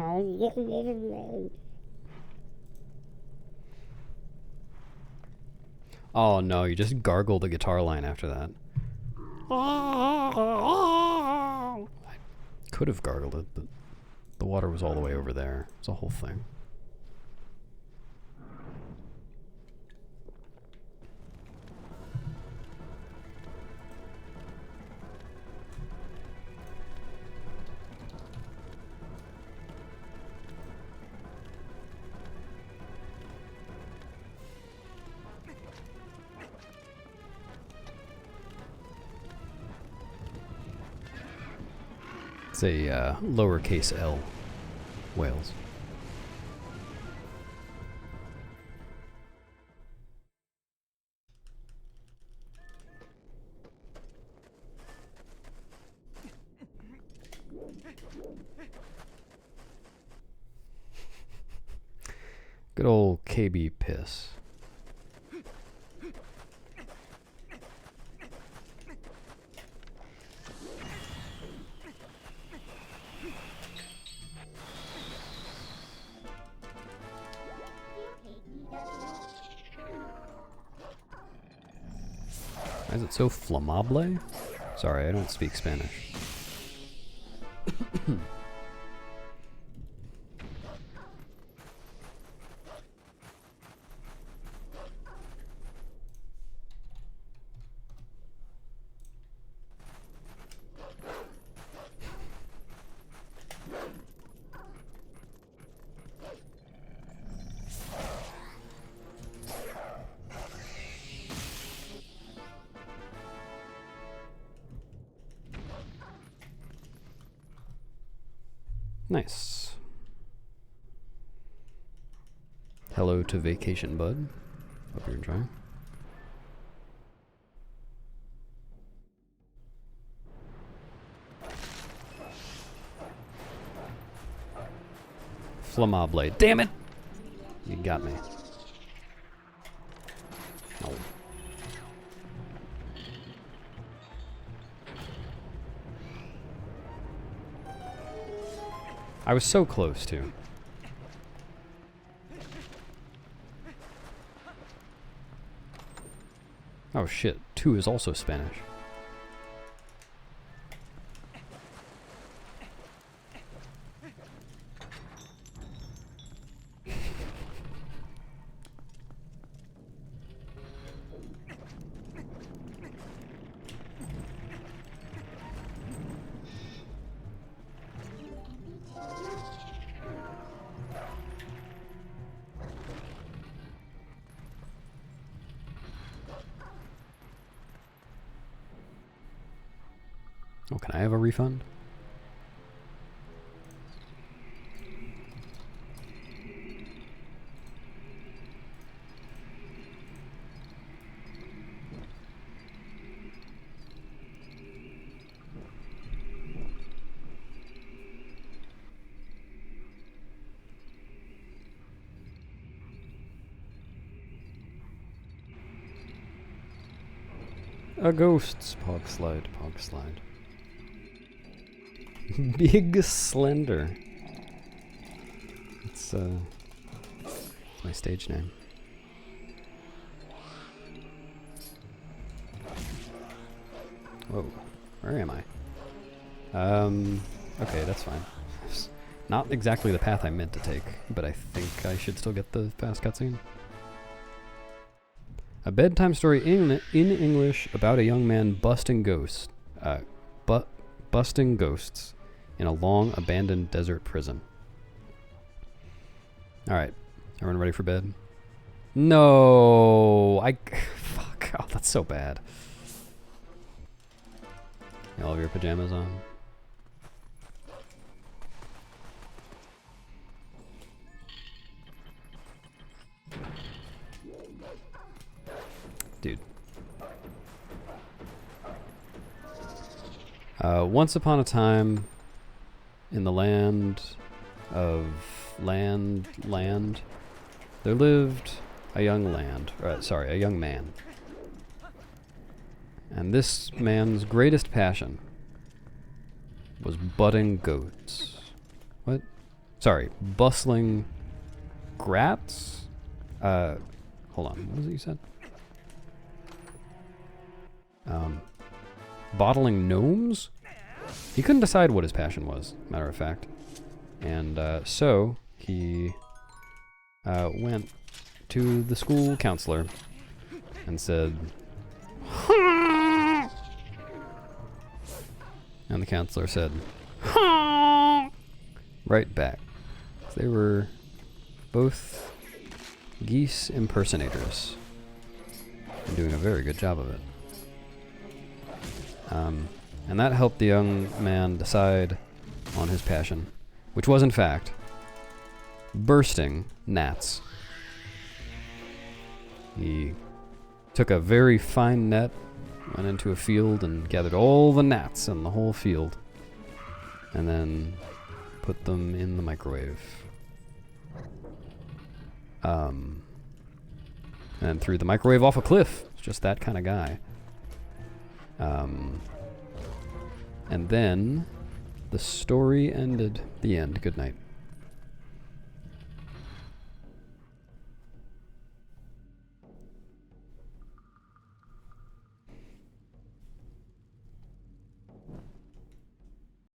Oh no, you just gargled the guitar line after that. I could have gargled it, but the water was all the way over there. It's a whole thing. It's a lowercase L whales. Good old KB piss. Why is it so flammable? Sorry, I don't speak Spanish. Nice. Hello to vacation, bud. Hope you're enjoying. Flammable. Damn it! You got me. No. I was so close to. Oh shit, 2 is also Spanish. Oh, can I have a refund? A ghost's pog slide, pog slide. Big Slender. It's my stage name. Whoa, where am I? Okay, that's fine. Not exactly the path I meant to take, but I think I should still get the fast cutscene. A bedtime story in English about a young man busting ghosts. Busting ghosts in a long abandoned desert prison. Alright, everyone ready for bed? No, fuck, oh, that's so bad. You all have your pajamas on? Dude. Once upon a time, in the land of land, there lived a young man. And this man's greatest passion was butting goats. What? Sorry, bustling grats? Hold on, what was it you said? Bottling gnomes? He couldn't decide what his passion was, matter of fact. And so he went to the school counselor and said, and the counselor said, right back. They were both geese impersonators and doing a very good job of it. And that helped the young man decide on his passion, which was in fact bursting gnats. He took a very fine net, went into a field and gathered all the gnats in the whole field, and then put them in the microwave. And threw the microwave off a cliff. Just that kind of guy. And then the story ended. The end. Good night.